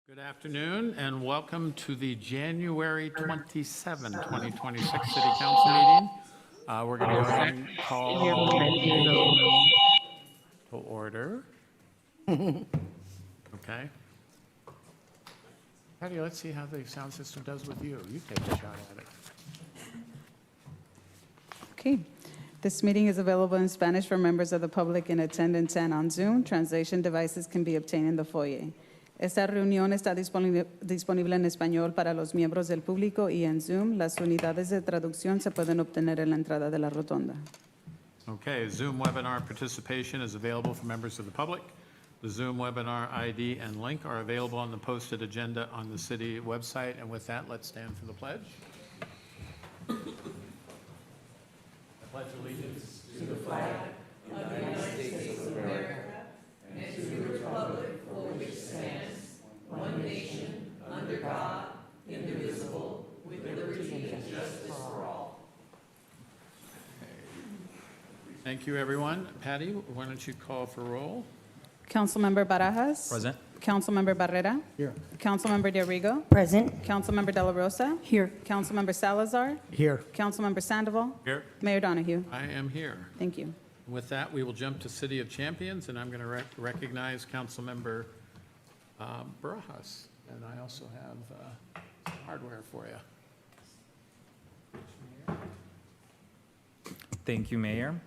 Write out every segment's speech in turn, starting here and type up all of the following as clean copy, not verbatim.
Good afternoon and welcome to the January 27, 2026 City Council meeting. We're going to go ahead and call to order. Okay. Patty, let's see how the sound system does with you. You take a shot at it. Okay. This meeting is available in Spanish for members of the public in attendance and on Zoom. Translation devices can be obtained in the foyer. Esta reunión está disponible en español para los miembros del público y en Zoom las unidades de traducción se pueden obtener en la entrada de la rotonda. Okay, Zoom webinar participation is available for members of the public. The Zoom webinar ID and link are available on the posted agenda on the city website. And with that, let's stand for the pledge. I pledge allegiance to the flag of the United States of America and to the republic for which it stands, one nation, under God, indivisible, with liberty and justice for all. Thank you, everyone. Patty, why don't you call for roll? Councilmember Barajas? Present. Councilmember Barrera? Here. Councilmember De Rigo? Present. Councilmember De La Rosa? Here. Councilmember Salazar? Here. Councilmember Sandoval? Here. Mayor Donahue? I am here. Thank you. With that, we will jump to City of Champions, and I'm going to recognize Councilmember Barajas. And I also have some hardware for you. Thank you, Mayor.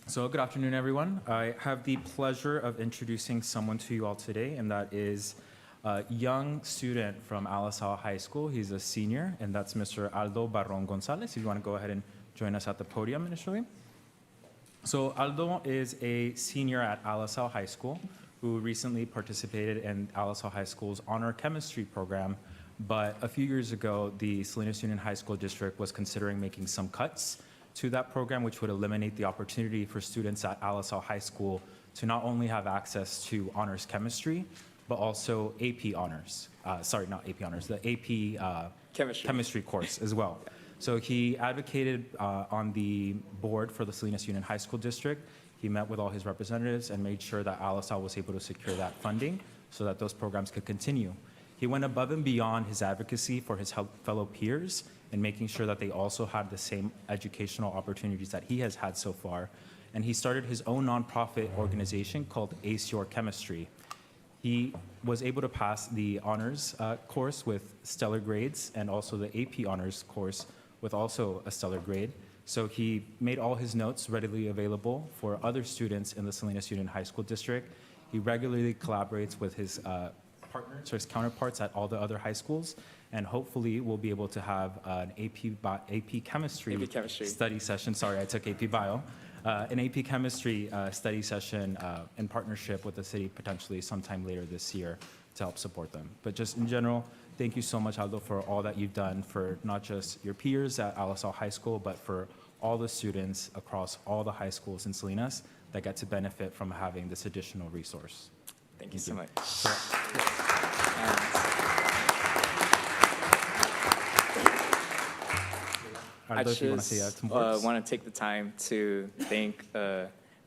So good afternoon, everyone. I have the pleasure of introducing someone to you all today, and that is a young student from Alisal High School. He's a senior, and that's Mr. Aldo Barron Gonzalez. If you want to go ahead and join us at the podium initially. So Aldo is a senior at Alisal High School who recently participated in Alisal High School's honor chemistry program. But a few years ago, the Salinas Union High School District was considering making some cuts to that program, which would eliminate the opportunity for students at Alisal High School to not only have access to honors chemistry, but also AP honors. Sorry, not AP honors, the AP chemistry course as well. So he advocated on the board for the Salinas Union High School District. He met with all his representatives and made sure that Alisal was able to secure that funding so that those programs could continue. He went above and beyond his advocacy for his fellow peers and making sure that they also had the same educational opportunities that he has had so far. And he started his own nonprofit organization called Ace Your Chemistry. He was able to pass the honors course with stellar grades and also the AP honors course with also a stellar grade. So he made all his notes readily available for other students in the Salinas Union High School District. He regularly collaborates with his partners or his counterparts at all the other high schools, and hopefully we'll be able to have an AP chemistry study session. Sorry, I took AP Bio. An AP chemistry study session in partnership with the city potentially sometime later this year to help support them. But just in general, thank you so much, Aldo, for all that you've done for not just your peers at Alisal High School, but for all the students across all the high schools in Salinas that get to benefit from having this additional resource. Thank you so much. I Aldo, if you want to say just some words. want to take the time to thank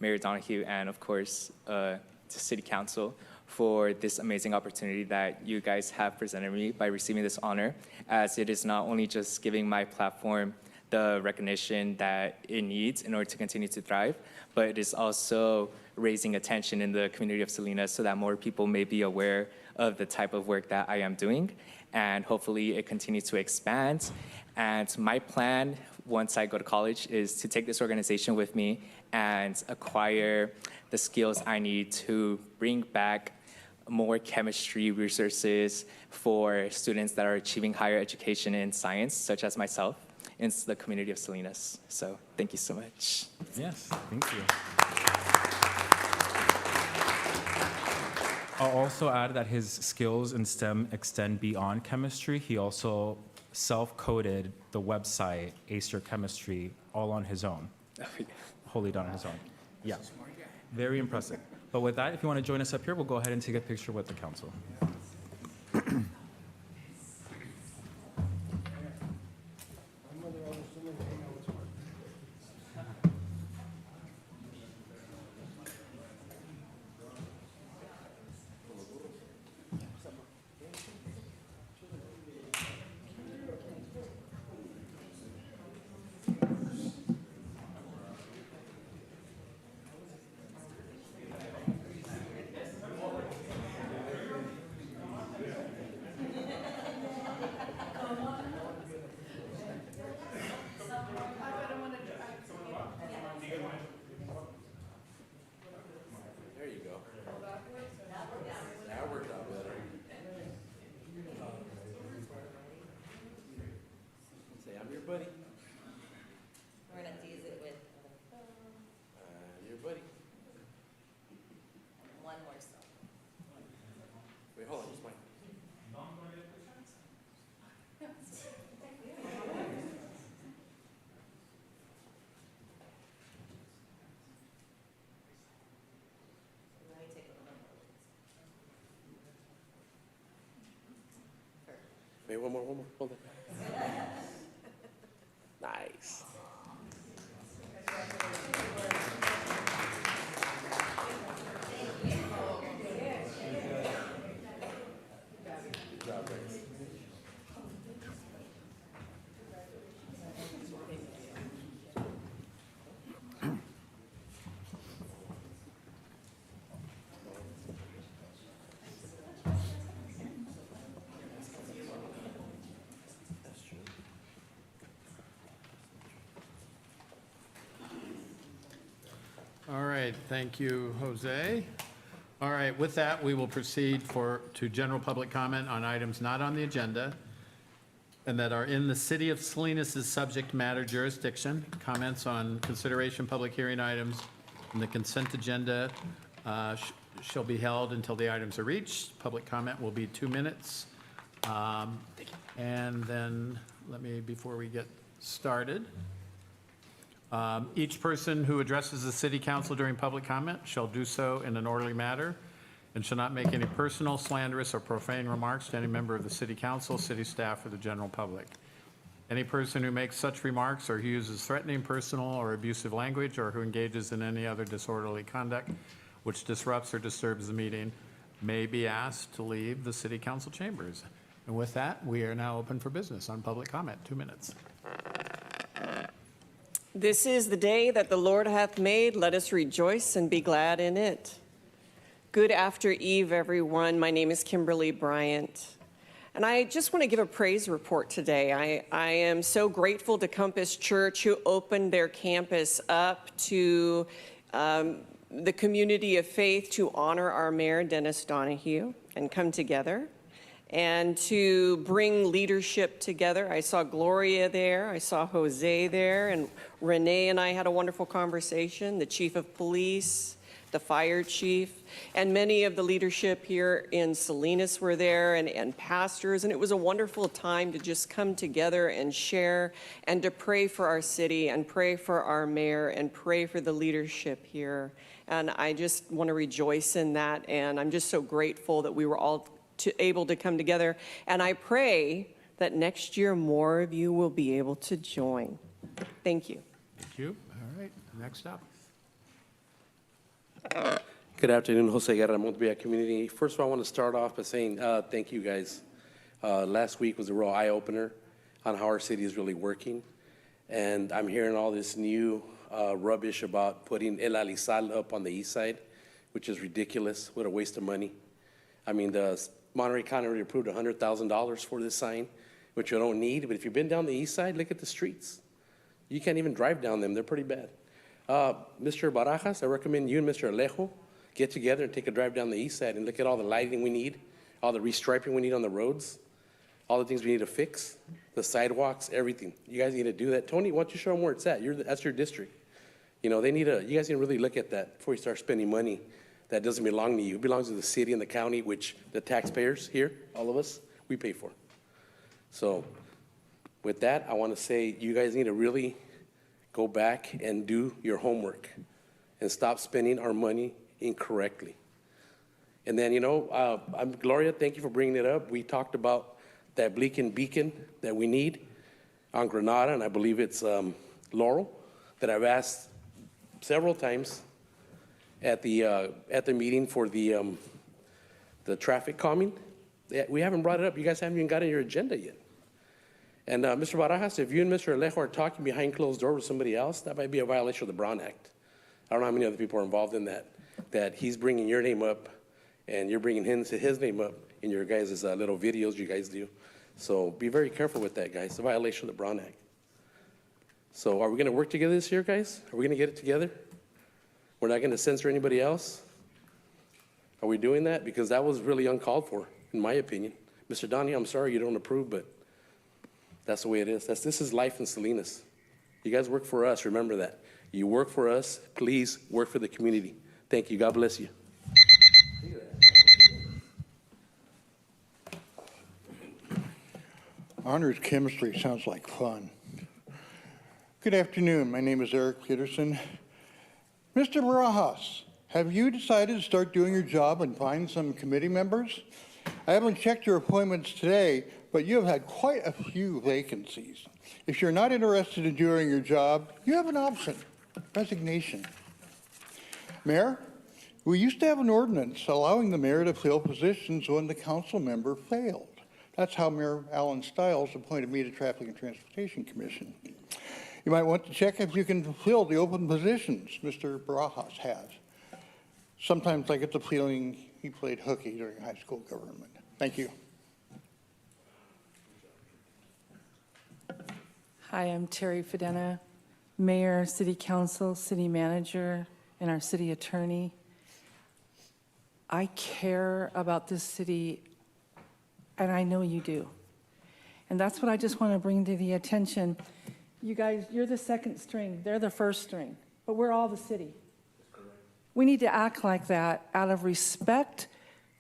Mayor Donahue and, of course, the City Council for this amazing opportunity that you guys have presented me by receiving this honor, as it is not only just giving my platform the recognition that it needs in order to continue to thrive, but it is also raising attention in the community of Salinas so that more people may be aware of the type of work that I am doing, and hopefully it continues to expand. And my plan, once I go to college, is to take this organization with me and acquire the skills I need to bring back more chemistry resources for students that are achieving higher education in science, such as myself, in the community of Salinas. So thank you so much. Yes, thank you. I'll also add that his skills in STEM extend beyond chemistry. He also self-coded the website Ace Your Chemistry all on his own, wholly done on his own. Yeah, very impressive. But with that, if you want to join us up here, we'll go ahead and take a picture with the council. buddy. We're gonna tease it with Your buddy. one more song. Wait, hold on, just mine. Let me take a little more. Wait, one more, hold on. Nice. Good job, Rex. That's true. All right, thank you, Jose. All right, with that, we will proceed to general public comment on items not on the agenda and that are in the City of Salinas' subject matter jurisdiction. Comments on consideration public hearing items and the consent agenda shall be held until the items are reached. Public comment will be 2 minutes. And then, before we get started, each person who addresses the city council during public comment shall do so in an orderly manner and shall not make any personal, slanderous, or profane remarks to any member of the city council, city staff, or the general public. Any person who makes such remarks or who uses threatening, personal, or abusive language or who engages in any other disorderly conduct which disrupts or disturbs the meeting may be asked to leave the city council chambers. And with that, we are now open for business on public comment. 2 minutes. This is the day that the Lord hath made. Let us rejoice and be glad in it. Good after eve, everyone. My name is Kimberly Bryant. And I just want to give a praise report today. I am so grateful to Compass Church, who opened their campus up to the community of faith to honor our mayor, Dennis Donahue, and come together and to bring leadership together. I saw Gloria there, I saw Jose there, and Renee and I had a wonderful conversation, the chief of police, the fire chief, and many of the leadership here in Salinas were there, and pastors, and it was a wonderful time to just come together and share and to pray for our city and pray for our mayor and pray for the leadership here. And I just want to rejoice in that, and I'm just so grateful that we were all able to come together. And I pray that next year more of you will be able to join. Thank you. Thank you. All right, next up. Good afternoon, Jose Guerra, Montebello community. First of all, I want to start off by saying thank you guys. Last week was a real eye-opener on how our city is really working. And I'm hearing all this new rubbish about putting El Alisal up on the east side, which is ridiculous. What a waste of money. I mean, the Monterey County already approved $100,000 for this sign, which you don't need. But if you've been down the east side, look at the streets. You can't even drive down them. They're pretty bad. Mr. Barajas, I recommend you and Mr. Alejo get together and take a drive down the east side and look at all the lighting we need, all the restriping we need on the roads, all the things we need to fix, the sidewalks, everything. You guys need to do that. Tony, why don't you show them where it's at? That's your district. You know, you guys need to really look at that before you start spending money that doesn't belong to you. It belongs to the city and the county, which the taxpayers here, all of us, we pay for. So with that, I want to say you guys need to really go back and do your homework and stop spending our money incorrectly. And then, Gloria, thank you for bringing it up. We talked about that beacon that we need on Granada, and I believe it's Laurel, that I've asked several times at the meeting for the traffic calming. We haven't brought it up. You guys haven't even got it on your agenda yet. And Mr. Barajas, if you and Mr. Alejo are talking behind closed doors with somebody else, that might be a violation of the Brown Act. I don't know how many other people are involved in that he's bringing your name up and you're bringing his name up in your guys' little videos you guys do. So be very careful with that, guys. It's a violation of the Brown Act. So are we going to work together this year, guys? Are we going to get it together? We're not going to censor anybody else? Are we doing that? Because that was really uncalled for, in my opinion. Mr. Donnie, I'm sorry you don't approve, but That's the way it is. This is life in Salinas. You guys work for us, remember that. You work for us, please work for the community. Thank you, God bless you. Honors chemistry sounds like fun. Good afternoon. My name is Eric Peterson. Mr. Barajas, have you decided to start doing your job and find some committee members? I haven't checked your appointments today, but you have had quite a few vacancies. If you're not interested in doing your job, you have an option, resignation. Mayor, we used to have an ordinance allowing the mayor to fill positions when the council member failed. That's how Mayor Alan Stiles appointed me to Traffic and Transportation Commission. You might want to check if you can fill the open positions Mr. Barajas has. Sometimes I get the feeling he played hooky during high school government. Thank you. Hi, I'm Terry Fedena, Mayor, City Council, City Manager, and our City Attorney. I care about this city, and I know you do. And that's what I just want to bring to the attention. You guys, you're the second string, they're the first string, but we're all the city. We need to act like that out of respect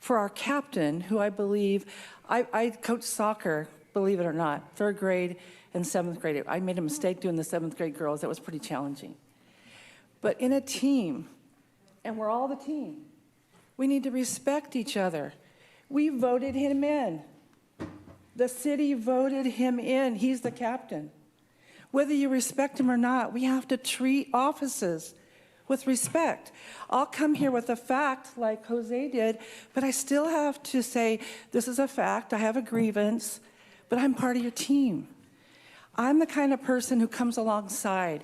for our captain, who I believe, I coach soccer, believe it or not, 3rd grade and 7th grade. I made a mistake doing the 7th grade girls. That was pretty challenging. But in a team, and we're all the team, we need to respect each other. We voted him in. The city voted him in. He's the captain. Whether you respect him or not, we have to treat offices with respect. I'll come here with a fact like Jose did, but I still have to say, this is a fact, I have a grievance, but I'm part of your team. I'm the kind of person who comes alongside.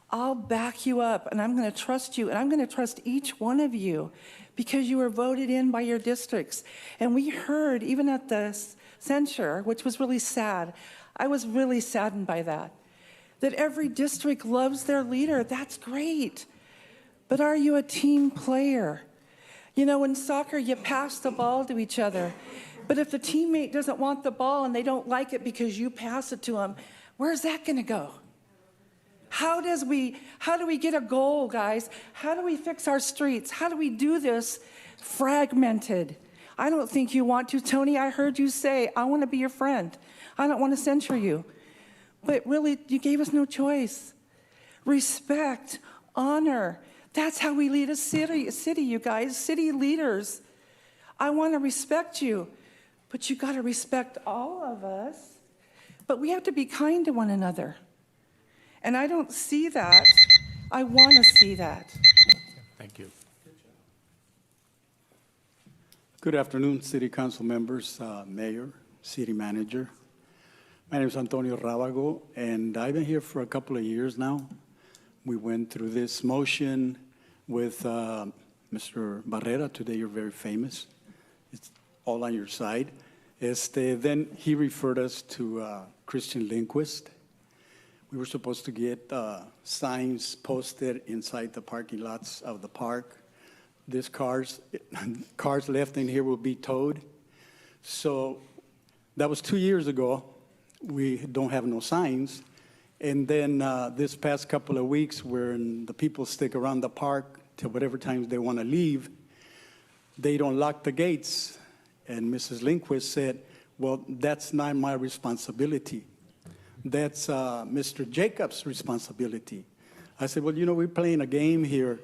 I'll back you up, and I'm going to trust you, and I'm going to trust each one of you because you were voted in by your districts. And we heard, even at the censure, which was really sad, I was really saddened by that every district loves their leader. That's great. But are you a team player? You know, in soccer, you pass the ball to each other. But if the teammate doesn't want the ball and they don't like it because you pass it to them, where's that going to go? How do we get a goal, guys? How do we fix our streets? How do we do this fragmented? I don't think you want to. Tony, I heard you say, I want to be your friend. I don't want to censure you. But really, you gave us no choice. Respect, honor. That's how we lead a city, you guys, city leaders. I want to respect you, but you got to respect all of us. But we have to be kind to one another. And I don't see that. I want to see that. Thank you. Good afternoon, City Council members, Mayor, City Manager. My name is Antonio Rábago, and I've been here for a couple of years now. We went through this motion with Mr. Barrera. Today you're very famous. It's all on your side. Then he referred us to Christian Lindquist. We were supposed to get signs posted inside the parking lots of the park. These cars left in here will be towed. So that was 2 years ago. We don't have no signs. And then this past couple of weeks, when the people stick around the park till whatever times they want to leave, they don't lock the gates. And Mrs. Lindquist said, well, that's not my responsibility. That's Mr. Jacobs' responsibility. I said, well, you know, we're playing a game here.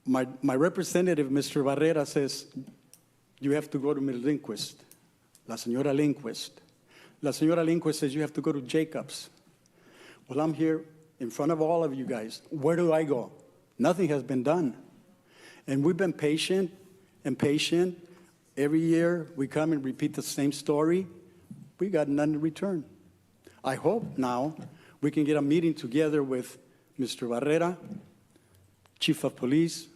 My representative, Mr. Barrera, says, you have to go to Ms. Lindquist, La Señora Lindquist. La Señora Lindquist says, you have to go to Jacobs. Well, I'm here in front of all of you guys. Where do I go? Nothing has been done. And we've been patient and patient. Every year we come and repeat the same story. We got none in return. I hope now we can get a meeting together with Mr. Barrera, Chief of Police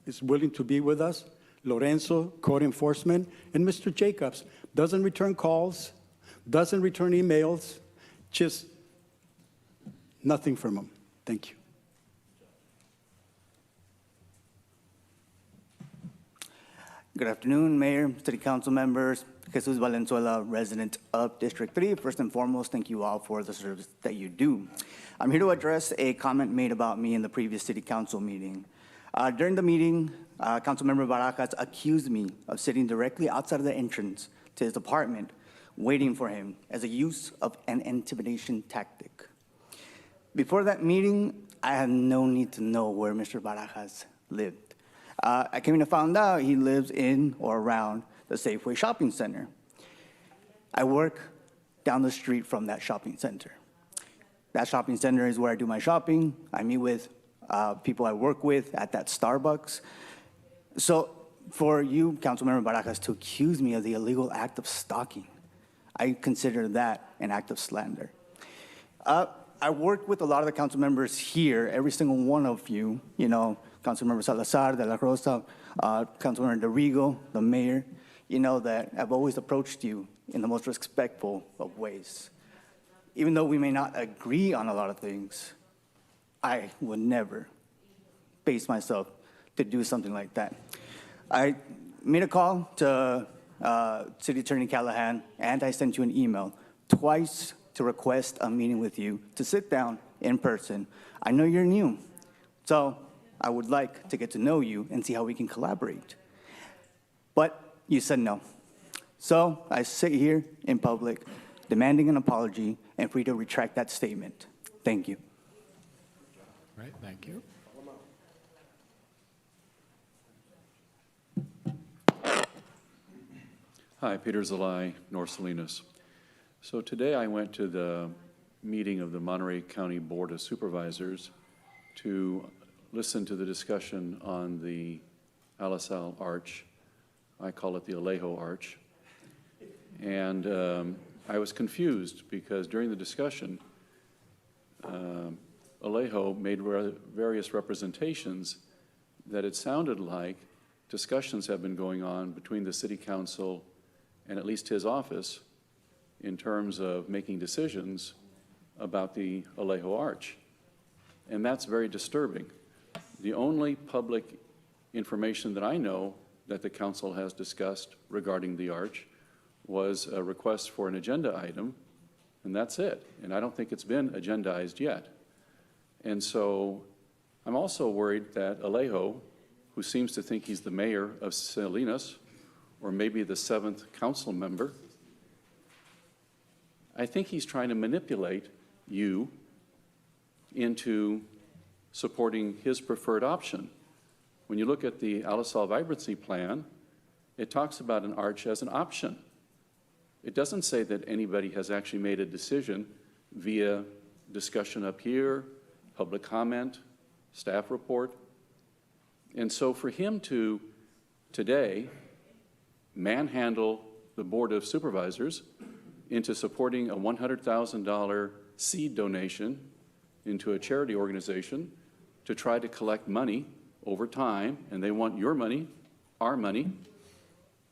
is willing to be with us, Lorenzo, Code Enforcement, and Mr. Jacobs doesn't return calls, doesn't return emails, just nothing from him. Thank you. Good afternoon, Mayor, City Council members, Jesus Valenzuela, resident of District 3. First and foremost, thank you all for the service that you do. I'm here to address a comment made about me in the previous City Council meeting. During the meeting, Councilmember Barajas accused me of sitting directly outside of the entrance to his apartment, waiting for him as a use of an intimidation tactic. Before that meeting, I had no need to know where Mr. Barajas lived. I came to find out he lives in or around the Safeway Shopping Center. I work down the street from that shopping center. That shopping center is where I do my shopping. I meet with people I work with at that Starbucks. So for you, Councilmember Barajas, to accuse me of the illegal act of stalking, I consider that an act of slander. I work with a lot of the council members here, every single one of you, Councilmember Salazar, De La Rosa, Councilmember DeRigo, the mayor, that I've always approached you in the most respectful of ways. Even though we may not agree on a lot of things, I would never base myself to do something like that. I made a call to City Attorney Callahan, and I sent you an email twice to request a meeting with you to sit down in person. I know you're new, so I would like to get to know you and see how we can collaborate. But you said no. So I sit here in public demanding an apology and for you to retract that statement. Thank you. Right, thank you. Hi, Peter Zalai, North Salinas. So today I went to the meeting of the Monterey County Board of Supervisors to listen to the discussion on the Alisal Arch. I call it the Alejo Arch. And I was confused because during the discussion, Alejo made various representations that it sounded like discussions have been going on between the city council and at least his office in terms of making decisions about the Alejo Arch. And that's very disturbing. The only public information that I know that the council has discussed regarding the arch was a request for an agenda item, and that's it. And I don't think it's been agendized yet. And so I'm also worried that Alejo, who seems to think he's the mayor of Salinas, or maybe the 7th council member, I think he's trying to manipulate you into supporting his preferred option. When you look at the Alisal Vibrancy Plan, it talks about an arch as an option. It doesn't say that anybody has actually made a decision via discussion up here, public comment, staff report. And so for him to today manhandle the Board of Supervisors into supporting a $100,000 seed donation into a charity organization to try to collect money over time, and they want your money, our money,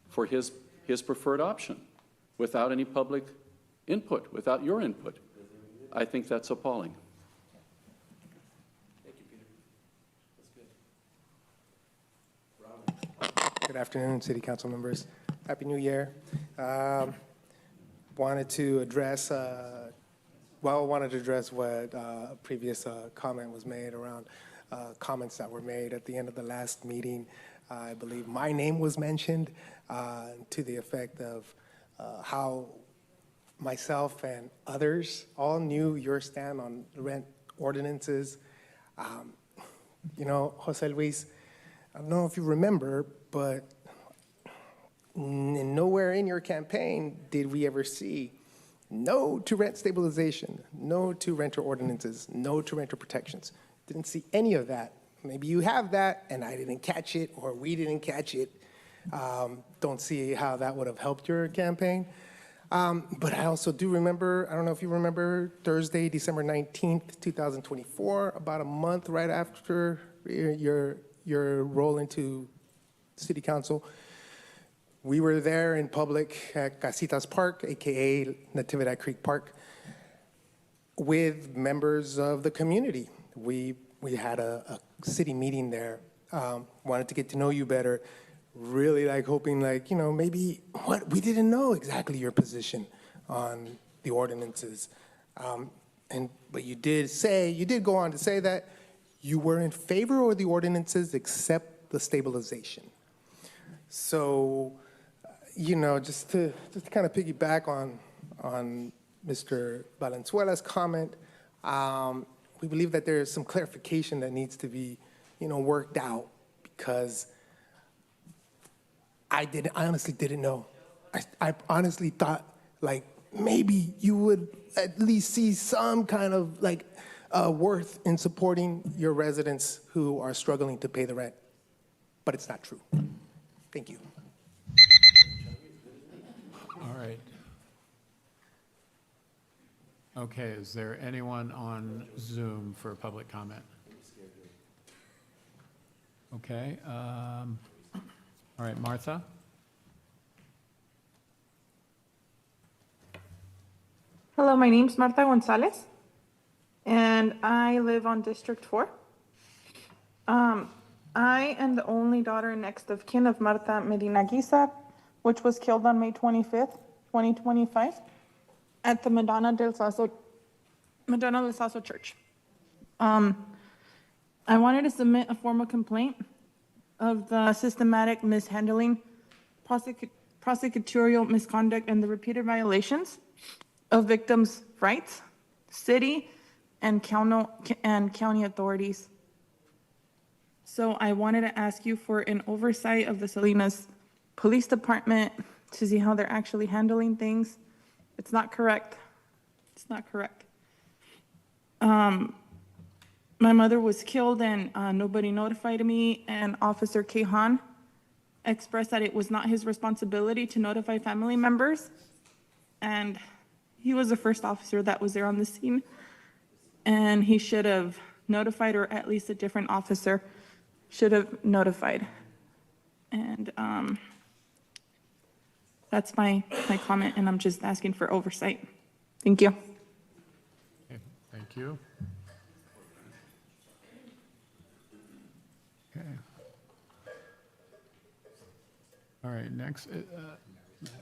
for his preferred option without any public input, without your input. I think that's appalling. Thank you, Peter. That's good. Good afternoon, City Council members. Happy New Year. Wanted to address what a previous comment was made around comments that were made at the end of the last meeting. I believe my name was mentioned to the effect of how myself and others all knew your stand on rent ordinances. Jose Luis, I don't know if you remember, but nowhere in your campaign did we ever see no to rent stabilization, no to renter ordinances, no to renter protections. Didn't see any of that. Maybe you have that and I didn't catch it or we didn't catch it. Don't see how that would have helped your campaign. But I also do remember, I don't know if you remember, Thursday, December 19th, 2024, about a month right after your roll into City Council, we were there in public at Casitas Park, AKA Natividad Creek Park, with members of the community. We had a city meeting there, wanted to get to know you better, really like hoping like, you know, maybe what, we didn't know exactly your position on the ordinances. But you did go on to say that you were in favor of the ordinances except the stabilization. So, you know, just to kind of piggyback on Mr. Valenzuela's comment, we believe that there is some clarification that needs to be, you know, worked out, because I honestly didn't know. I honestly thought like maybe you would at least see some kind of like worth in supporting your residents who are struggling to pay the rent, but it's not true. Thank you. All right. Okay, is there anyone on Zoom for public comment? Okay. All right, Martha? Hello, my name's Marta Gonzalez, and I live on District 4. I am the only daughter next of kin of Marta Medina Guisa, which was killed on May 25th, 2025, at the Madonna del Sasso Church. I wanted to submit a formal complaint of the systematic mishandling, prosecutorial misconduct, and the repeated violations of victims' rights, city and county authorities. So I wanted to ask you for an oversight of the Salinas Police Department to see how they're actually handling things. It's not correct. It's not correct. My mother was killed and nobody notified me, and Officer Kehan expressed that it was not his responsibility to notify family members, and he was the first officer that was there on the scene, and he should have notified, or at least a different officer should have notified. And that's my comment, and I'm just asking for oversight. Thank you. Okay, thank you. Okay. All right, next,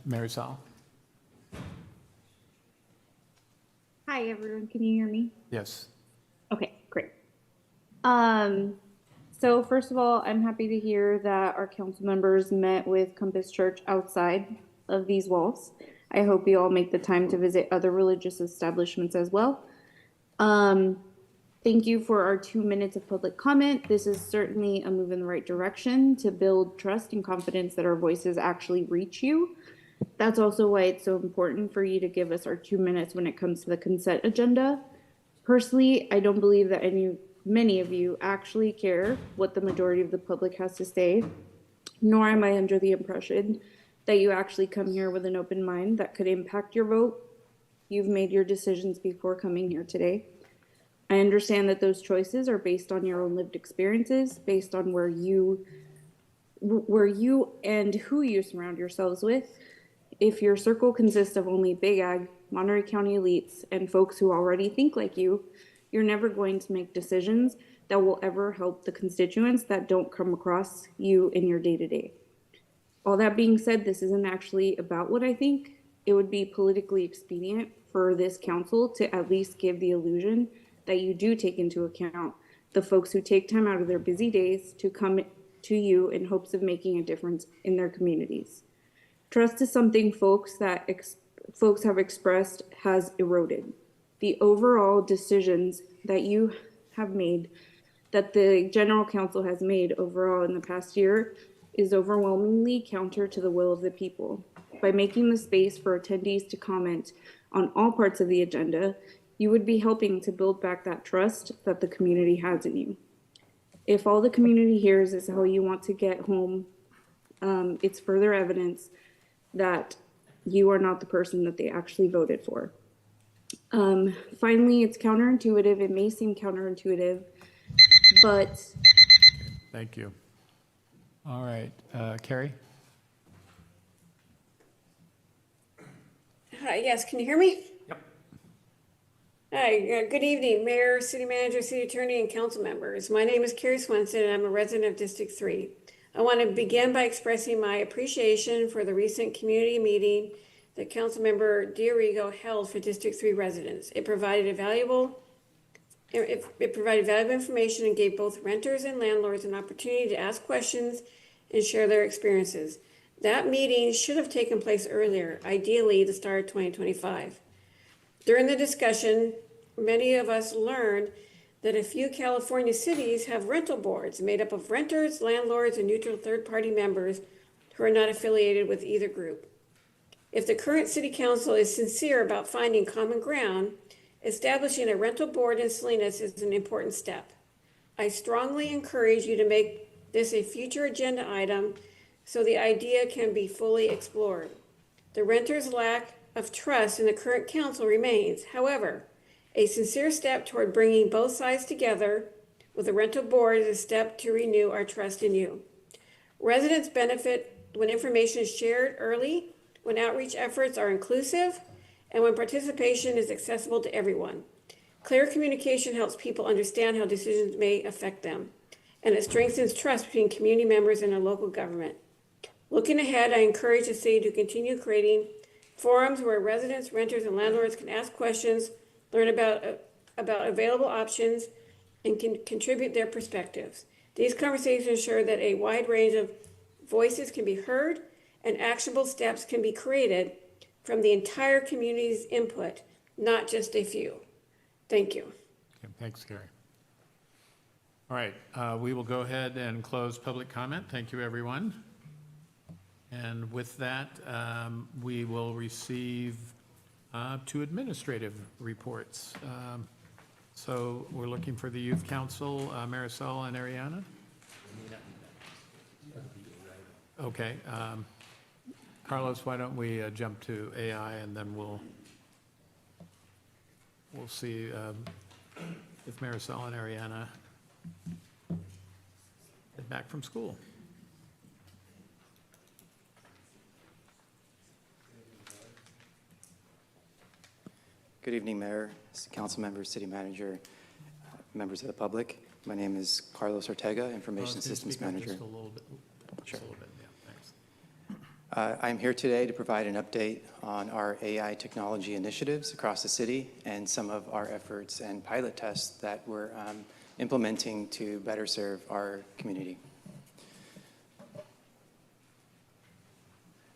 Marisol. Hi, everyone. Can you hear me? Yes. Okay, great. So first of all, I'm happy to hear that our council members met with Compass Church outside of these walls. I hope you all make the time to visit other religious establishments as well. Thank you for our 2 minutes of public comment. This is certainly a move in the right direction to build trust and confidence that our voices actually reach you. That's also why it's so important for you to give us our 2 minutes when it comes to the consent agenda. Personally, I don't believe that many of you actually care what the majority of the public has to say, nor am I under the impression that you actually come here with an open mind that could impact your vote. You've made your decisions before coming here today. I understand that those choices are based on your own lived experiences, based on where you and who you surround yourselves with. If your circle consists of only Big Ag, Monterey County elites, and folks who already think like you, you're never going to make decisions that will ever help the constituents that don't come across you in your day-to-day. All that being said, this isn't actually about what I think. It would be politically expedient for this council to at least give the illusion that you do take into account the folks who take time out of their busy days to come to you in hopes of making a difference in their communities. Trust is something folks have expressed has eroded. The overall decisions that you have made, that the General Council has made overall in the past year, is overwhelmingly counter to the will of the people. By making the space for attendees to comment on all parts of the agenda, you would be helping to build back that trust that the community has in you. If all the community hears is how you want to get home, it's further evidence that you are not the person that they actually voted for. Finally, it's counterintuitive. It may seem counterintuitive, but... Thank you. All right, Carrie? Hi, yes, can you hear me? Yep. Hi, good evening, Mayor, City Manager, City Attorney, and council members. My name is Carrie Swenson, and I'm a resident of District 3. I want to begin by expressing my appreciation for the recent community meeting that Councilmember Diorigo held for District 3 residents. It provided valuable information and gave both renters and landlords an opportunity to ask questions and share their experiences. That meeting should have taken place earlier, ideally the start of 2025. During the discussion, many of us learned that a few California cities have rental boards made up of renters, landlords, and neutral third-party members who are not affiliated with either group. If the current city council is sincere about finding common ground, establishing a rental board in Salinas is an important step. I strongly encourage you to make this a future agenda item so the idea can be fully explored. The renters' lack of trust in the current council remains. However, a sincere step toward bringing both sides together with a rental board is a step to renew our trust in you. Residents benefit when information is shared early, when outreach efforts are inclusive, and when participation is accessible to everyone. Clear communication helps people understand how decisions may affect them, and it strengthens trust between community members and our local government. Looking ahead, I encourage the city to continue creating forums where residents, renters, and landlords can ask questions, learn about available options, and can contribute their perspectives. These conversations ensure that a wide range of voices can be heard and actionable steps can be created from the entire community's input, not just a few. Thank you. Okay, thanks, Gary. All right, we will go ahead and close public comment. Thank you, everyone. And with that, we will receive 2 administrative reports. So we're looking for the Youth Council, Marisol and Ariana. Okay. Carlos, why don't we jump to AI and then we'll see if Marisol and Ariana get back from school. Good evening, Mayor, Council members, City Manager, members of the public. My name is Carlos Ortega, Information Systems Manager. Just a little bit. Sure. Just a little bit, yeah, thanks. I'm here today to provide an update on our AI technology initiatives across the city and some of our efforts and pilot tests that we're implementing to better serve our community.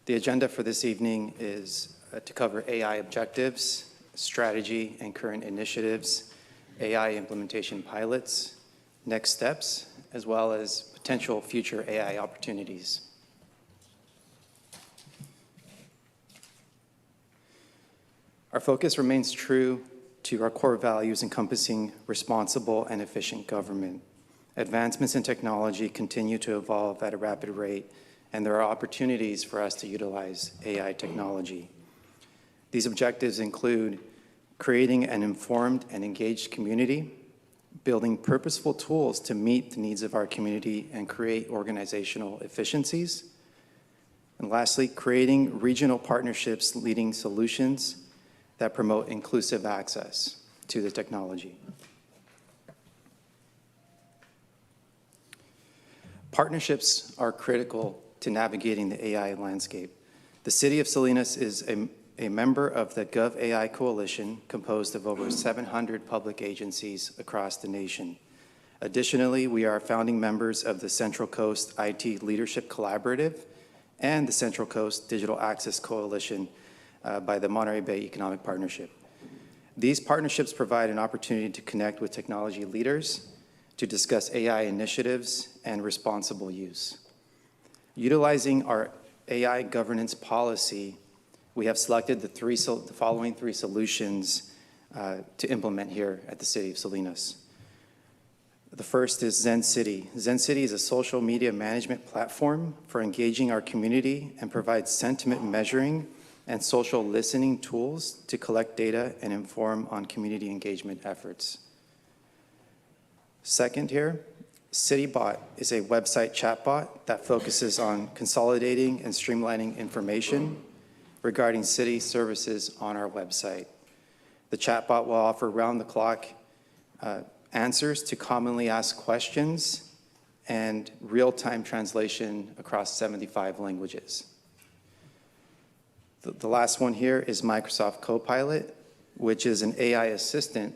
The agenda for this evening is to cover AI objectives, strategy and current initiatives, AI implementation pilots, next steps, as well as potential future AI opportunities. Our focus remains true to our core values encompassing responsible and efficient government. Advancements in technology continue to evolve at a rapid rate, and there are opportunities for us to utilize AI technology. These objectives include creating an informed and engaged community, building purposeful tools to meet the needs of our community and create organizational efficiencies, and lastly, creating regional partnerships leading solutions that promote inclusive access to the technology. Partnerships are critical to navigating the AI landscape. The City of Salinas is a member of the GovAI Coalition composed of over 700 public agencies across the nation. Additionally, we are founding members of the Central Coast IT Leadership Collaborative and the Central Coast Digital Access Coalition by the Monterey Bay Economic Partnership. These partnerships provide an opportunity to connect with technology leaders, to discuss AI initiatives and responsible use. Utilizing our AI governance policy, we have selected the following three solutions to implement here at the City of Salinas. The first is Zen City. Zen City is a social media management platform for engaging our community and provides sentiment measuring and social listening tools to collect data and inform on community engagement efforts. Second here, CityBot is a website chatbot that focuses on consolidating and streamlining information regarding city services on our website. The chatbot will offer round-the-clock answers to commonly asked questions and real-time translation across 75 languages. The last one here is Microsoft Copilot, which is an AI assistant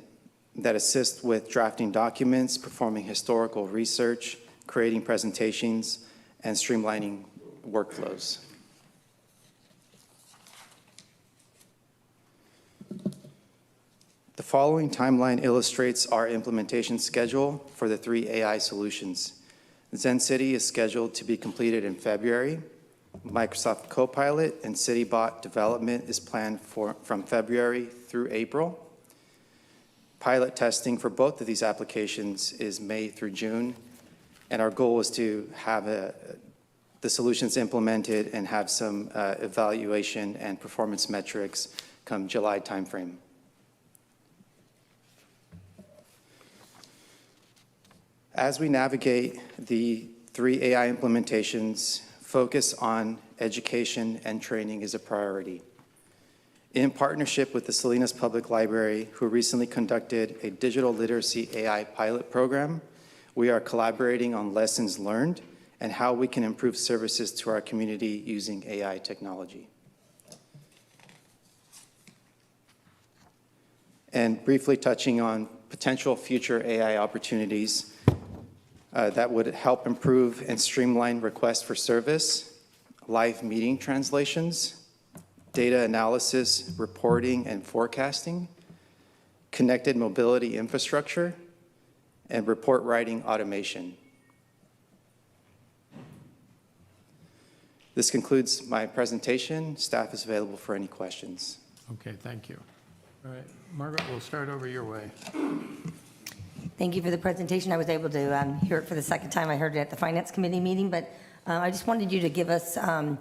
that assists with drafting documents, performing historical research, creating presentations, and streamlining workflows. The following timeline illustrates our implementation schedule for the 3 AI solutions. Zen City is scheduled to be completed in February. Microsoft Copilot and CityBot development is planned from February through April. Pilot testing for both of these applications is May through June, and our goal is to have the solutions implemented and have some evaluation and performance metrics come July timeframe. As we navigate the 3 AI implementations, focus on education and training is a priority. In partnership with the Salinas Public Library, who recently conducted a digital literacy AI pilot program, we are collaborating on lessons learned and how we can improve services to our community using AI technology. And briefly touching on potential future AI opportunities that would help improve and streamline requests for service, live meeting translations, data analysis, reporting, and forecasting, connected mobility infrastructure, and report writing automation. This concludes my presentation. Staff is available for any questions. Okay, thank you. All right, Margaret, we'll start over your way. Thank you for the presentation. I was able to hear it for the second time. I heard it at the Finance Committee meeting, but I just wanted you to give us, in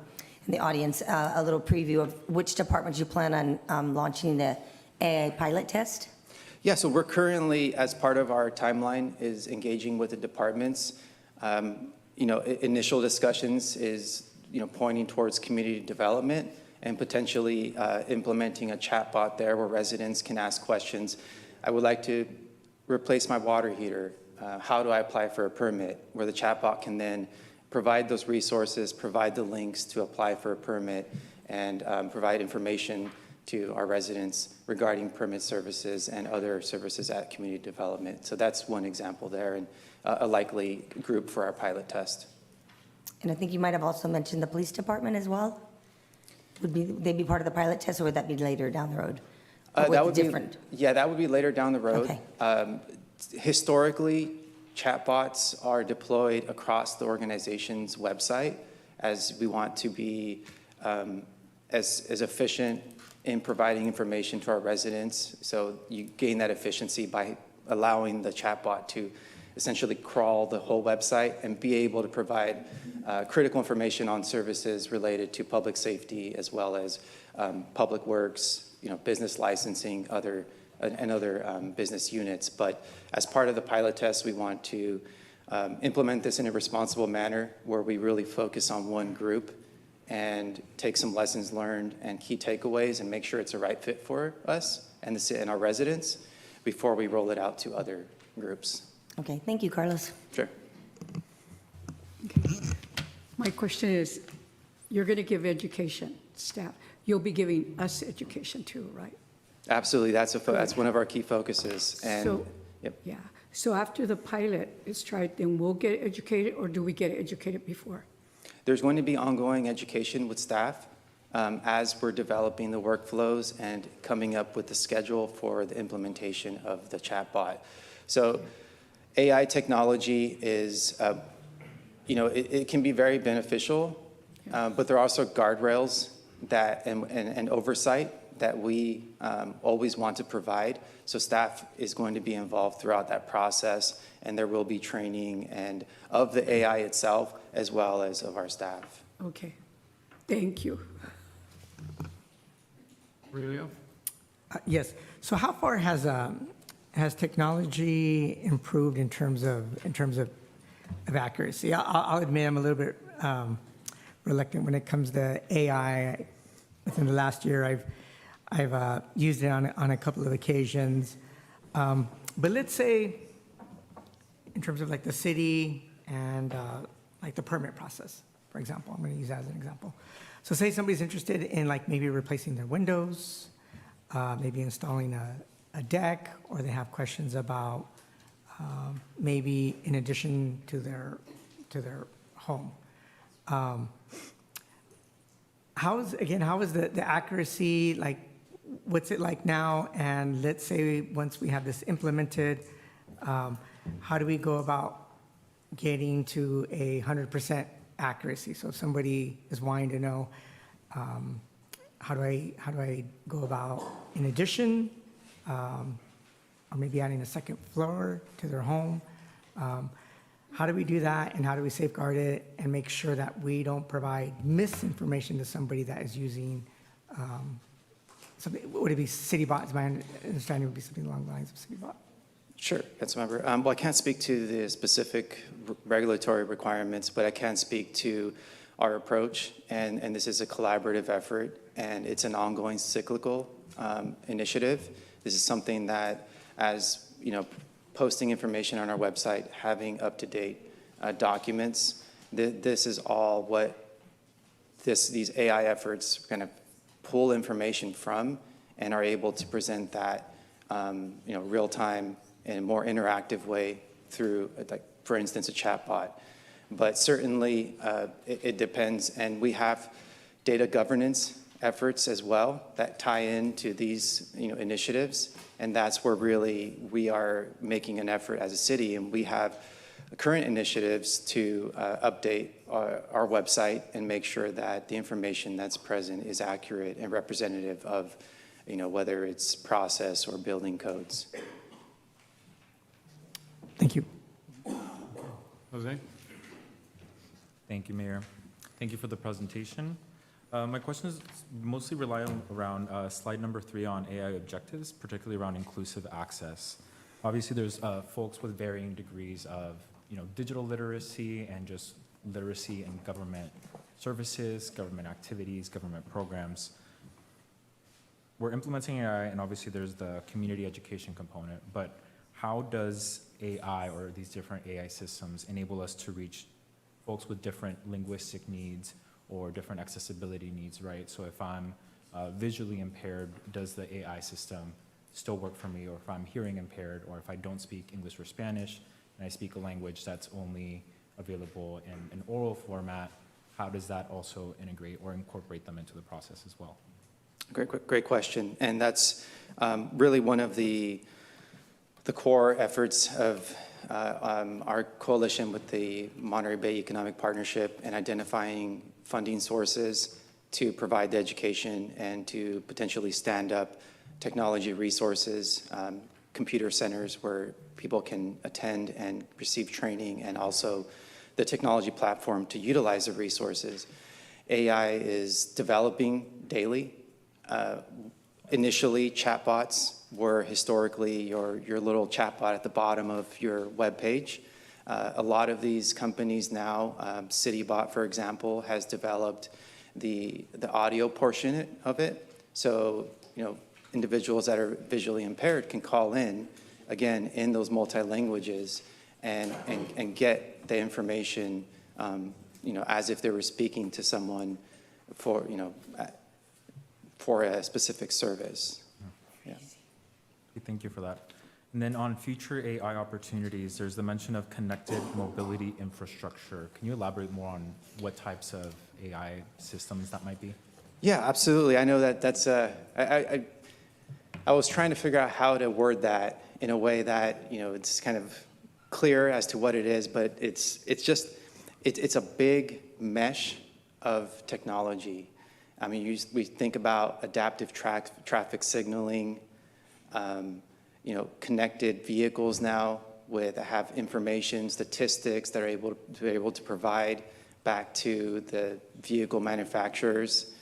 the audience, a little preview of which departments you plan on launching the AI pilot test. Yeah, so we're currently, as part of our timeline, is engaging with the departments. Initial discussions is, pointing towards community development and potentially implementing a chatbot there where residents can ask questions. I would like to replace my water heater. How do I apply for a permit? Where the chatbot can then provide those resources, provide the links to apply for a permit, and provide information to our residents regarding permit services and other services at community development. So that's one example there, and a likely group for our pilot test. And I think you might have also mentioned the police department as well. Would they be part of the pilot test, or would that be later down the road? That would that would be later down the road. Okay. Historically, chatbots are deployed across the organization's website, as we want to be as efficient in providing information to our residents. So you gain that efficiency by allowing the chatbot to essentially crawl the whole website and be able to provide critical information on services related to public safety, as well as public works, business licensing, other business units. But as part of the pilot test, we want to implement this in a responsible manner where we really focus on one group and take some lessons learned and key takeaways and make sure it's a right fit for us and our residents before we roll it out to other groups. Okay, thank you, Carlos. Sure. My question is, you're going to give education staff. You'll be giving us education too, right? Absolutely, that's one of our key focuses. And So, yeah. So after the pilot is tried, then we'll get educated, or do we get educated before? There's going to be ongoing education with staff as we're developing the workflows and coming up with the schedule for the implementation of the chatbot. So AI technology is, it can be very beneficial, but there are also guardrails and oversight that we always want to provide. So staff is going to be involved throughout that process, and there will be training and of the AI itself as well as of our staff. Okay, thank you. Aurelio? Yes. So how far has technology improved in terms of accuracy? I'll admit I'm a little bit reluctant when it comes to AI. Within the last year, I've used it on a couple of occasions. But let's say, in terms of like the city and like the permit process, for example. I'm going to use that as an example. So say somebody's interested in like maybe replacing their windows, maybe installing a deck, or they have questions about maybe in addition to their home. How is the accuracy, like, what's it like now? And let's say once we have this implemented, how do we go about getting to 100% accuracy? So if somebody is wanting to know, how do I go about, in addition, or maybe adding a second floor to their home? How do we do that, and how do we safeguard it and make sure that we don't provide misinformation to somebody that is using something? Would it be CityBot? My understanding would be something along the lines of CityBot. Sure, Councilmember. Well, I can't speak to the specific regulatory requirements, but I can speak to our approach, and this is a collaborative effort, and it's an ongoing cyclical initiative. This is something that, as you know, posting information on our website, having up-to-date documents, this is all what these AI efforts kind of pull information from and are able to present that real-time in a more interactive way through, like, for instance, a chatbot. But certainly it depends, and we have data governance efforts as well that tie into these initiatives, and that's where really we are making an effort as a city, and we have current initiatives to update our website and make sure that the information that's present is accurate and representative of whether it's process or building codes. Thank you. Jose? Thank you, Mayor. Thank you for the presentation. My questions mostly rely around slide number 3 on AI objectives, particularly around inclusive access. Obviously, there's folks with varying degrees of digital literacy and just literacy in government services, government activities, government programs. We're implementing AI, and obviously there's the community education component, but how does AI or these different AI systems enable us to reach folks with different linguistic needs or different accessibility needs, right? So if I'm visually impaired, does the AI system still work for me? Or if I'm hearing impaired, or if I don't speak English or Spanish, and I speak a language that's only available in an oral format, how does that also integrate or incorporate them into the process as well? Great question, and that's really one of the core efforts of our coalition with the Monterey Bay Economic Partnership and identifying funding sources to provide the education and to potentially stand up technology resources, computer centers where people can attend and receive training, and also the technology platform to utilize the resources. AI is developing daily. Initially, chatbots were historically your little chatbot at the bottom of your web page. A lot of these companies now, CityBot, for example, has developed the audio portion of it. So, individuals that are visually impaired can call in, again, in those multi-languages and get the information, as if they were speaking to someone for a specific service. Yeah. Thank you for that. And then on future AI opportunities, there's the mention of connected mobility infrastructure. Can you elaborate more on what types of AI systems that might be? Yeah, absolutely. I know that's I was trying to figure out how to word that in a way that it's kind of clear as to what it is, but it's a big mesh of technology. I mean, we think about adaptive traffic signaling, connected vehicles now have information, statistics that are able to provide back to the vehicle manufacturers.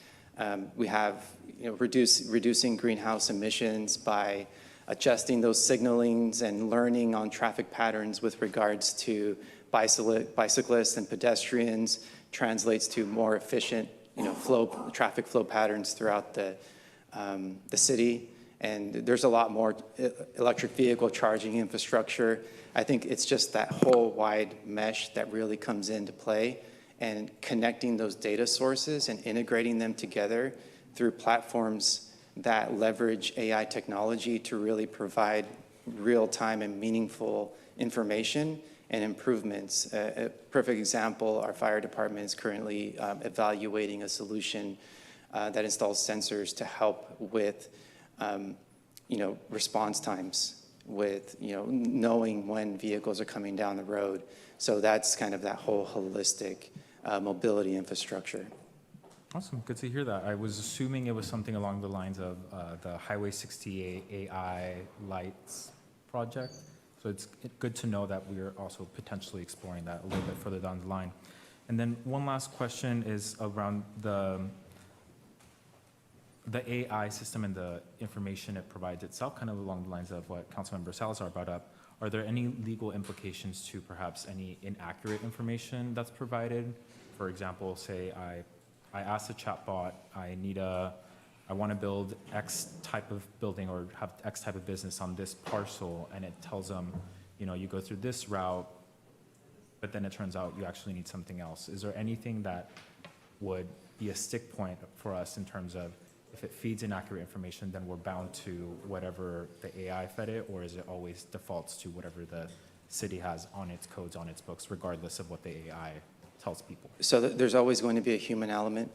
We have reducing greenhouse emissions by adjusting those signalings and learning on traffic patterns with regards to bicyclists and pedestrians, translates to more efficient traffic flow patterns throughout the city. And there's a lot more electric vehicle charging infrastructure. I think it's just that whole wide mesh that really comes into play, and connecting those data sources and integrating them together through platforms that leverage AI technology to really provide real-time and meaningful information and improvements. A perfect example, our fire department is currently evaluating a solution that installs sensors to help with response times, with knowing when vehicles are coming down the road. So that's kind of that whole holistic mobility infrastructure. Awesome, good to hear that. I was assuming it was something along the lines of the Highway 68 AI Lights project. So it's good to know that we're also potentially exploring that a little bit further down the line. And then one last question is around the AI system and the information it provides itself, kind of along the lines of what Councilmember Salazar brought up. Are there any legal implications to perhaps any inaccurate information that's provided? For example, say I asked the chatbot, I want to build X type of building or have X type of business on this parcel, and it tells them, you go through this route, but then it turns out you actually need something else. Is there anything that would be a stick point for us in terms of if it feeds inaccurate information, then we're bound to whatever the AI fed it, or is it always defaults to whatever the city has on its codes, on its books, regardless of what the AI tells people? So there's always going to be a human element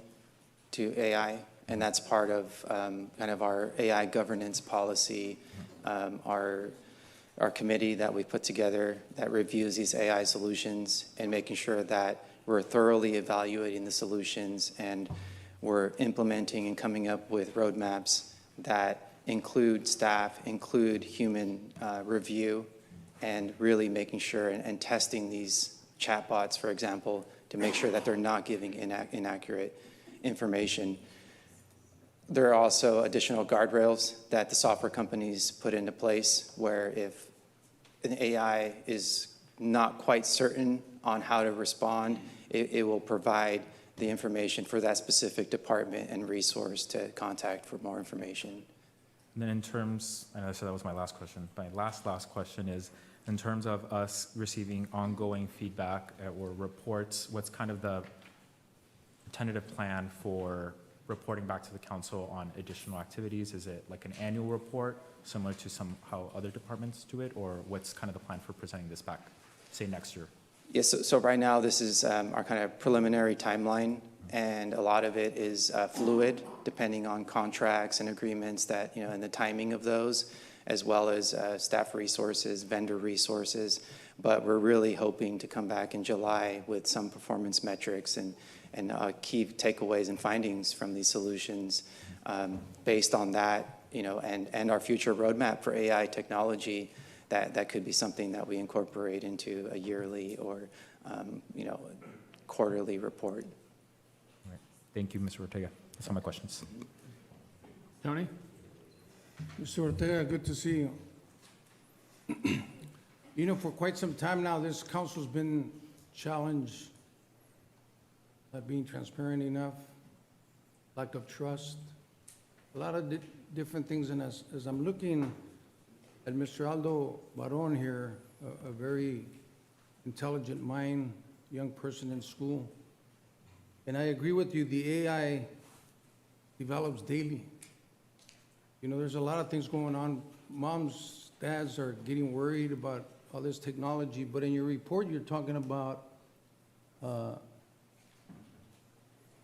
to AI, and that's part of kind of our AI governance policy, our committee that we put together that reviews these AI solutions and making sure that we're thoroughly evaluating the solutions and we're implementing and coming up with roadmaps that include staff, include human review, and really making sure and testing these chatbots, for example, to make sure that they're not giving inaccurate information. There are also additional guardrails that the software companies put into place where if an AI is not quite certain on how to respond, it will provide the information for that specific department and resource to contact for more information. And then in terms, I know so that was my last question. My last question is, in terms of us receiving ongoing feedback or reports, what's kind of the tentative plan for reporting back to the council on additional activities? Is it like an annual report, similar to how other departments do it, or what's kind of the plan for presenting this back, say, next year? Yes, so right now this is our kind of preliminary timeline, and a lot of it is fluid, depending on contracts and agreements that, and the timing of those, as well as staff resources, vendor resources. But we're really hoping to come back in July with some performance metrics and key takeaways and findings from these solutions. Based on that, and our future roadmap for AI technology, that could be something that we incorporate into a yearly or quarterly report. All right. Thank you, Mr. Ortega. That's all my questions. Tony? Mr. Ortega, good to see you. For quite some time now, this council's been challenged not being transparent enough, lack of trust, a lot of different things. And as I'm looking at Mr. Aldo Baron here, a very intelligent mind, young person in school, and I agree with you, the AI develops daily. There's a lot of things going on. Moms, dads are getting worried about all this technology, but in your report, you're talking about, and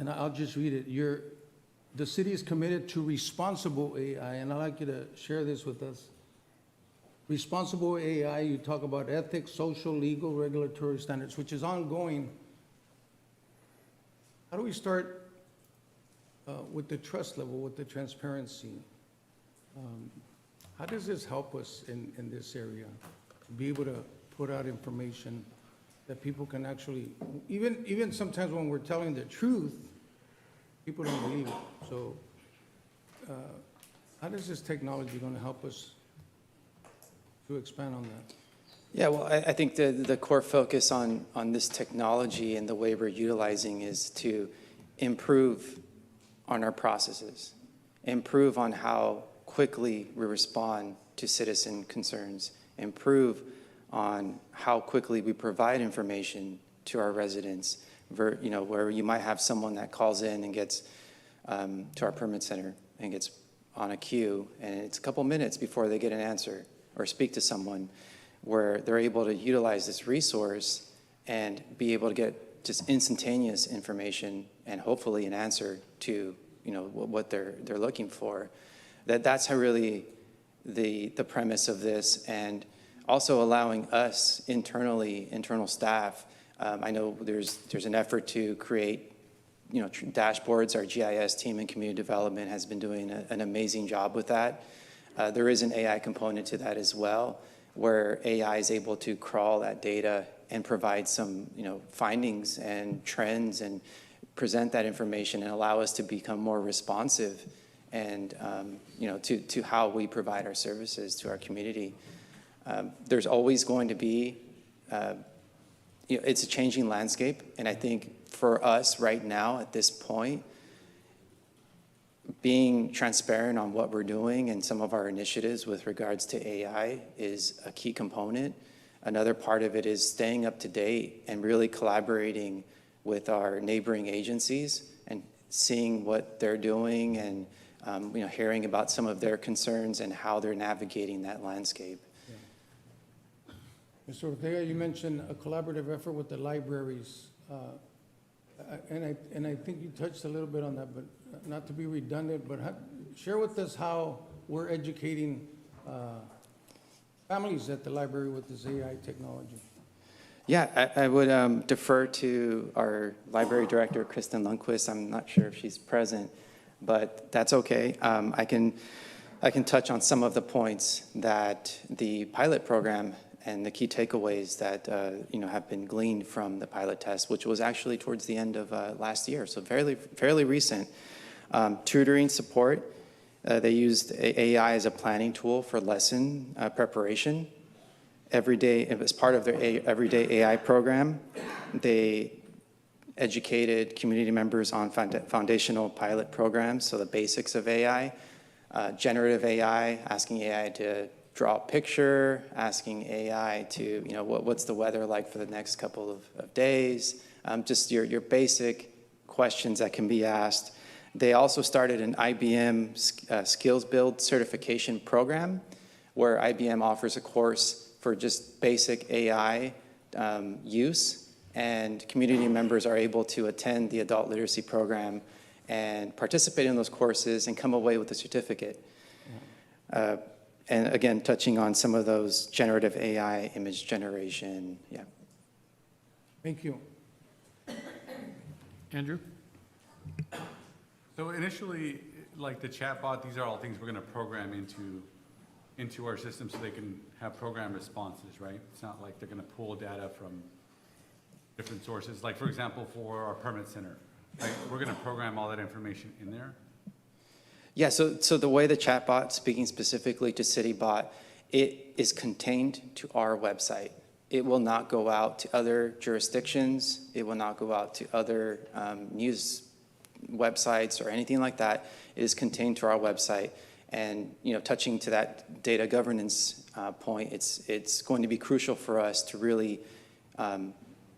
I'll just read it. The city is committed to responsible AI, and I'd like you to share this with us. Responsible AI, you talk about ethics, social, legal, regulatory standards, which is ongoing. How do we start with the trust level, with the transparency? How does this help us in this area? To be able to put out information that people can actually, even sometimes when we're telling the truth, people don't believe it. So how does this technology going to help us to expand on that? Yeah, well, I think the core focus on this technology and the way we're utilizing is to improve on our processes, improve on how quickly we respond to citizen concerns, improve on how quickly we provide information to our residents, where you might have someone that calls in and gets to our permit center and gets on a queue, and it's a couple minutes before they get an answer or speak to someone, where they're able to utilize this resource and be able to get just instantaneous information and hopefully an answer to what they're looking for. That's how really the premise of this, and also allowing us internal staff. I know there's an effort to create dashboards. Our GIS team in community development has been doing an amazing job with that. There is an AI component to that as well, where AI is able to crawl that data and provide some findings and trends and present that information and allow us to become more responsive and to how we provide our services to our community. There's always going to be, it's a changing landscape, and I think for us right now at this point, being transparent on what we're doing and some of our initiatives with regards to AI is a key component. Another part of it is staying up to date and really collaborating with our neighboring agencies and seeing what they're doing and hearing about some of their concerns and how they're navigating that landscape. Mr. Ortega, you mentioned a collaborative effort with the libraries. And I think you touched a little bit on that, but not to be redundant, but share with us how we're educating families at the library with this AI technology. Yeah, I would defer to our library director, Kristen Lundquist. I'm not sure if she's present, but that's okay. I can touch on some of the points that the pilot program and the key takeaways that have been gleaned from the pilot test, which was actually towards the end of last year, so fairly recent. Tutoring support, they used AI as a planning tool for lesson preparation. Every day, as part of their Everyday AI program, they educated community members on foundational pilot programs, so the basics of AI, generative AI, asking AI to draw a picture, asking AI to, what's the weather like for the next couple of days, just your basic questions that can be asked. They also started an IBM Skills Build certification program, where IBM offers a course for just basic AI use, and community members are able to attend the adult literacy program and participate in those courses and come away with a certificate. And again, touching on some of those generative AI image generation, yeah. Thank you. Andrew? So initially, like the chatbot, these are all things we're going to program into our system so they can have program responses, right? It's not like they're going to pull data from different sources. Like, for example, for our permit center, right? We're going to program all that information in there. Yeah, so the way the chatbot, speaking specifically to CityBot, it is contained to our website. It will not go out to other jurisdictions. It will not go out to other news websites or anything like that. It is contained to our website. And touching to that data governance point, it's going to be crucial for us to really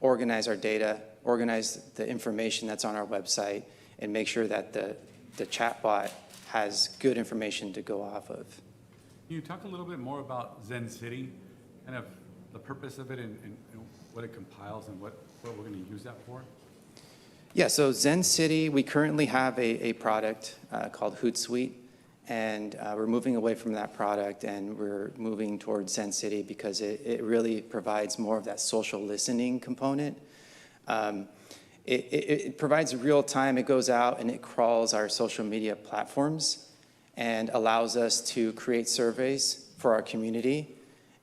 organize our data, organize the information that's on our website, and make sure that the chatbot has good information to go off of. Can you talk a little bit more about Zen City, kind of the purpose of it and what it compiles and what we're going to use that for? Yeah, so Zen City, we currently have a product called Hootsuite, and we're moving away from that product and we're moving towards Zen City because it really provides more of that social listening component. It provides real time. It goes out and it crawls our social media platforms and allows us to create surveys for our community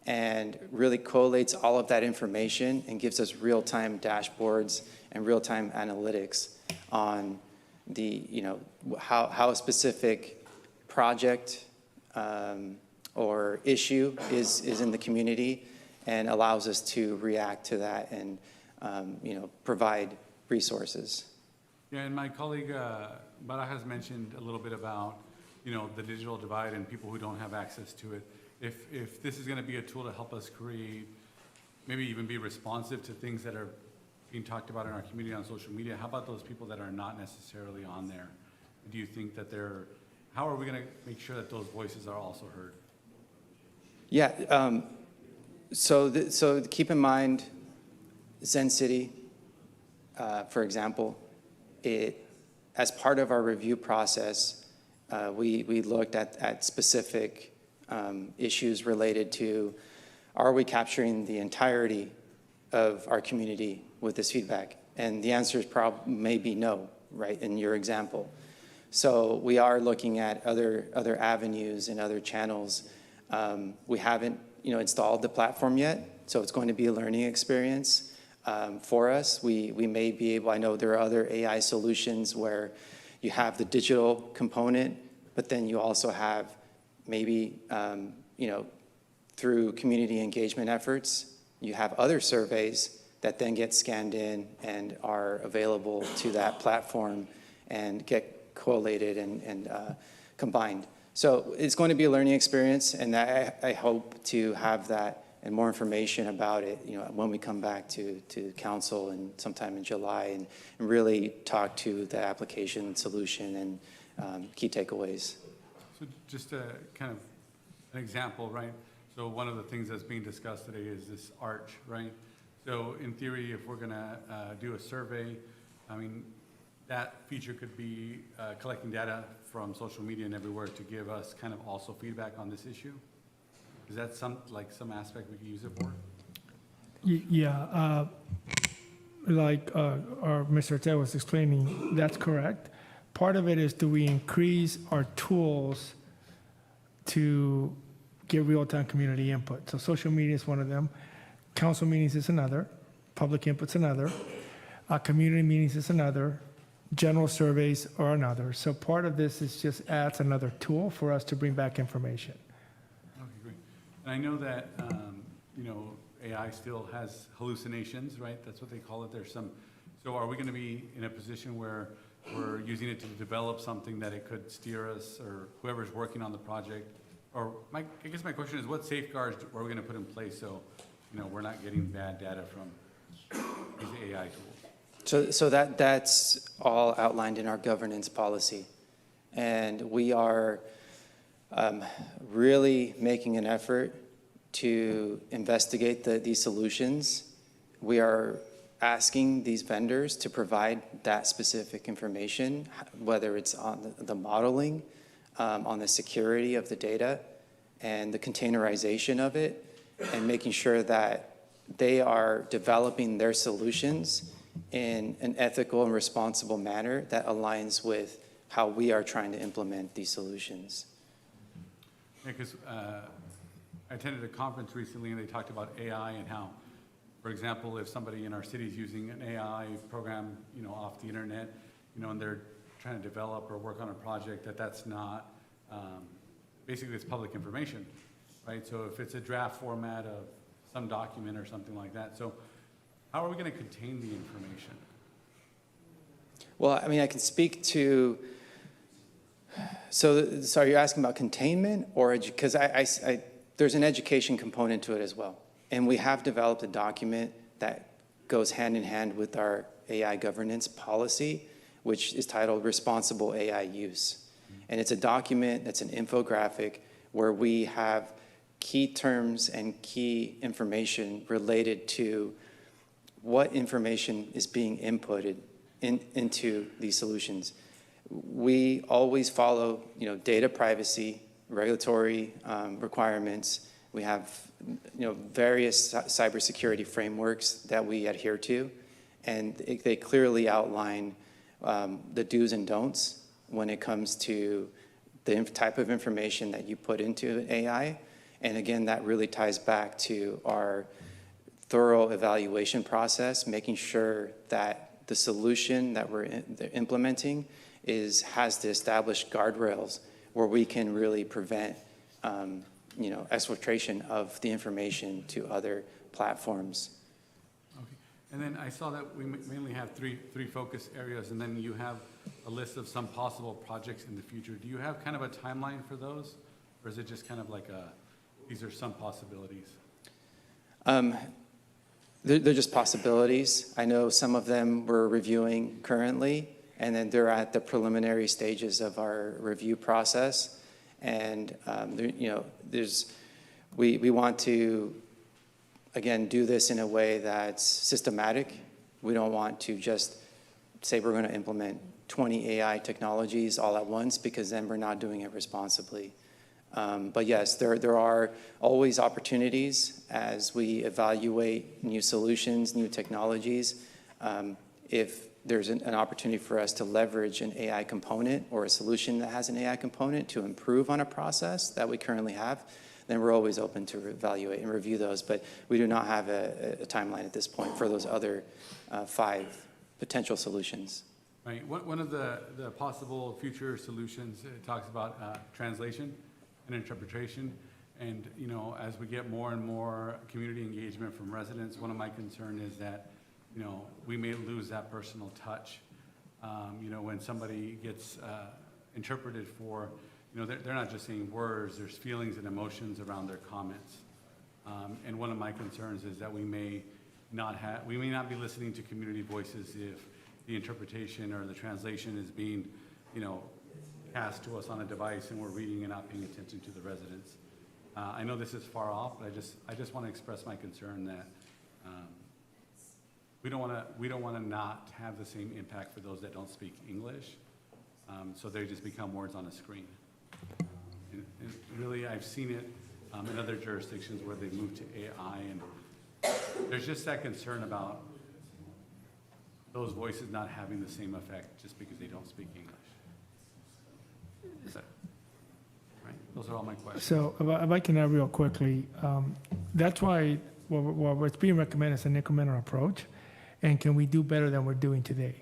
and really collates all of that information and gives us real-time dashboards and real-time analytics on the, how a specific project or issue is in the community, and allows us to react to that and provide resources. Yeah, and my colleague Barajas mentioned a little bit about you know, the digital divide and people who don't have access to it. If this is going to be a tool to help us create, maybe even be responsive to things that are being talked about in our community on social media, how about those people that are not necessarily on there? Do you think that how are we going to make sure that those voices are also heard? Yeah, so keep in mind, Zen City, for example, as part of our review process, we looked at specific issues related to, are we capturing the entirety of our community with this feedback? And the answer is maybe no, right, in your example. So we are looking at other avenues and other channels. We haven't, installed the platform yet, so it's going to be a learning experience for us. We may be able, I know there are other AI solutions where you have the digital component, but then you also have maybe, through community engagement efforts, you have other surveys that then get scanned in and are available to that platform and get collated and combined. So it's going to be a learning experience, and I hope to have that and more information about it, when we come back to council and sometime in July and really talk to the application solution and key takeaways. So just a kind of an example, right? So one of the things that's being discussed today is this arch, right? So in theory, if we're gonna do a survey, I mean, that feature could be collecting data from social media and everywhere to give us kind of also feedback on this issue. Is that some aspect we could use it for? Yeah, like Mr. Ted was explaining, that's correct. Part of it is, do we increase our tools to get real-time community input? So social media is one of them. Council meetings is another. Public input's another. Community meetings is another. General surveys are another. So part of this is just adds another tool for us to bring back information. Okay, great. And I know that, AI still has hallucinations, right? That's what they call it. So are we going to be in a position where we're using it to develop something that it could steer us, or whoever's working on the project? Or I guess my question is, what safeguards are we going to put in place so, we're not getting bad data from these AI tools? So that's all outlined in our governance policy. And we are really making an effort to investigate these solutions. We are asking these vendors to provide that specific information, whether it's on the modeling, on the security of the data, and the containerization of it, and making sure that they are developing their solutions in an ethical and responsible manner that aligns with how we are trying to implement these solutions. Yeah, because I attended a conference recently and they talked about AI and how, for example, if somebody in our city is using an AI program, off the internet, and they're trying to develop or work on a project, that's not, basically it's public information, right? So if it's a draft format of some document or something like that, so how are we going to contain the information? Well, I mean, I can speak to, so are you asking about containment or, because there's an education component to it as well. And we have developed a document that goes hand in hand with our AI governance policy, which is titled Responsible AI Use. And it's a document that's an infographic where we have key terms and key information related to what information is being inputted into these solutions. We always follow, data privacy, regulatory requirements. We have, various cybersecurity frameworks that we adhere to, and they clearly outline the do's and don'ts when it comes to the type of information that you put into AI. And again, that really ties back to our thorough evaluation process, making sure that the solution that we're implementing has the established guardrails where we can really prevent exfiltration of the information to other platforms. Okay. And then I saw that we mainly have three focus areas, and then you have a list of some possible projects in the future. Do you have kind of a timeline for those? Or is it just kind of like these are some possibilities? They're just possibilities. I know some of them we're reviewing currently, and then they're at the preliminary stages of our review process. And we want to, again, do this in a way that's systematic. We don't want to just say we're going to implement 20 AI technologies all at once, because then we're not doing it responsibly. But yes, there are always opportunities as we evaluate new solutions, new technologies. If there's an opportunity for us to leverage an AI component or a solution that has an AI component to improve on a process that we currently have, then we're always open to evaluate and review those. But we do not have a timeline at this point for those other 5 potential solutions. Right. One of the possible future solutions, it talks about translation and interpretation. And, as we get more and more community engagement from residents, one of my concerns is that, we may lose that personal touch. When somebody gets interpreted for, they're not just saying words, there's feelings and emotions around their comments. And one of my concerns is that we may not be listening to community voices if the interpretation or the translation is being, cast to us on a device and we're reading and not paying attention to the residents. I know this is far off, but I just want to express my concern that we don't want to not have the same impact for those that don't speak English, so they just become words on a screen. And really, I've seen it in other jurisdictions where they've moved to AI, and there's just that concern about those voices not having the same effect just because they don't speak English. Right? Those are all my questions. So if I can add real quickly, that's why what's being recommended is an incremental approach, and can we do better than we're doing today?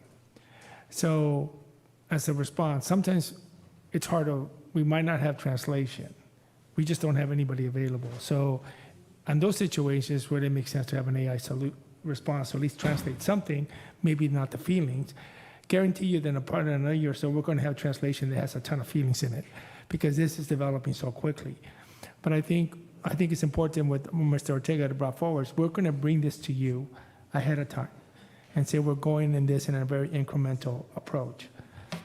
So as a response, sometimes it's hard we might not have translation. We just don't have anybody available. So in those situations where it makes sense to have an AI response, or at least translate something, maybe not the feelings, guarantee you that in another year or so, we're going to have translation that has a ton of feelings in it, because this is developing so quickly. But I think it's important what Mr. Ortega brought forward. We're going to bring this to you ahead of time and say we're going in this in a very incremental approach.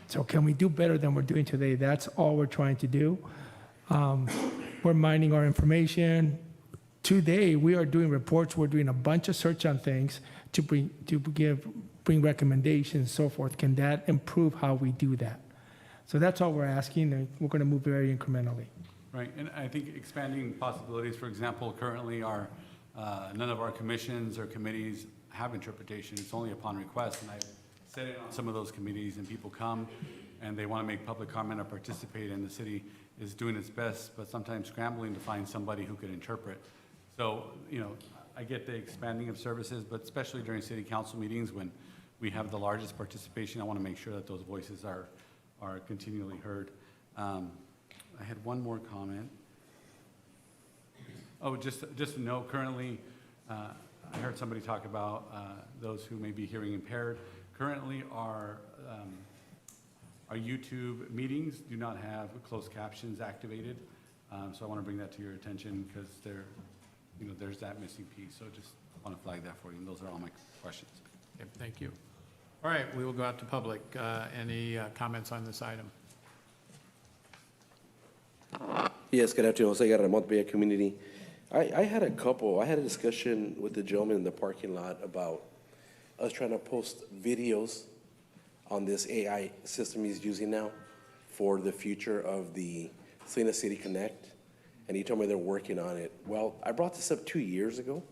So can we do better than we're doing today? That's all we're trying to do. We're mining our information. Today, we are doing reports. We're doing a bunch of search on things to bring recommendations, so forth. Can that improve how we do that? So that's all we're asking, and we're going to move very incrementally. Right, and I think expanding possibilities, for example, currently none of our commissions or committees have interpretation. It's only upon request, and I've said it on some of those committees, and people come and they want to make public comment or participate, and the city is doing its best, but sometimes scrambling to find somebody who could interpret. So, I get the expanding of services, but especially during city council meetings when we have the largest participation, I want to make sure that those voices are continually heard. I had one more comment. Oh, just to note, currently, I heard somebody talk about those who may be hearing impaired. Currently, our YouTube meetings do not have closed captions activated, so I want to bring that to your attention because there's that missing piece. So just want to flag that for you. And those are all my questions. Okay, thank you. All right, we will go out to public. Any comments on this item? Yes, good afternoon, Jose Guerra, Montbella Community. I had a discussion with the gentleman in the parking lot about us trying to post videos on this AI system he's using now for the future of the Salinas City Connect, and he told me they're working on it. Well, I brought this up 2 years ago.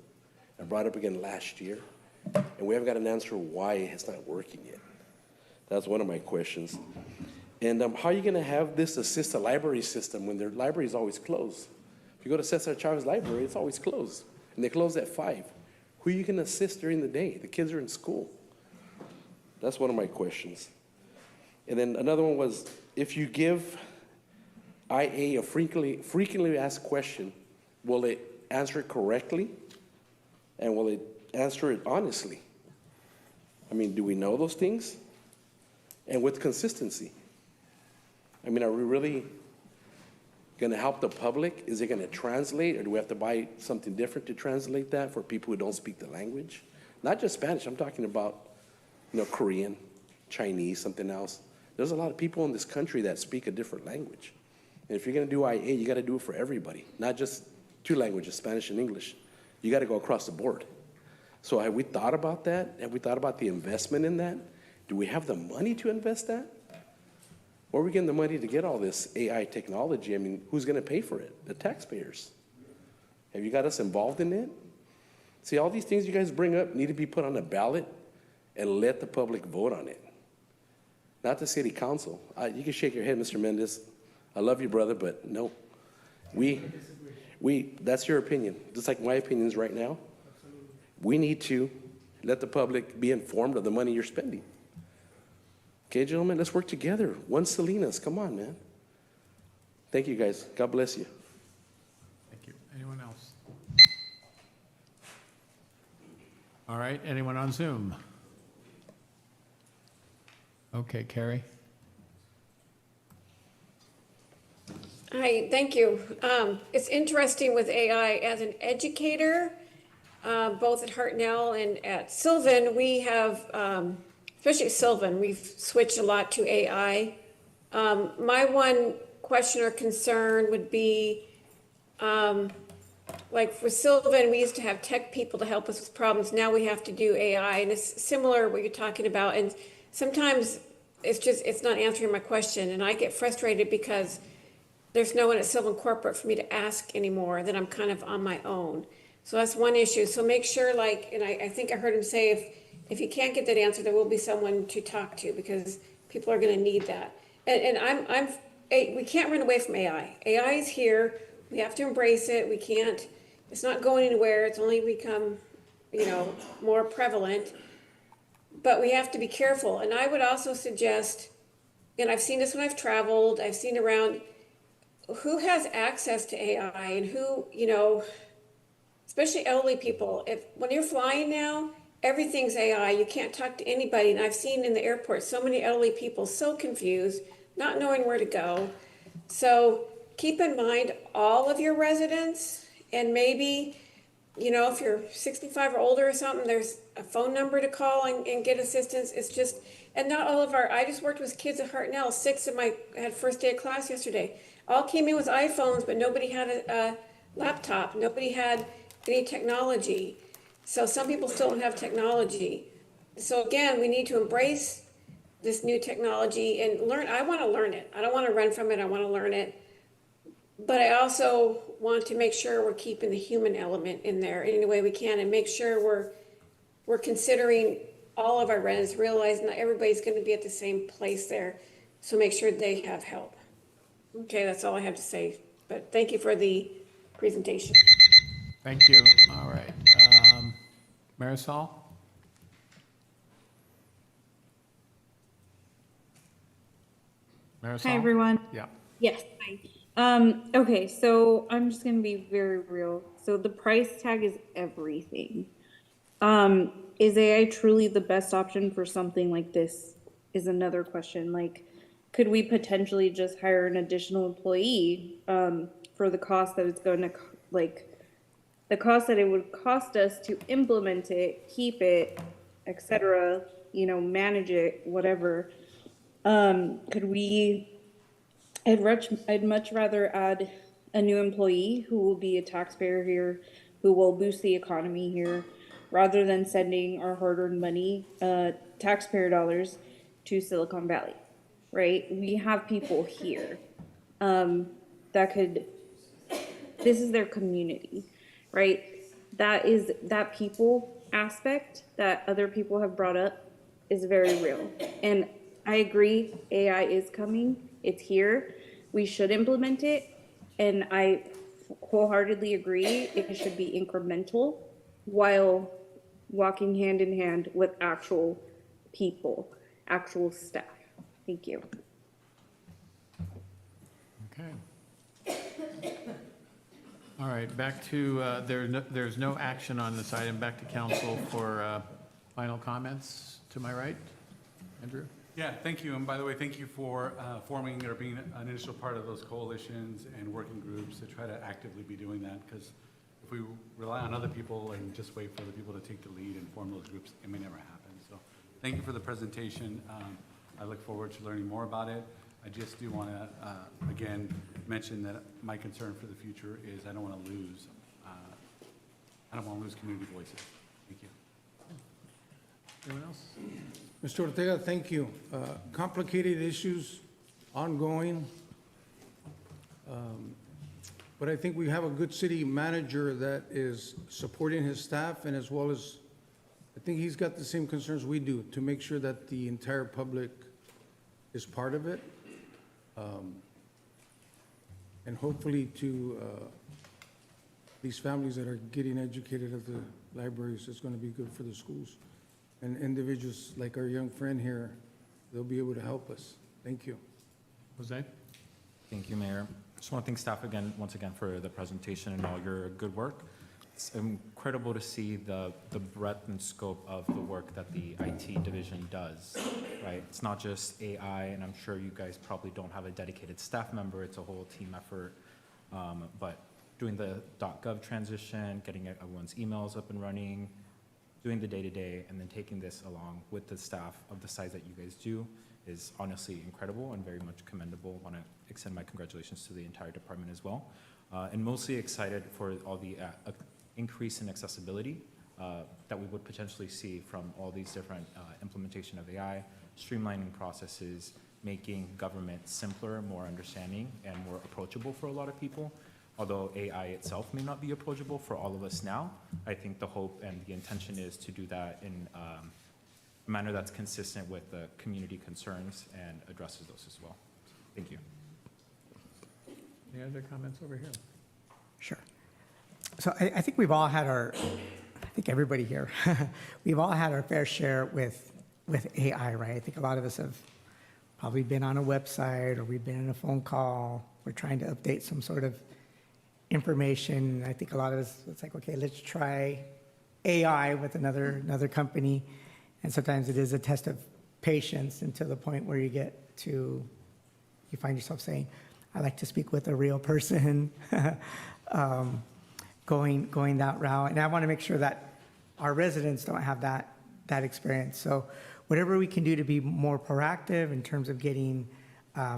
I brought it up again last year, and we haven't got an answer why it's not working yet. That's one of my questions. And how are you going to have this assist a library system when their library is always closed? If you go to Cesar Chavez Library, it's always closed, and they close at 5. Who are you going to assist during the day? The kids are in school. That's one of my questions. And then another one was, if you give IA a frequently asked question, will it answer it correctly? And will it answer it honestly? I mean, do we know those things? and with consistency. I mean, are we really going to help the public? Is it going to translate, or do we have to buy something different to translate that for people who don't speak the language? Not just Spanish, I'm talking about, Korean, Chinese, something else. There's a lot of people in this country that speak a different language. And if you're going to do IA, you got to do it for everybody, not just two languages, Spanish and English. You got to go across the board. So have we thought about that? Have we thought about the investment in that? Do we have the money to invest that? Where are we getting the money to get all this AI technology? I mean, who's going to pay for it? The taxpayers. Have you got us involved in it? See, all these things you guys bring up need to be put on a ballot and let the public vote on it. Not the city council. You can shake your head, Mr. Mendez. I love you, brother, but no. That's your opinion, just like my opinions right now. We need to let the public be informed of the money you're spending. Okay, gentlemen, let's work together. One Salinas, come on, man. Thank you, guys. God bless you. Thank you. Anyone else? All right, anyone on Zoom? Okay, Carrie. Hi, thank you. It's interesting with AI. As an educator, both at Hartnell and at Sylvan, we have, especially at Sylvan, we've switched a lot to AI. My one question or concern would be, like for Sylvan, we used to have tech people to help us with problems. Now we have to do AI, and it's similar what you're talking about. And sometimes it's not answering my question, and I get frustrated because there's no one at Sylvan Corporate for me to ask anymore, that I'm kind of on my own. So that's one issue. So make sure, and I think I heard him say, if you can't get that answer, there will be someone to talk to, because people are going to need that. And we can't run away from AI. AI is here. We have to embrace it. We can't, it's not going anywhere. It's only become, more prevalent. But we have to be careful. And I would also suggest, and I've seen this when I've traveled, I've seen around, who has access to AI and who, especially elderly people. When you're flying now, everything's AI. You can't talk to anybody. And I've seen in the airport so many elderly people so confused, not knowing where to go. So keep in mind all of your residents, and maybe, if you're 65 or older or something, there's a phone number to call and get assistance. It's just, and not all of I just worked with kids at Hartnell. 6 of I had first day of class yesterday. All came in with iPhones, but nobody had a laptop. Nobody had any technology. So some people still don't have technology. So again, we need to embrace this new technology and learn. I want to learn it. I don't want to run from it. I want to learn it. But I also want to make sure we're keeping the human element in there in any way we can, and make sure we're considering all of our residents, realizing not everybody's going to be at the same place there. So make sure they have help. Okay, that's all I have to say. But thank you for the presentation. Thank you. All right. Marisol? Marisol? Hi, everyone. Yeah. Yes, hi. Okay, so I'm just gonna be very real. So the price tag is everything. Is AI truly the best option for something like this is another question. Like, could we potentially just hire an additional employee for the cost that it's going to, the cost that it would cost us to implement it, keep it, etc., manage it, whatever. Could we, I'd much rather add a new employee who will be a taxpayer here, who will boost the economy here, rather than sending our hard-earned money, taxpayer dollars, to Silicon Valley, right? We have people here that could, this is their community, right? That people aspect that other people have brought up is very real. And I agree, AI is coming, it's here, we should implement it, and I wholeheartedly agree it should be incremental while walking hand in hand with actual people, actual staff. Thank you. Okay. All right, back to, there's no action on this item. Back to council for final comments. To my right, Andrew? Yeah, thank you. And by the way, thank you for forming or being an initial part of those coalitions and working groups to try to actively be doing that. Because if we rely on other people and just wait for other people to take the lead and form those groups, it may never happen. So thank you for the presentation. I look forward to learning more about it. I just do want to, again, mention that my concern for the future is I don't want to lose community voices. Thank you. Anyone else? Mr. Ortega, thank you. Complicated issues, ongoing. But I think we have a good city manager that is supporting his staff, and as well as, I think he's got the same concerns we do, to make sure that the entire public is part of it. And hopefully to these families that are getting educated at the libraries, it's going to be good for the schools. And individuals like our young friend here, they'll be able to help us. Thank you. Jose? Thank you, Mayor. Just want to thank staff once again for the presentation and all your good work. It's incredible to see the breadth and scope of the work that the IT division does, right? It's not just AI, and I'm sure you guys probably don't have a dedicated staff member. It's a whole team effort. But doing the .gov transition, getting everyone's emails up and running, doing the day-to-day, and then taking this along with the staff of the size that you guys do is honestly incredible and very much commendable. Want to extend my congratulations to the entire department as well. And mostly excited for all the increase in accessibility that we would potentially see from all these different implementation of AI, streamlining processes, making government simpler, more understanding, and more approachable for a lot of people. Although AI itself may not be approachable for all of us now, I think the hope and the intention is to do that in a manner that's consistent with the community concerns and addresses those as well. Thank you. Any other comments over here? Sure. So I think we've all had I think everybody here, we've all had our fair share with AI, right? I think a lot of us have probably been on a website or we've been in a phone call. We're trying to update some sort of information. I think a lot of us, it's like, okay, let's try AI with another company. And sometimes it is a test of patience until the point where you find yourself saying, I like to speak with a real person, going that route. And I want to make sure that our residents don't have that experience. So whatever we can do to be more proactive in terms of getting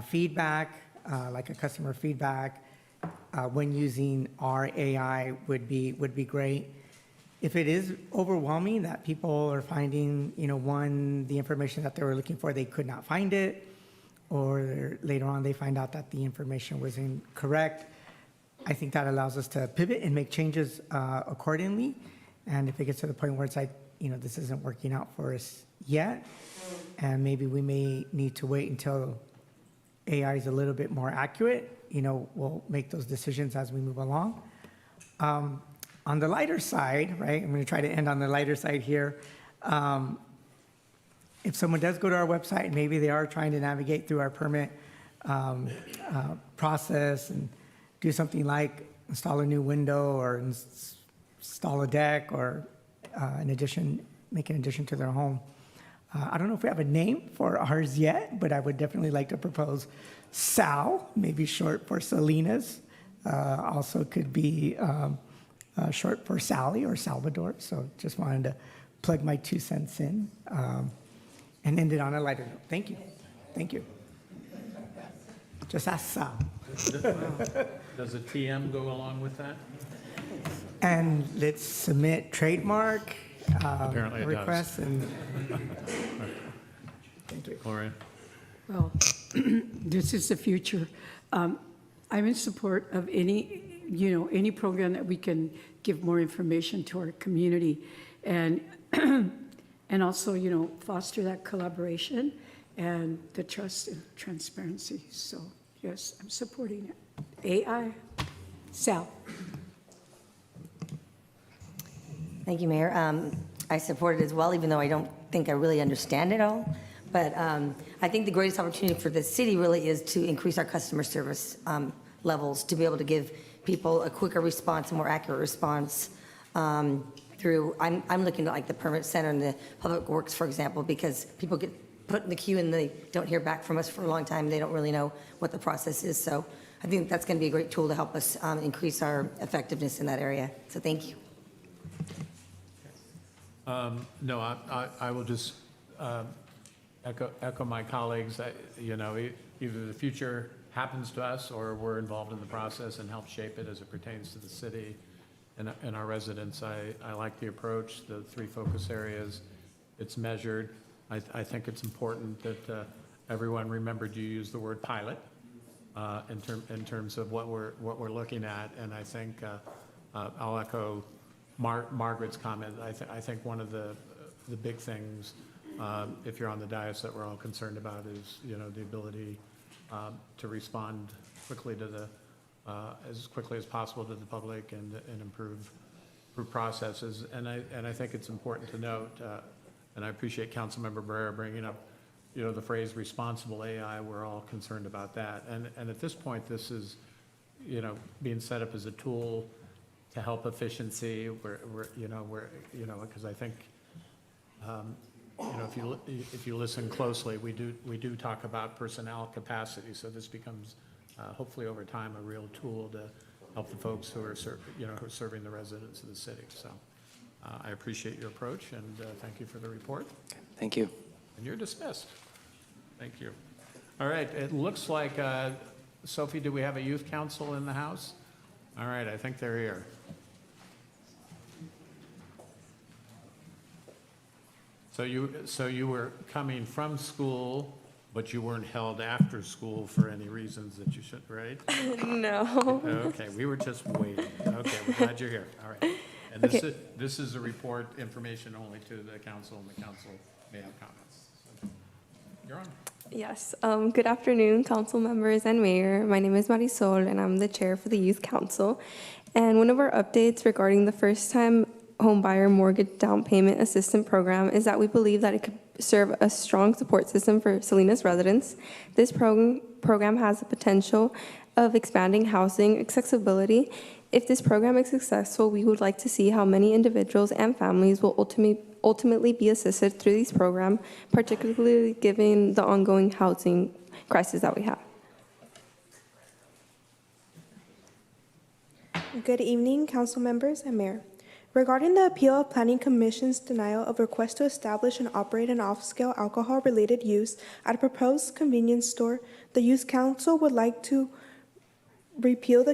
feedback, like a customer feedback, when using our AI would be great. If it is overwhelming that people are finding, the information that they were looking for, they could not find it, or later on they find out that the information was incorrect, I think that allows us to pivot and make changes accordingly. And if it gets to the point where it's like, this isn't working out for us yet, and maybe we may need to wait until AI is a little bit more accurate, we'll make those decisions as we move along. On the lighter side, right, I'm going to try to end on the lighter side here. If someone does go to our website and maybe they are trying to navigate through our permit process and do something like install a new window or install a deck or make an addition to their home. I don't know if we have a name for ours yet, but I would definitely like to propose Sal, maybe short for Salinas. Also could be short for Sally or Salvador. So just wanted to plug my 2 cents in and end it on a lighter note. Thank you. Thank you. Just ask Sal. Does a TM go along with that? And let's submit trademark Apparently it does. requests. And thank you. Gloria? Well, this is the future. I'm in support of any program that we can give more information to our community and also, foster that collaboration and the trust and transparency. So yes, I'm supporting it. AI, Sal. Thank you, Mayor. I support it as well, even though I don't think I really understand it all. But I think the greatest opportunity for the city really is to increase our customer service levels, to be able to give people a quicker response, a more accurate response through, I'm looking at like the permit center and the public works, for example, because people get put in the queue and they don't hear back from us for a long time. They don't really know what the process is. So I think that's going to be a great tool to help us increase our effectiveness in that area. So thank you. No, I will just echo my colleagues. Either the future happens to us or we're involved in the process and help shape it as it pertains to the city and our residents. I like the approach, the 3 focus areas. It's measured. I think it's important that everyone remembered you use the word pilot in terms of what we're looking at. And I think I'll echo Margaret's comment. I think one of the big things, if you're on the dais, that we're all concerned about is, the ability to respond quickly to as quickly as possible to the public and improve processes. And I think it's important to note, and I appreciate Councilmember Barrera bringing up, the phrase responsible AI. We're all concerned about that. And at this point, this is, being set up as a tool to help efficiency. Because I think, if you listen closely, we do talk about personnel capacity. So this becomes, hopefully over time, a real tool to help the folks who are serving the residents of the city. So I appreciate your approach, and thank you for the report. Thank you. And you're dismissed. Thank you. All right, it looks like, Sophie, do we have a youth council in the house? All right, I think they're here. So you were coming from school, but you weren't held after school for any reasons that you should, right? No. Okay, we were just waiting. Okay, we're glad you're here. All right. And this is a report, information only to the council, and the council may have comments. So, you're on. Yes. Good afternoon, council members and mayor. My name is Marisol, and I'm the chair for the Youth Council. And one of our updates regarding the first-time homebuyer mortgage down payment assistance program is that we believe that it could serve a strong support system for Salinas residents. This program has the potential of expanding housing accessibility. If this program is successful, we would like to see how many individuals and families will ultimately be assisted through this program, particularly given the ongoing housing crisis that we have. Good evening, council members and mayor. Regarding the appeal of Planning Commission's denial of request to establish and operate an off-scale alcohol-related use at a proposed convenience store, the Youth Council would like to repeal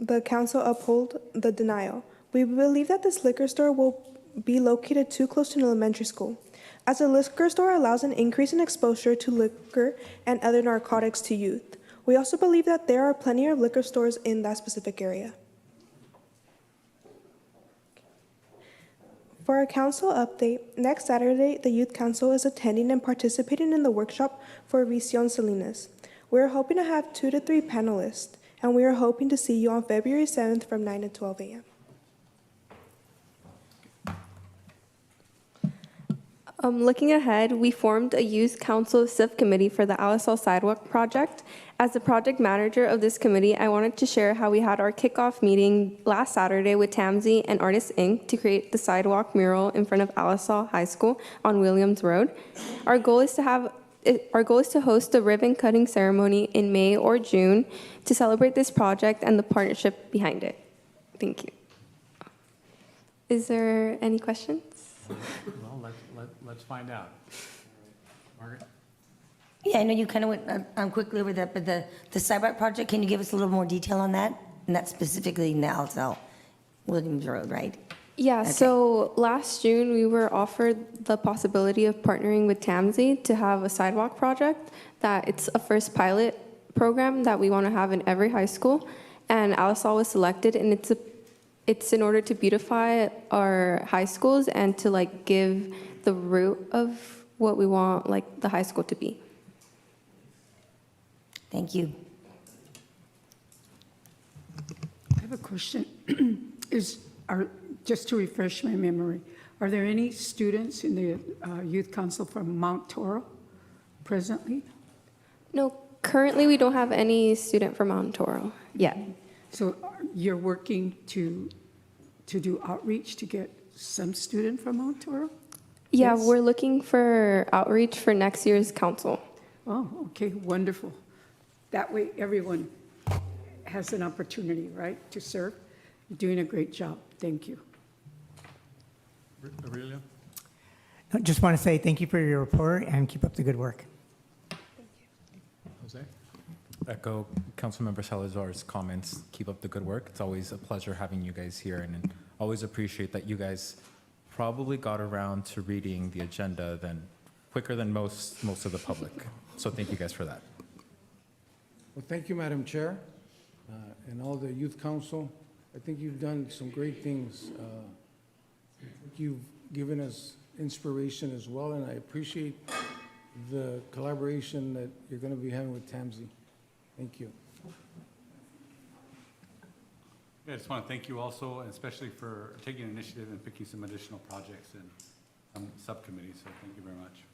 the council uphold the denial. We believe that this liquor store will be located too close to an elementary school, as a liquor store allows an increase in exposure to liquor and other narcotics to youth. We also believe that there are plenty of liquor stores in that specific area. For our council update, next Saturday, the Youth Council is attending and participating in the workshop for Visión Salinas. We are hoping to have 2 to 3 panelists, and we are hoping to see you on February 7th from 9 to 12 a.m. Looking ahead, we formed a Youth Council subcommittee for the Alisal Sidewalk project. As the project manager of this committee, I wanted to share how we had our kickoff meeting last Saturday with TAMSI and Artists Inc. to create the sidewalk mural in front of Alisal High School on Williams Road. Our goal is to host a ribbon cutting ceremony in May or June to celebrate this project and the partnership behind it. Thank you. Is there any questions? Well, let's find out. Margaret? Yeah, I know you kind of went quickly over that, but the sidewalk project, can you give us a little more detail on that? And that's specifically in the Alisal Williams Road, right? Yeah, Okay. so last June, we were offered the possibility of partnering with TAMSI to have a sidewalk project, that it's a first pilot program that we want to have in every high school. And Alisal was selected, and it's in order to beautify our high schools and to give the root of what we want the high school to be. Thank you. I have a question. Just to refresh my memory, are there any students in the Youth Council from Mount Toro presently? No, currently we don't have any student from Mount Toro yet. So you're working to do outreach to get some student from Mount Toro? Yeah, Yes? we're looking for outreach for next year's council. Oh, okay, wonderful. That way, everyone has an opportunity, right, to serve. You're doing a great job. Thank you. Aurelio? I just want to say thank you for your report and keep up the good work. Jose? Echo Councilmember Salazar's comments. Keep up the good work. It's always a pleasure having you guys here, and always appreciate that you guys probably got around to reading the agenda quicker than most of the public. So thank you guys for that. Well, thank you, Madam Chair, and all the Youth Council. I think you've done some great things. You've given us inspiration as well, and I appreciate the collaboration that you're going to be having with Tamsi. Thank you. Yeah, I just want to thank you also, and especially for taking initiative and picking some additional projects and subcommittees, so thank you very much.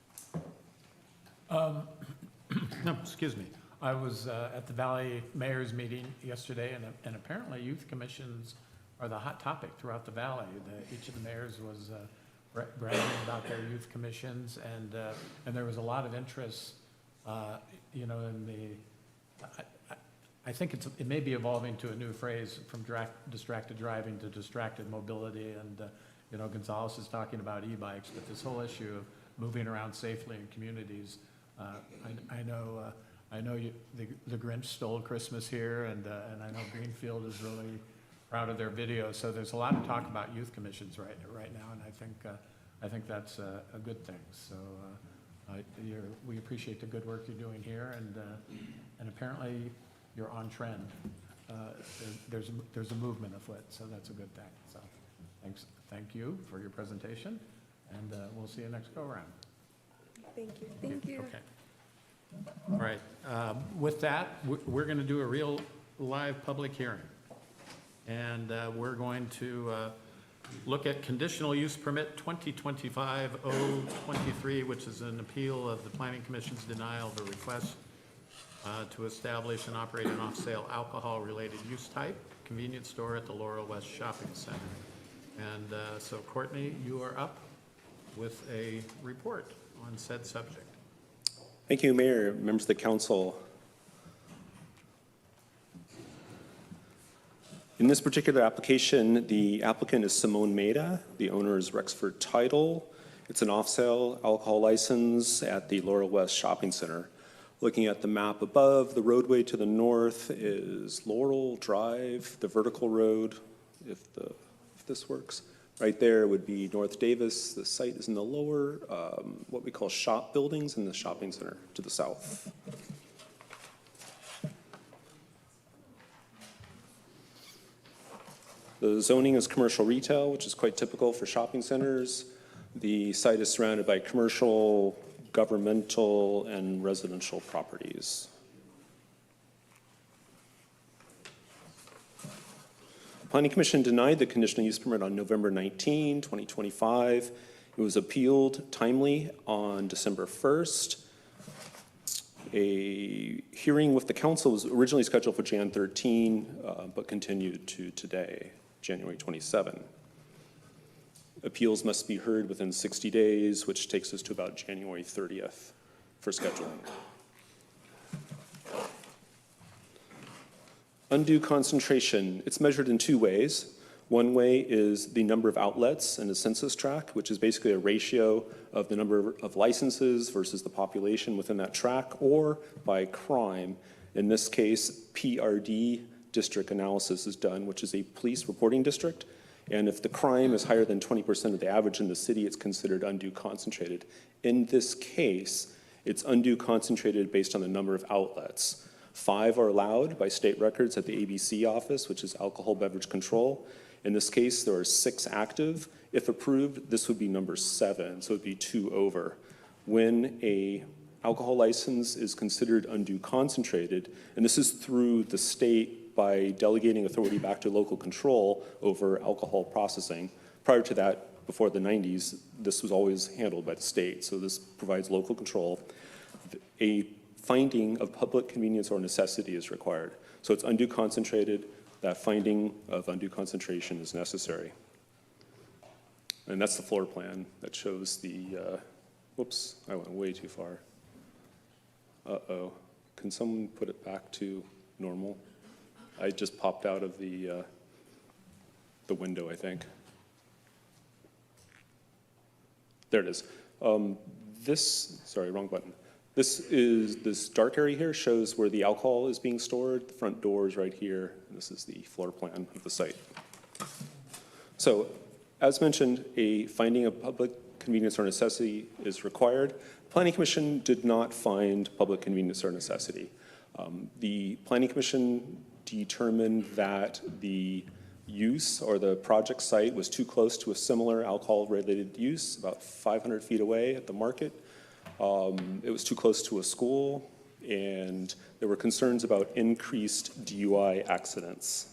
No, excuse me. I was at the Valley Mayor's meeting yesterday, and apparently youth commissions are the hot topic throughout the valley. Each of the mayors was bragging about their youth commissions, and there was a lot of interest, in the, I think it may be evolving to a new phrase from distracted driving to distracted mobility, and, Gonzalez is talking about e-bikes, but this whole issue of moving around safely in communities, I know the Grinch stole Christmas here, and I know Greenfield is really proud of their videos. So there's a lot of talk about youth commissions right now, and I think that's a good thing. So we appreciate the good work you're doing here, and apparently you're on trend. There's a movement afoot, so that's a good thing. So thank you for your presentation, and we'll see you next go around. Thank you. Thank you. Okay. All right. With that, we're going to do a real live public hearing. And we're going to look at conditional use permit 2025-023, which is an appeal of the Planning Commission's denial of a request to establish and operate an off-sale alcohol-related use type convenience store at the Laurel West Shopping Center. And so Courtney, you are up with a report on said subject. Thank you, Mayor, members of the council. In this particular application, the applicant is Simone Maida. The owner is Rexford Title. It's an off-sale alcohol license at the Laurel West Shopping Center. Looking at the map above, the roadway to the north is Laurel Drive, the vertical road, if this works. Right there would be North Davis. The site is in the lower, what we call shop buildings in the shopping center to the south. The zoning is commercial retail, which is quite typical for shopping centers. The site is surrounded by commercial, governmental, and residential properties. Planning Commission denied the conditional use permit on November 19, 2025. It was appealed timely on December 1st. A hearing with the council was originally scheduled for Jan 13, but continued to today, January 27. Appeals must be heard within 60 days, which takes us to about January 30th for scheduling. Undue concentration, it's measured in two ways. One way is the number of outlets in a census tract, which is basically a ratio of the number of licenses versus the population within that tract, or by crime. In this case, PRD district analysis is done, which is a police reporting district. And if the crime is higher than 20% of the average in the city, it's considered undue concentrated. In this case, it's undue concentrated based on the number of outlets. 5 are allowed by state records at the ABC office, which is alcohol beverage control. In this case, there are 6 active. If approved, this would be number 7, so it'd be 2 over. When a alcohol license is considered undue concentrated, and this is through the state by delegating authority back to local control over alcohol processing. Prior to that, before the 90s, this was always handled by the state, so this provides local control. A finding of public convenience or necessity is required. So it's undue concentrated. That finding of undue concentration is necessary. And that's the floor plan that shows the, whoops, I went way too far. Uh-oh, can someone put it back to normal? I just popped out of the window, I think. There it is. Sorry, wrong button. This dark area here shows where the alcohol is being stored. The front door is right here. And this is the floor plan of the site. So, as mentioned, a finding of public convenience or necessity is required. The Planning Commission did not find public convenience or necessity. The Planning Commission determined that the use or the project site was too close to a similar alcohol-related use, about 500 feet away at the market. It was too close to a school, and there were concerns about increased DUI accidents.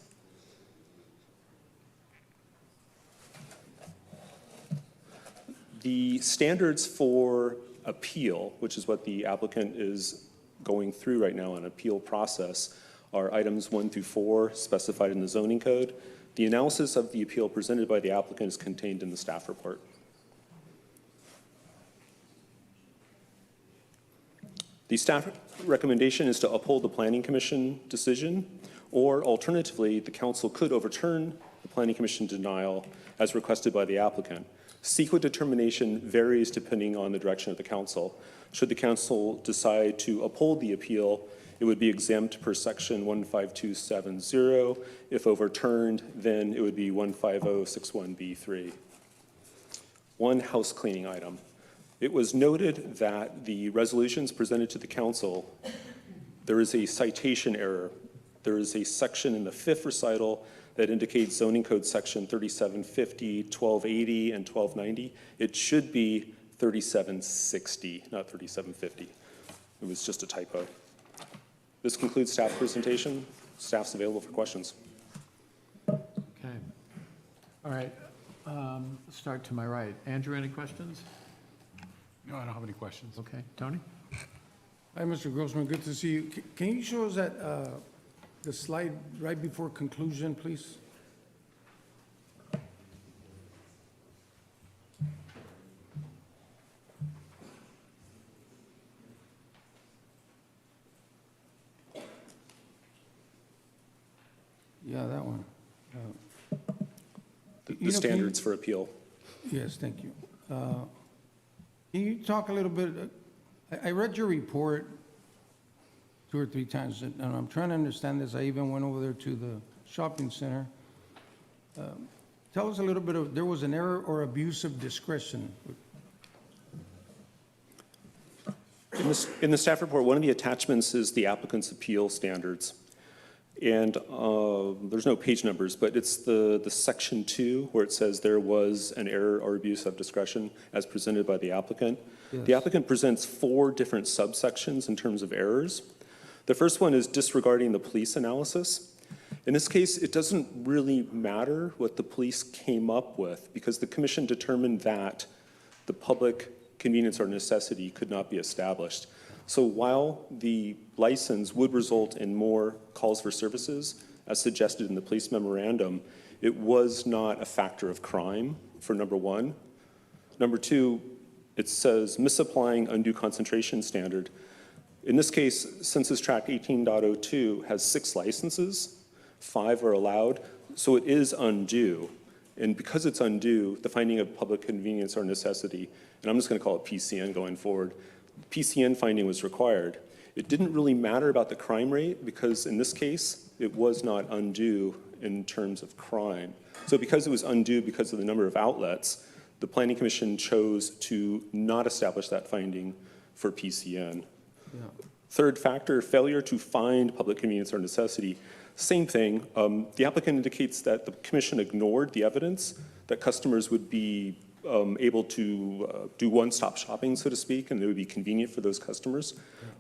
The standards for appeal, which is what the applicant is going through right now, an appeal process, are items 1 through 4 specified in the zoning code. The analysis of the appeal presented by the applicant is contained in the staff report. The staff recommendation is to uphold the Planning Commission decision, or alternatively, the council could overturn the Planning Commission denial as requested by the applicant. CEQA determination varies depending on the direction of the council. Should the council decide to uphold the appeal, it would be exempt per section 15270. If overturned, then it would be 15061B3. One house cleaning item. It was noted that the resolutions presented to the council, there is a citation error. There is a section in the 5th recital that indicates zoning code section 3750, 1280, and 1290. It should be 3760, not 3750. It was just a typo. This concludes staff presentation. Staff's available for questions. Okay. All right. Start to my right. Andrew, any questions? No, I don't have any questions. Okay. Tony? Hi, Mr. Grossman, good to see you. Can you show us that, the slide right before conclusion, please? Yeah, that one. The standards for appeal. Yes, thank you. Can you talk a little bit, I read your report 2 or 3 times, and I'm trying to understand this. I even went over there to the shopping center. Tell us a little bit of, there was an error or abuse of discretion. In the staff report, one of the attachments is the applicant's appeal standards. And there's no page numbers, but it's the section 2 where it says there was an error or abuse of discretion as presented by the applicant. Yes. The applicant presents 4 different subsections in terms of errors. The first one is disregarding the police analysis. In this case, it doesn't really matter what the police came up with because the commission determined that the public convenience or necessity could not be established. So while the license would result in more calls for services, as suggested in the police memorandum, it was not a factor of crime, for number 1. Number 2, it says misapplying undue concentration standard. In this case, Census Tract 18.02 has 6 licenses, 5 are allowed, so it is undue. And because it's undue, the finding of public convenience or necessity, and I'm just going to call it PCN going forward, PCN finding was required. It didn't really matter about the crime rate because in this case, it was not undue in terms of crime. So because it was undue because of the number of outlets, the Planning Commission chose to not establish that finding for PCN. Yeah. Third factor, failure to find public convenience or necessity. Same thing. The applicant indicates that the commission ignored the evidence that customers would be able to do one-stop shopping, so to speak, and it would be convenient for those customers.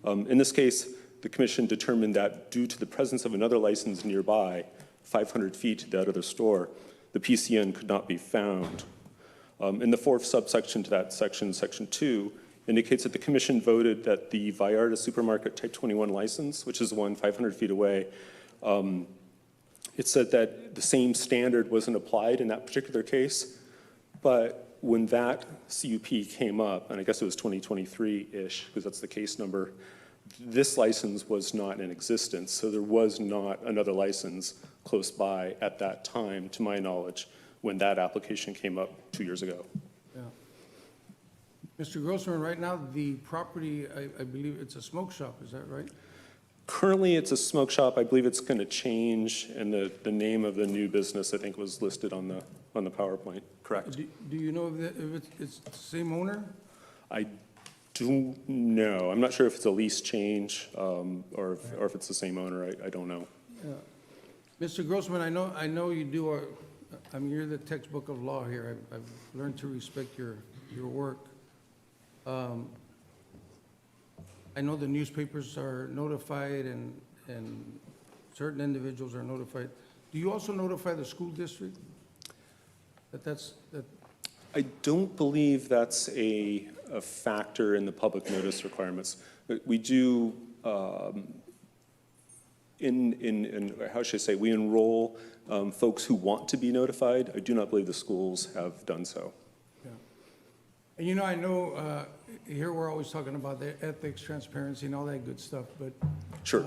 In this case, the commission determined that due to the presence of another license nearby, 500 feet to that other store, the PCN could not be found. In the 4th subsection to that section, section 2, indicates that the commission voted that the Vallarta Supermarket Type 21 license, which is the one 500 feet away, it said that the same standard wasn't applied in that particular case. But when that CUP came up, and I guess it was 2023-ish, because that's the case number, this license was not in existence, so there was not another license close by at that time, to my knowledge, when that application came up 2 years ago. Yeah. Mr. Grossman, right now, the property, I believe it's a smoke shop, is that right? Currently, it's a smoke shop. I believe it's going to change, and the name of the new business, I think, was listed on the PowerPoint, correct? Do you know if it's the same owner? I don't know. I'm not sure if it's a lease change, or if it's the same owner. I don't know. Yeah. Mr. Grossman, I know you do, I mean, you're the textbook of law here. I've learned to respect your work. I know the newspapers are notified and certain individuals are notified. Do you also notify the school district? That I don't believe that's a factor in the public notice requirements. We do, how should I say, we enroll folks who want to be notified. I do not believe the schools have done so. Yeah. And you know, I know here we're always talking about the ethics, transparency, and all that good stuff, but sure.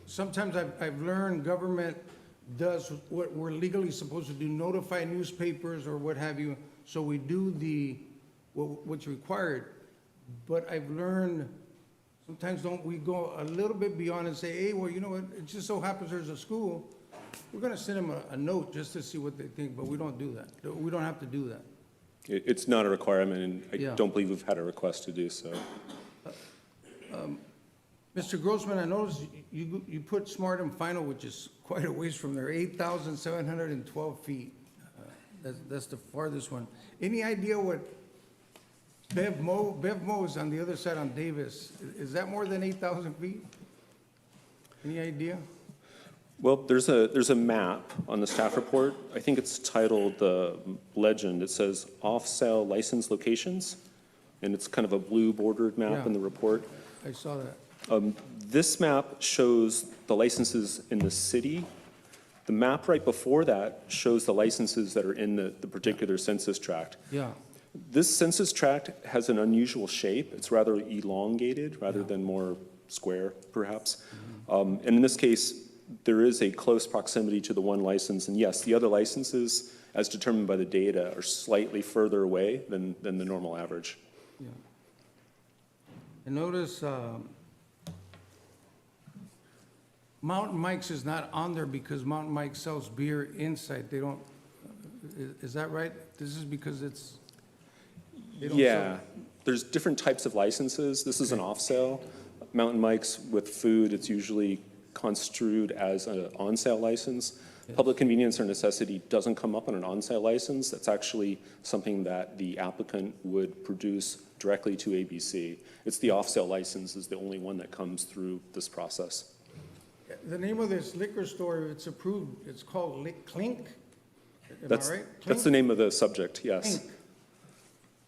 Sometimes I've learned government does what we're legally supposed to do, notify newspapers or what have you, so we do what's required. But I've learned sometimes don't we go a little bit beyond and say, hey, well, you know what, it just so happens there's a school, we're gonna send them a note just to see what they think, but we don't do that. We don't have to do that. It's not a requirement, and I Yeah. don't believe we've had a request to do so. Mr. Grossman, I noticed you put Smart and Final, which is quite a ways from there, 8,712 feet. That's the farthest one. Any idea what Bev Mo is on the other side on Davis? Is that more than 8,000 feet? Any idea? Well, there's a map on the staff report. I think it's titled Legend. It says off-sale license locations, and it's kind of a blue bordered map Yeah. in the report. I saw that. This map shows the licenses in the city. The map right before that shows the licenses that are in the particular census tract. Yeah. This census tract has an unusual shape. It's rather elongated rather than more square, perhaps. And in this case, there is a close proximity to the one license. And yes, the other licenses, as determined by the data, are slightly further away than the normal average. Yeah. I notice Mountain Mike's is not on there because Mountain Mike sells beer inside. They don't, is that right? This is because it's, they don't Yeah, sell- there's different types of licenses. This is an off-sale. Mountain Mike's with food, it's usually construed as an on-sale license. Public convenience or necessity doesn't come up on an on-sale license. That's actually something that the applicant would produce directly to ABC. It's the off-sale license is the only one that comes through this process. The name of this liquor store, it's approved, it's called Clink. Am I That's right? the Clink? name of the subject, yes.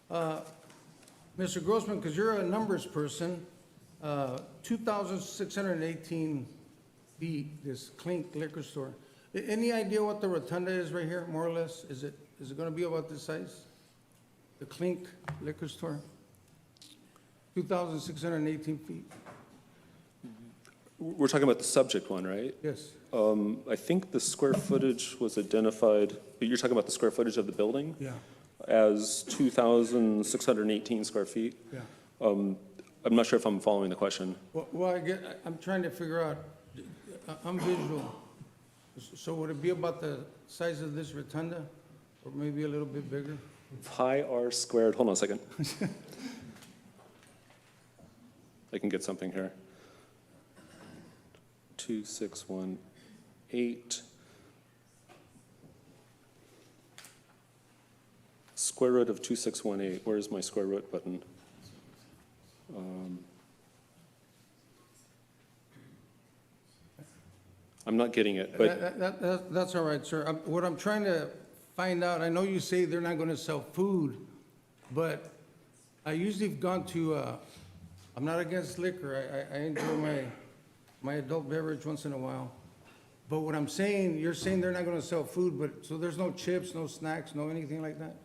Clink. Mr. Grossman, because you're a numbers person, 2,618 feet, this Clink liquor store. Any idea what the rotunda is right here, more or less? Is it going to be about this size? The Clink liquor store? 2,618 feet? We're talking about the subject one, right? Yes. I think the square footage was identified, but you're talking about the square footage of the building? Yeah. As 2,618 square feet? Yeah. I'm not sure if I'm following the question. Well, I'm trying to figure out, I'm visual. So would it be about the size of this rotunda, or maybe a little bit bigger? Pi r squared, hold on a second. I can get something here. 2,618. Square root of 2,618. Where's my square root button? I'm not getting it, but That's all right, sir. What I'm trying to find out, I know you say they're not going to sell food, but I usually have gone to, I'm not against liquor. I enjoy my adult beverage once in a while. But what I'm saying, you're saying they're not going to sell food, but, so there's no chips, no snacks, no anything like that?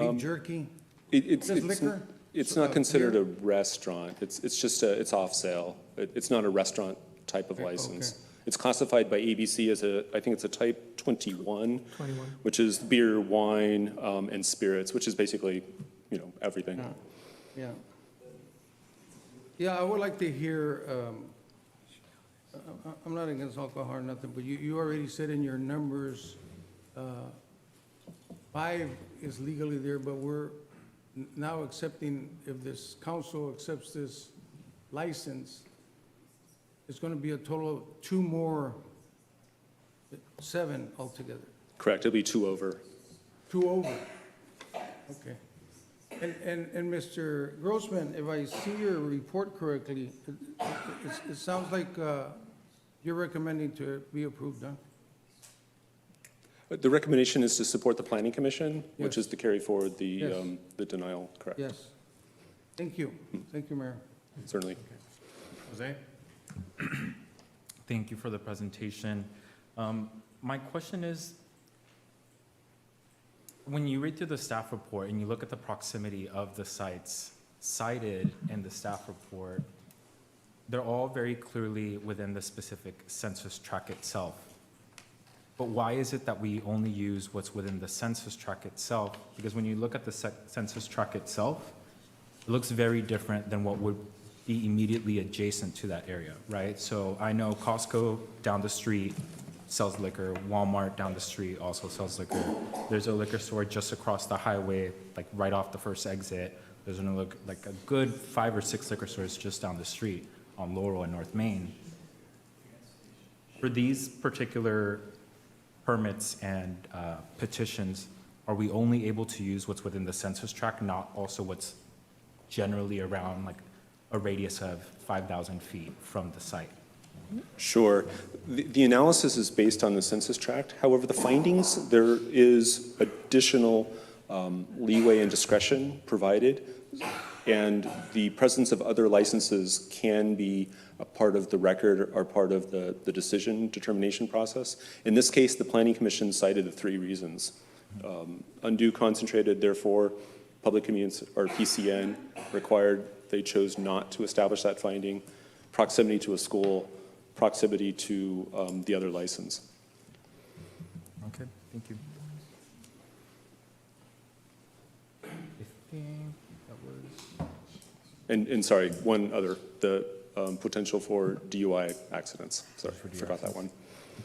Beef jerky? It's, Just it's, liquor? it's not considered a restaurant. It's just it's off sale. It's not a restaurant type of license. okay. It's classified by ABC as I think it's a type 21, 21. which is beer, wine, and spirits, which is basically, everything. Yeah. Yeah, I would like to hear, I'm not against alcohol or nothing, but you already said in your numbers, 5 is legally there, but we're now accepting, if this council accepts this license, it's going to be a total of 2 more, 7 altogether. Correct, it'll be 2 over. 2 over. Okay. And Mr. Grossman, if I see your report correctly, it sounds like you're recommending to be approved, huh? The recommendation is to support the planning commission, which Yes. is to carry forward Yes. the denial, correct? Yes. Thank you. Thank you, Mayor. Certainly. Jose? Thank you for the presentation. My question is, when you read through the staff report and you look at the proximity of the sites cited in the staff report, they're all very clearly within the specific census tract itself. But why is it that we only use what's within the census tract itself? Because when you look at the census tract itself, it looks very different than what would be immediately adjacent to that area, right? So I know Costco down the street sells liquor, Walmart down the street also sells liquor. There's a liquor store just across the highway, like right off the first exit. There's like a good 5 or 6 liquor stores just down the street on Laurel and North Main. For these particular permits and petitions, are we only able to use what's within the census tract, not also what's generally around like a radius of 5,000 feet from the site? Sure. The analysis is based on the census tract. However, the findings, there is additional leeway and discretion provided, and the presence of other licenses can be a part of the record or part of the decision determination process. In this case, the Planning Commission cited the 3 reasons. Undue concentrated, therefore, public convenience or PCN required. They chose not to establish that finding. Proximity to a school, proximity to the other license. Okay, thank you. I think that was... And sorry, one other, the potential for DUI accidents. Sorry, forgot that one.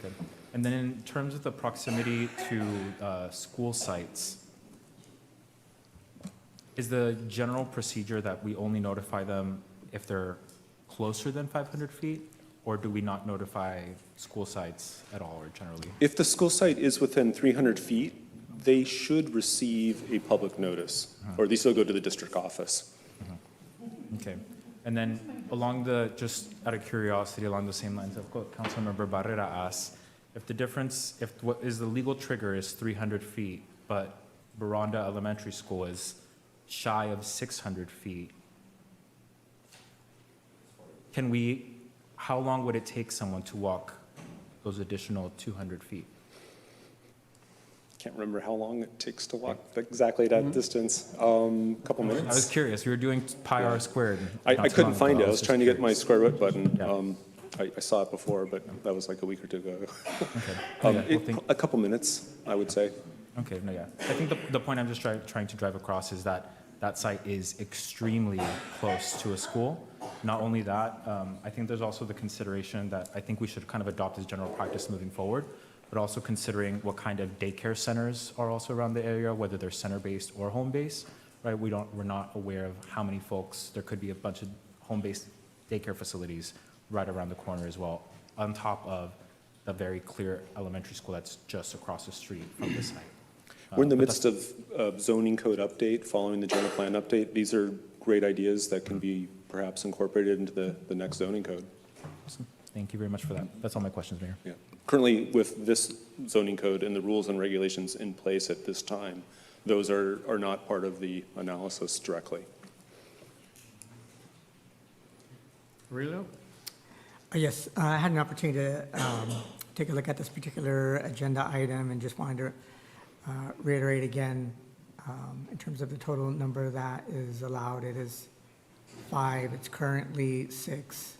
Okay. And then in terms of the proximity to school sites, is the general procedure that we only notify them if they're closer than 500 feet? Or do we not notify school sites at all or generally? If the school site is within 300 feet, they should receive a public notice, or at least they'll go to the district office. Okay. And then along the, just out of curiosity, along the same lines of what Councilmember Barrera asked, if the difference, if what is the legal trigger is 300 feet, but Baranda Elementary School is shy of 600 feet, can we, how long would it take someone to walk those additional 200 feet? Can't remember how long it takes to walk exactly that distance. Couple minutes. I was curious. We were doing pi r squared. I couldn't find it. I was trying to get my square root button. I saw it before, but that was like a week or 2 ago. A couple minutes, I would say. Okay, no, yeah. I think the point I'm just trying to drive across is that that site is extremely close to a school. Not only that, I think there's also the consideration that I think we should kind of adopt as general practice moving forward, but also considering what kind of daycare centers are also around the area, whether they're center-based or home-based, right? We're not aware of how many folks, there could be a bunch of home-based daycare facilities right around the corner as well, on top of the very clear elementary school that's just across the street from the site. We're in the midst of zoning code update, following the general plan update. These are great ideas that can be perhaps incorporated into the next zoning code. Awesome. Thank you very much for that. That's all my questions, Mayor. Yeah. Currently, with this zoning code and the rules and regulations in place at this time, those are not part of the analysis directly. Aurelio? Yes, I had an opportunity to take a look at this particular agenda item and just wanted to reiterate again In terms of the total number that is allowed, it is 5. It's currently 6.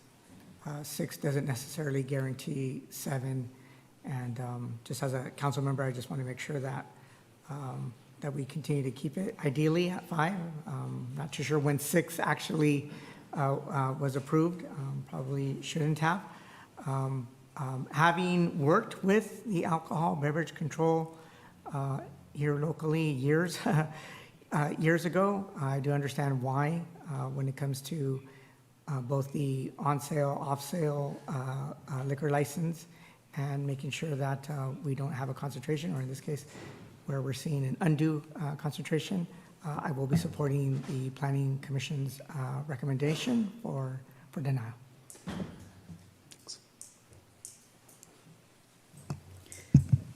6 doesn't necessarily guarantee 7. And just as a council member, I just want to make sure that that we continue to keep it ideally at 5. Not too sure when 6 actually was approved. Probably shouldn't have. Having worked with the alcohol beverage control here locally years ago, I do understand why when it comes to both the on-sale, off-sale liquor license and making sure that we don't have a concentration, or in this case, where we're seeing an undue concentration. I will be supporting the Planning Commission's recommendation for denial.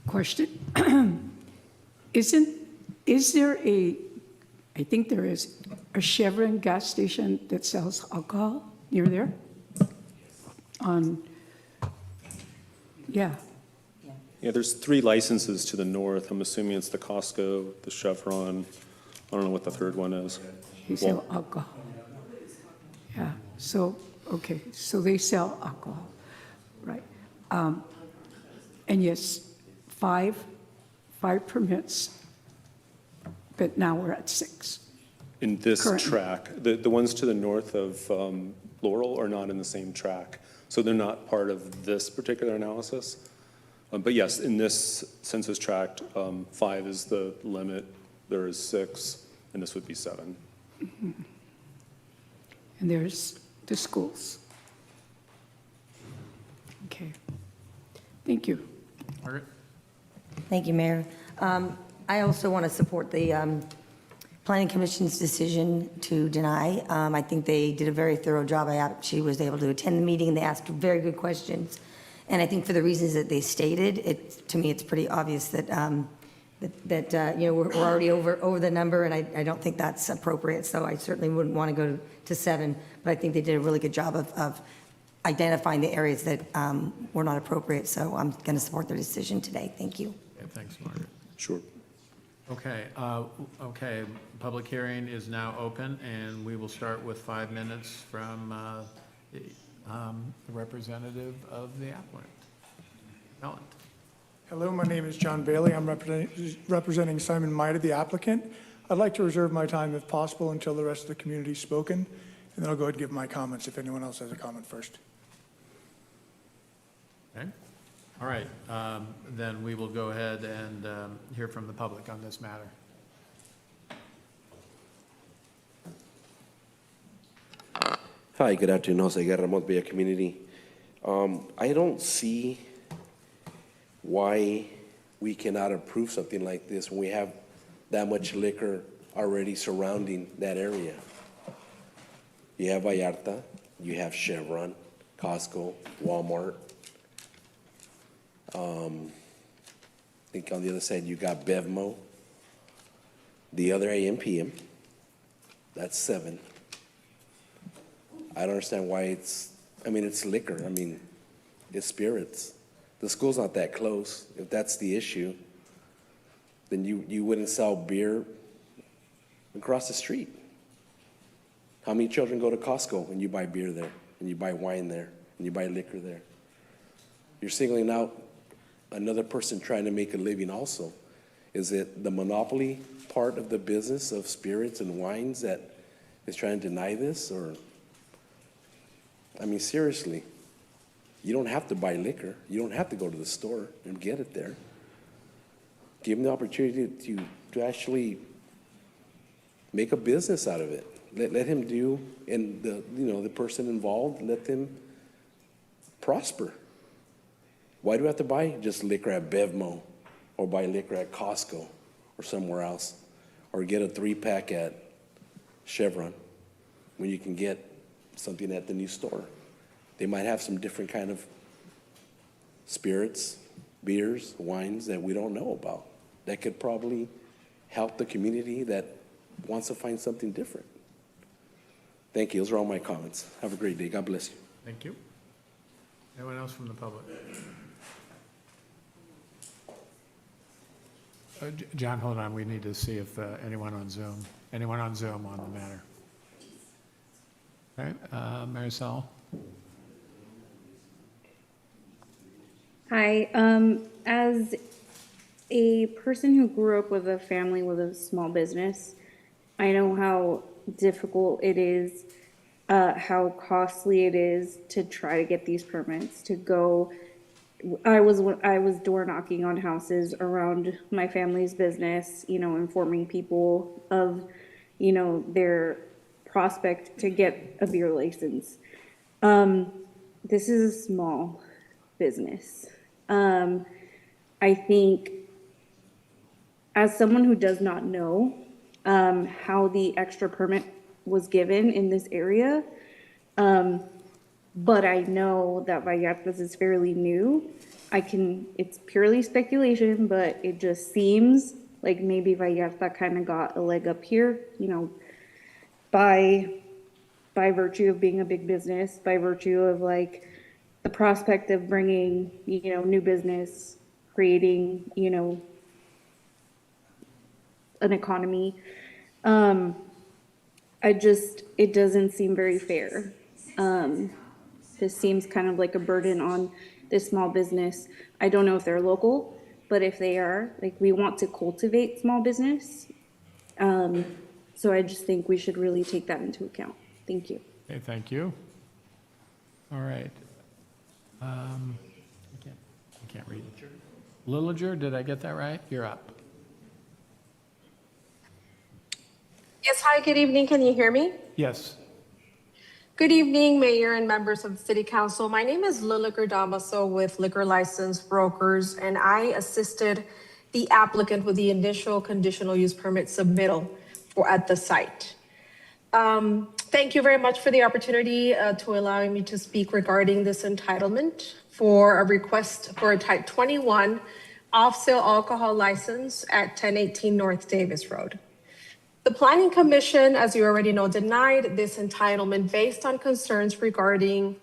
Question. Is there I think there is, a Chevron gas station that sells alcohol near there? Yeah. Yeah, there's 3 licenses to the north. I'm assuming it's the Costco, the Chevron. I don't know what the third one is. They sell alcohol. Yeah, so, okay, so they sell alcohol, right. And yes, 5 permits, but now we're at 6. In this Currently. track, the ones to the north of Laurel are not in the same track. So they're not part of this particular analysis. But yes, in this census tract, 5 is the limit, there is 6, and this would be 7. Mhm. And there's the schools. Okay. Thank you. Margaret? Thank you, Mayor. I also want to support the Planning Commission's decision to deny. I think they did a very thorough job. She was able to attend the meeting. They asked very good questions. And I think for the reasons that they stated, to me, it's pretty obvious that, we're already over the number, and I don't think that's appropriate. So I certainly wouldn't want to go to 7, but I think they did a really good job of identifying the areas that were not appropriate. So I'm going to support their decision today. Thank you. Okay, thanks, Margaret. Sure. Okay, public hearing is now open, and we will start with 5 minutes from the representative of the applicant. Melon. Hello, my name is John Bailey. I'm representing Simon Maida, the applicant. I'd like to reserve my time if possible until the rest of the community's spoken, and then I'll go ahead and give my comments if anyone else has a comment first. Okay, all right, then we will go ahead and hear from the public on this matter. Hi, good afternoon, Jose Guerra, Montbella community. I don't see why we cannot approve something like this when we have that much liquor already surrounding that area. You have Vallarta, you have Chevron, Costco, Walmart. I think on the other side you got Bevmo. The other AM PM, that's 7. I don't understand why it's liquor. It's spirits. The school's not that close. If that's the issue, then you wouldn't sell beer across the street. How many children go to Costco and you buy beer there, and you buy wine there, and you buy liquor there? You're singling out another person trying to make a living also. Is it the monopoly part of the business of spirits and wines that is trying to deny this, or? Seriously, you don't have to buy liquor. You don't have to go to the store and get it there. Give him the opportunity to actually make a business out of it. Let him do, and the person involved, let them prosper. Why do I have to buy just liquor at Bevmo, or buy liquor at Costco or somewhere else, or get a 3-pack at Chevron when you can get something at the new store? They might have some different kind of spirits, beers, wines that we don't know about that could probably help the community that wants to find something different. Thank you. Those are all my comments. Have a great day. God bless you. Thank you. Anyone else from the public? John, hold on, we need to see if anyone on Zoom on the matter. All right, Marisol? Hi, as a person who grew up with a family with a small business, I know how difficult it is, how costly it is to try to get these permits to go. I was door knocking on houses around my family's business, informing people of, their prospect to get a beer license. This is a small business. I think as someone who does not know how the extra permit was given in this area, but I know that Vallartas is fairly new. It's purely speculation, but it just seems like maybe Vallarta kind of got a leg up here, by virtue of being a big business, by virtue of like the prospect of bringing, new business, creating, an economy. It doesn't seem very fair. This seems kind of like a burden on this small business. I don't know if they're local, but if they are, we want to cultivate small business. So I just think we should really take that into account. Thank you. Okay, thank you. All right. I can't read. Lilliger, did I get that right? You're up. Yes, hi, good evening. Can you hear me? Yes. Good evening, Mayor and members of the City Council. My name is Lilliger Damaso with Liquor License Brokers, and I assisted the applicant with the initial conditional use permit submittal at the site. Thank you very much for the opportunity to allowing me to speak regarding this entitlement for a request for a Type 21 off-sale alcohol license at 1018 North Davis Road. The Planning Commission, as you already know, denied this entitlement based on concerns regarding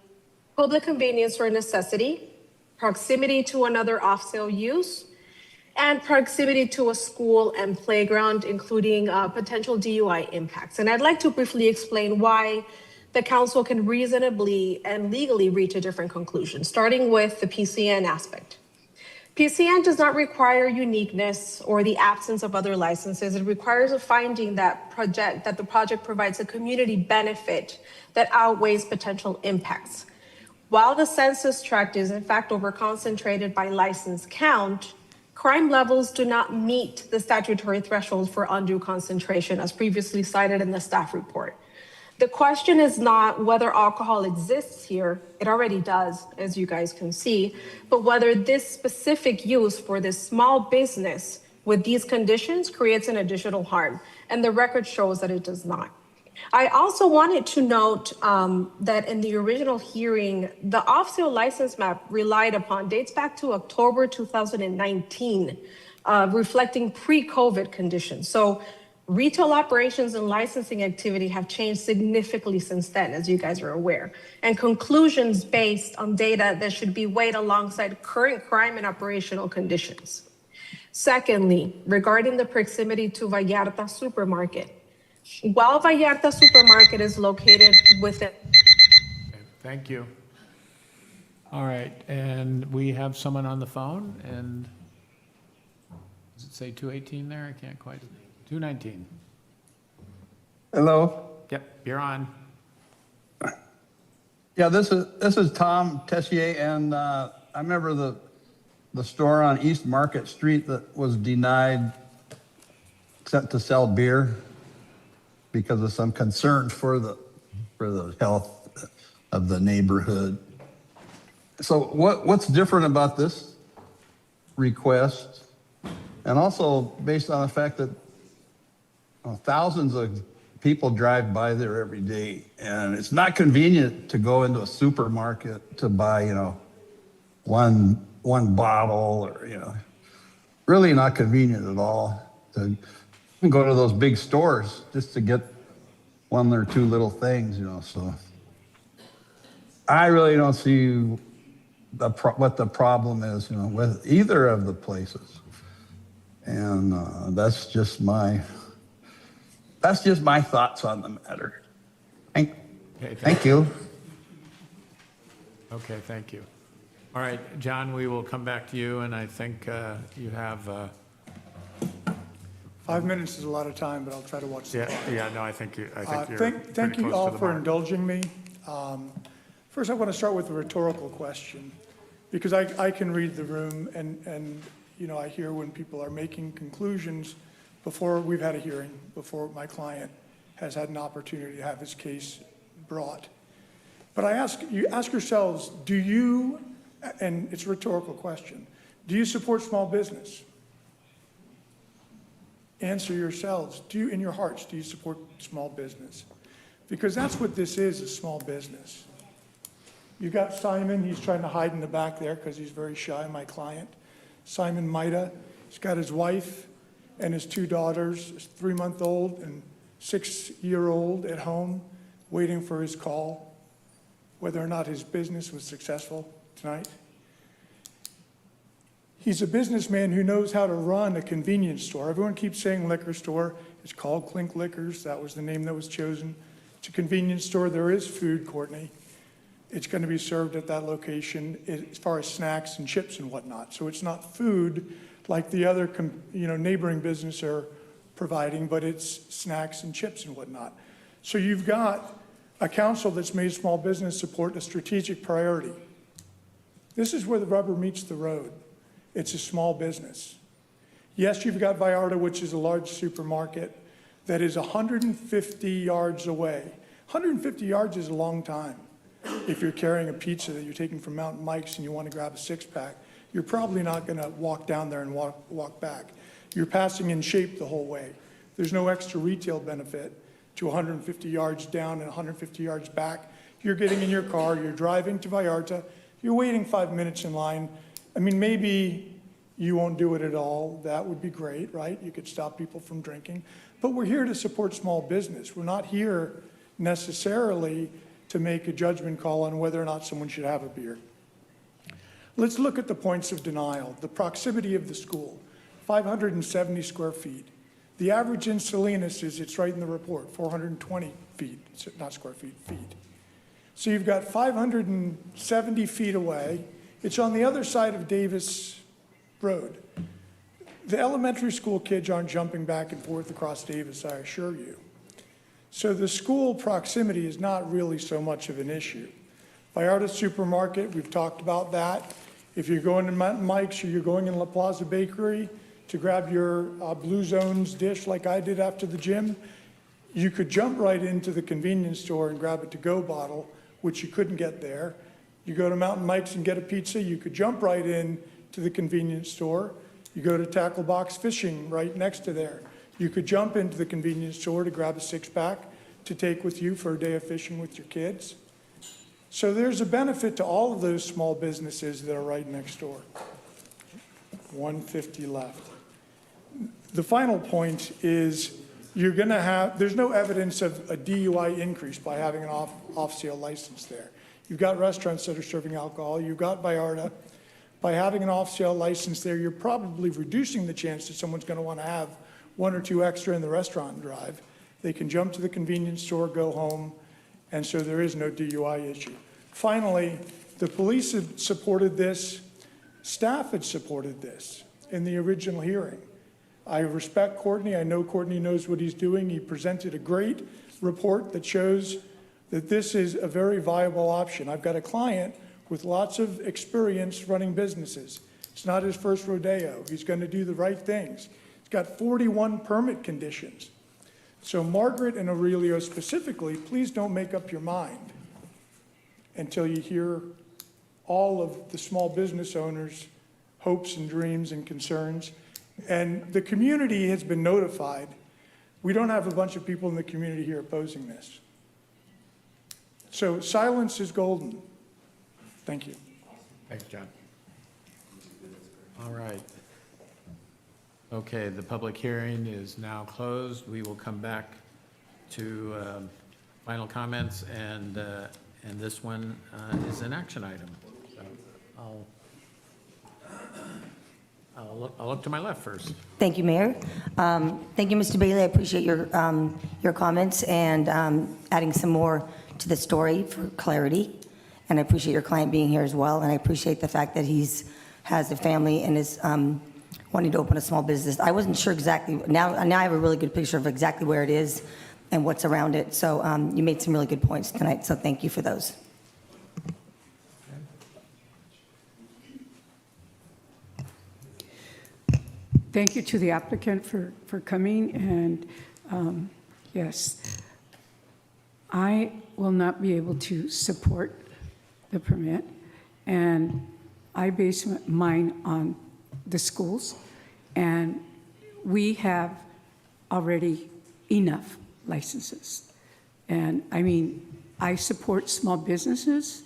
public convenience or necessity, proximity to another off-sale use, and proximity to a school and playground, including potential DUI impacts. And I'd like to briefly explain why the council can reasonably and legally reach a different conclusion, starting with the PCN aspect. PCN does not require uniqueness or the absence of other licenses. It requires a finding that the project provides a community benefit that outweighs potential impacts. While the census tract is in fact overconcentrated by license count, crime levels do not meet the statutory threshold for undue concentration, as previously cited in the staff report. The question is not whether alcohol exists here, it already does, as you guys can see, but whether this specific use for this small business with these conditions creates an additional harm, and the record shows that it does not. I also wanted to note that in the original hearing, the off-sale license map relied upon dates back to October 2019, reflecting pre-COVID conditions. So retail operations and licensing activity have changed significantly since then, as you guys are aware, and conclusions based on data that should be weighed alongside current crime and operational conditions. Secondly, regarding the proximity to Vallarta Supermarket, while Vallarta Supermarket is located within... Thank you. All right, and we have someone on the phone, and does it say 218 there? I can't quite. 219. Hello. Yep, you're on. Yeah, this is Tom Tessier, and I remember the store on East Market Street that was denied to sell beer because of some concern for the health of the neighborhood. So what's different about this request? And also based on the fact that thousands of people drive by there every day, and it's not convenient to go into a supermarket to buy, one bottle, or, really not convenient at all to go to those big stores just to get one or two little things, so I really don't see what the problem is, with either of the places. And that's just my thoughts on the matter. Thank you. Okay, thank you. All right, John, we will come back to you, and I think you have, 5 minutes is a lot of time, but I'll try to watch the clock. no, I think you're Thank pretty you close all to the for mark. indulging me. First, I want to start with a rhetorical question, because I can read the room, and I hear when people are making conclusions before we've had a hearing, before my client has had an opportunity to have his case brought. But ask yourselves, do you, and it's a rhetorical question, do you support small business? Answer yourselves. In your hearts, do you support small business? Because that's what this is, a small business. You got Simon, he's trying to hide in the back there because he's very shy, my client. Simon Maida, he's got his wife and his 2 daughters, 3-month-old and 6-year-old at home, waiting for his call, whether or not his business was successful tonight. He's a businessman who knows how to run a convenience store. Everyone keeps saying liquor store. It's called Clink Liquors. That was the name that was chosen. It's a convenience store. There is food, Courtney. It's going to be served at that location as far as snacks and chips and whatnot. So it's not food like the other neighboring business are providing, but it's snacks and chips and whatnot. So you've got a council that's made small business support a strategic priority. This is where the rubber meets the road. It's a small business. Yes, you've got Vallarta, which is a large supermarket that is 150 yards away. 150 yards is a long time. If you're carrying a pizza that you're taking from Mountain Mike's and you want to grab a 6-pack, you're probably not going to walk down there and walk back. You're passing in shape the whole way. There's no extra retail benefit to 150 yards down and 150 yards back. You're getting in your car, you're driving to Vallarta, you're waiting 5 minutes in line. I mean, maybe you won't do it at all. That would be great, right? You could stop people from drinking. But we're here to support small business. We're not here necessarily to make a judgment call on whether or not someone should have a beer. Let's look at the points of denial. The proximity of the school, 570 square feet. The average in Salinas is, it's right in the report, 420 feet, not square feet, feet. So you've got 570 feet away. It's on the other side of Davis Road. The elementary school kids aren't jumping back and forth across Davis, I assure you. So the school proximity is not really so much of an issue. Vallarta Supermarket, we've talked about that. If you're going to Mountain Mike's or you're going in La Plaza Bakery to grab your Blue Zones dish like I did after the gym, you could jump right into the convenience store and grab a to-go bottle, which you couldn't get there. You go to Mountain Mike's and get a pizza, you could jump right in to the convenience store. You go to Tackle Box Fishing right next to there. You could jump into the convenience store to grab a 6-pack to take with you for a day of fishing with your kids. So there's a benefit to all of those small businesses that are right next door. 150 left. The final point is you're going to have, there's no evidence of a DUI increase by having an off-sale license there. You've got restaurants that are serving alcohol. You've got Vallarta. By having an off-sale license there, you're probably reducing the chance that someone's going to want to have 1 or 2 extra in the restaurant and drive. They can jump to the convenience store, go home, and so there is no DUI issue. Finally, the police had supported this. Staff had supported this in the original hearing. I respect Courtney. I know Courtney knows what he's doing. He presented a great report that shows that this is a very viable option. I've got a client with lots of experience running businesses. It's not his first rodeo. He's going to do the right things. He's got 41 permit conditions. So Margaret and Aurelio specifically, please don't make up your mind until you hear all of the small business owners' hopes and dreams and concerns. And the community has been notified. We don't have a bunch of people in the community here opposing this. So silence is golden. Thank you. Thanks, John. All right. Okay, the public hearing is now closed. We will come back to final comments, and this one is an action item. So I'll I'll look to my left first. Thank you, Mayor. Thank you, Mr. Bailey. I appreciate your comments and adding some more to the story for clarity. And I appreciate your client being here as well. And I appreciate the fact that has a family and is wanting to open a small business. I wasn't sure exactly. Now I have a really good picture of exactly where it is and what's around it. So you made some really good points tonight. So thank you for those. Thank you to the applicant for coming, and yes, I will not be able to support the permit, and I base mine on the schools, and we have already enough licenses. And I mean, I support small businesses,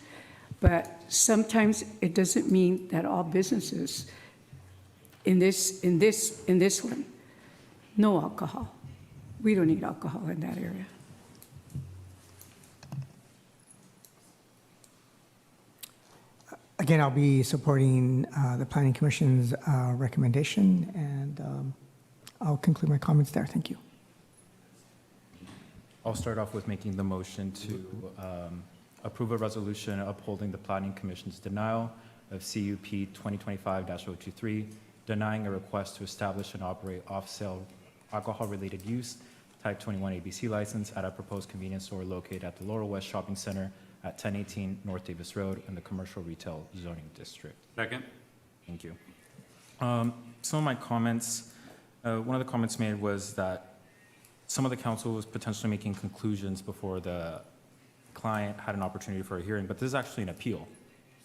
but sometimes it doesn't mean that all businesses in this one, no alcohol. We don't need alcohol in that area. Again, I'll be supporting the Planning Commission's recommendation, and I'll conclude my comments there. Thank you. I'll start off with making the motion to approve a resolution upholding the Planning Commission's denial of CUP 2025-023, denying a request to establish and operate off-sale alcohol-related use, Type 21 ABC license at a proposed convenience store located at the Laurel West Shopping Center at 1018 North Davis Road in the Commercial Retail Zoning District. Second. Thank you. Some of my comments, one of the comments made was that some of the council was potentially making conclusions before the client had an opportunity for a hearing, but this is actually an appeal.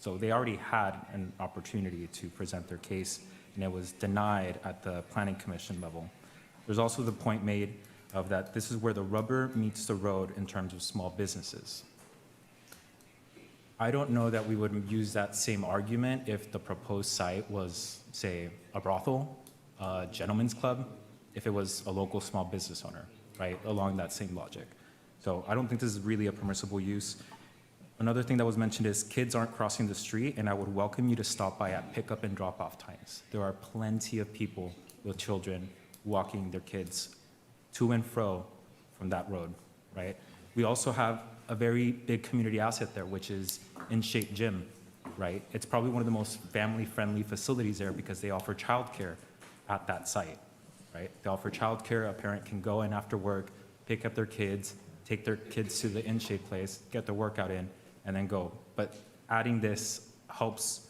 So they already had an opportunity to present their case, and it was denied at the Planning Commission level. There's also the point made of that this is where the rubber meets the road in terms of small businesses. I don't know that we would use that same argument if the proposed site was, say, a brothel, a gentleman's club, if it was a local small business owner, right, along that same logic. So I don't think this is really a permissible use. Another thing that was mentioned is kids aren't crossing the street, and I would welcome you to stop by at pickup and drop-off times. There are plenty of people with children walking their kids to and fro from that road, right? We also have a very big community asset there, which is InShape Gym, right? It's probably one of the most family-friendly facilities there because they offer childcare at that site, right? They offer childcare. A parent can go in after work, pick up their kids, take their kids to the InShape place, get their workout in, and then go. But adding this helps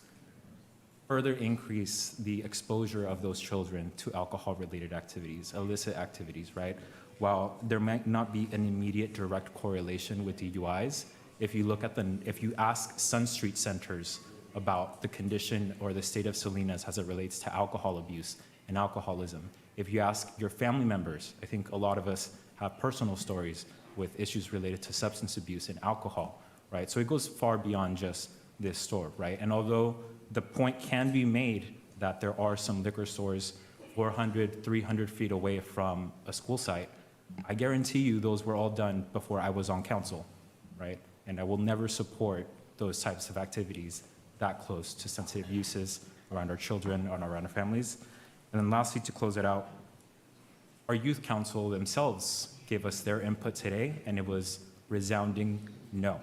further increase the exposure of those children to alcohol-related activities, illicit activities, right? While there might not be an immediate direct correlation with DUIs, if you ask Sun Street centers about the condition or the state of Salinas as it relates to alcohol abuse and alcoholism, if you ask your family members, I think a lot of us have personal stories with issues related to substance abuse and alcohol, right? So it goes far beyond just this store, right? And although the point can be made that there are some liquor stores 400, 300 feet away from a school site, I guarantee you those were all done before I was on council, right? And I will never support those types of activities that close to sensitive uses around our children and around our families. And then lastly, to close it out, our youth council themselves gave us their input today, and it was resounding no.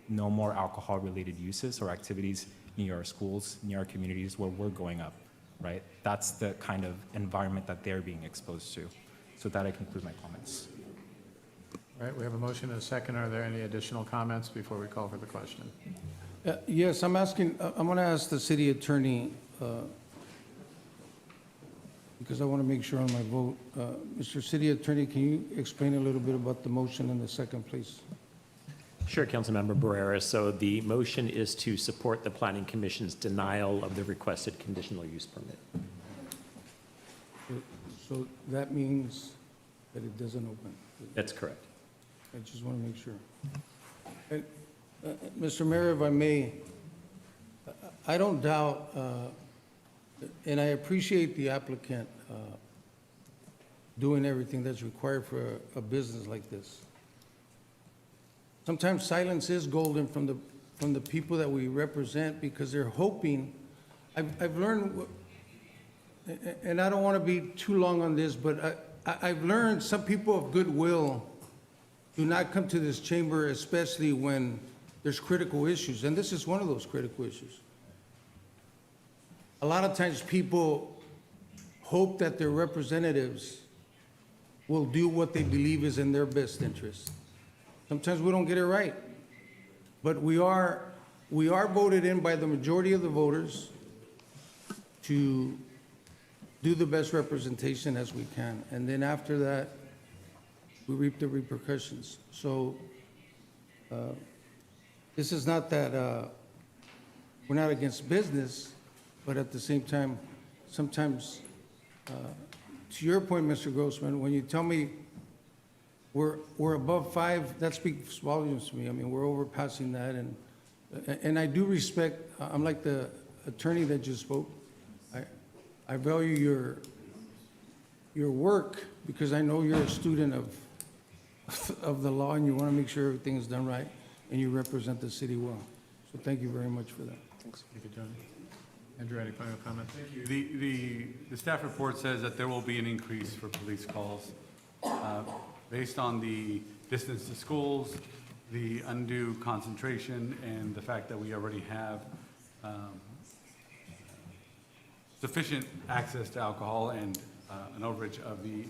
No more alcohol-related uses or activities near our schools, near our communities where we're going up, right? That's the kind of environment that they're being exposed to. So with that, I conclude my comments. All right, we have a motion and a second. Are there any additional comments before we call for the question? Yes, I'm going to ask the city attorney, because I want to make sure on my vote. Mr. City Attorney, can you explain a little bit about the motion and the second, please? Sure, Councilmember Barrera. So the motion is to support the Planning Commission's denial of the requested conditional use permit. So that means that it doesn't open? That's correct. I just want to make sure. And, Mr. Mayor, if I may, I don't doubt, and I appreciate the applicant doing everything that's required for a business like this. Sometimes silence is golden from the people that we represent because they're hoping. I've learned, and I don't want to be too long on this, but I've learned some people of goodwill do not come to this chamber, especially when there's critical issues, and this is one of those critical issues. A lot of times people hope that their representatives will do what they believe is in their best interest. Sometimes we don't get it right, but we are voted in by the majority of the voters to do the best representation as we can. And then after that, we reap the repercussions. So this is not that we're not against business, but at the same time, sometimes, to your point, Mr. Grossman, when you tell me we're above 5, that speaks volumes to me. I mean, we're overpassing that, and I do respect, I'm like the attorney that just spoke. I value your work because I know you're a student of the law and you want to make sure everything is done right and you represent the city well. So thank you very much for that. Thanks. Thank you, John. Andrew, any final comments? Thank you. The staff report says that there will be an increase for police calls based on the distance to schools, the undue concentration, and the fact that we already have sufficient access to alcohol and an overage of the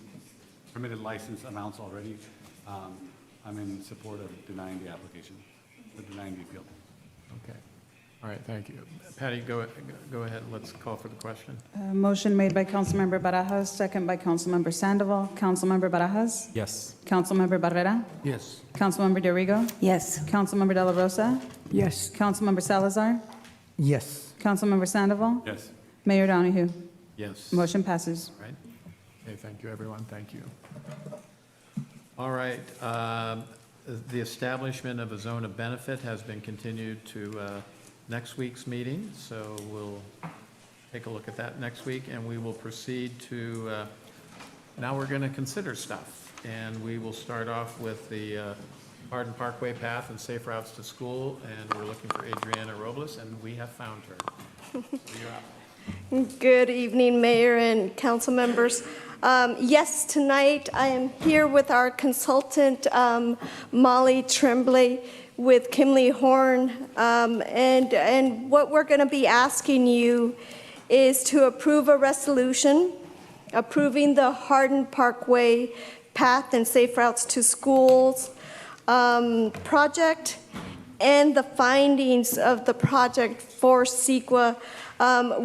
permitted license amounts already. I'm in support of denying the application, or denying the appeal. Okay. All right, thank you. Patty, go ahead. Let's call for the question. Motion made by Councilmember Barajas, second by Councilmember Sandoval. Councilmember Barajas? Yes. Councilmember Barrera? Yes. Councilmember Dorigo? Yes. Councilmember De La Rosa? Yes. Councilmember Salazar? Yes. Councilmember Sandoval? Yes. Mayor Donahue? Yes. Motion passes. Right. Okay, thank you, everyone. Thank you. All right. The establishment of a zone of benefit has been continued to next week's meeting, so we'll take a look at that next week, and we will proceed to, now we're going to consider stuff, and we will start off with the Hardin Parkway path and safe routes to school, and we're looking for Adriana Robles, and we have found her. You're up. Good evening, Mayor and council members. Yes, tonight I am here with our consultant, Molly Tremblay, with Kimley Horn, and what we're going to be asking you is to approve a resolution approving the Hardin Parkway Path and Safe Routes to Schools project and the findings of the project for CEQA,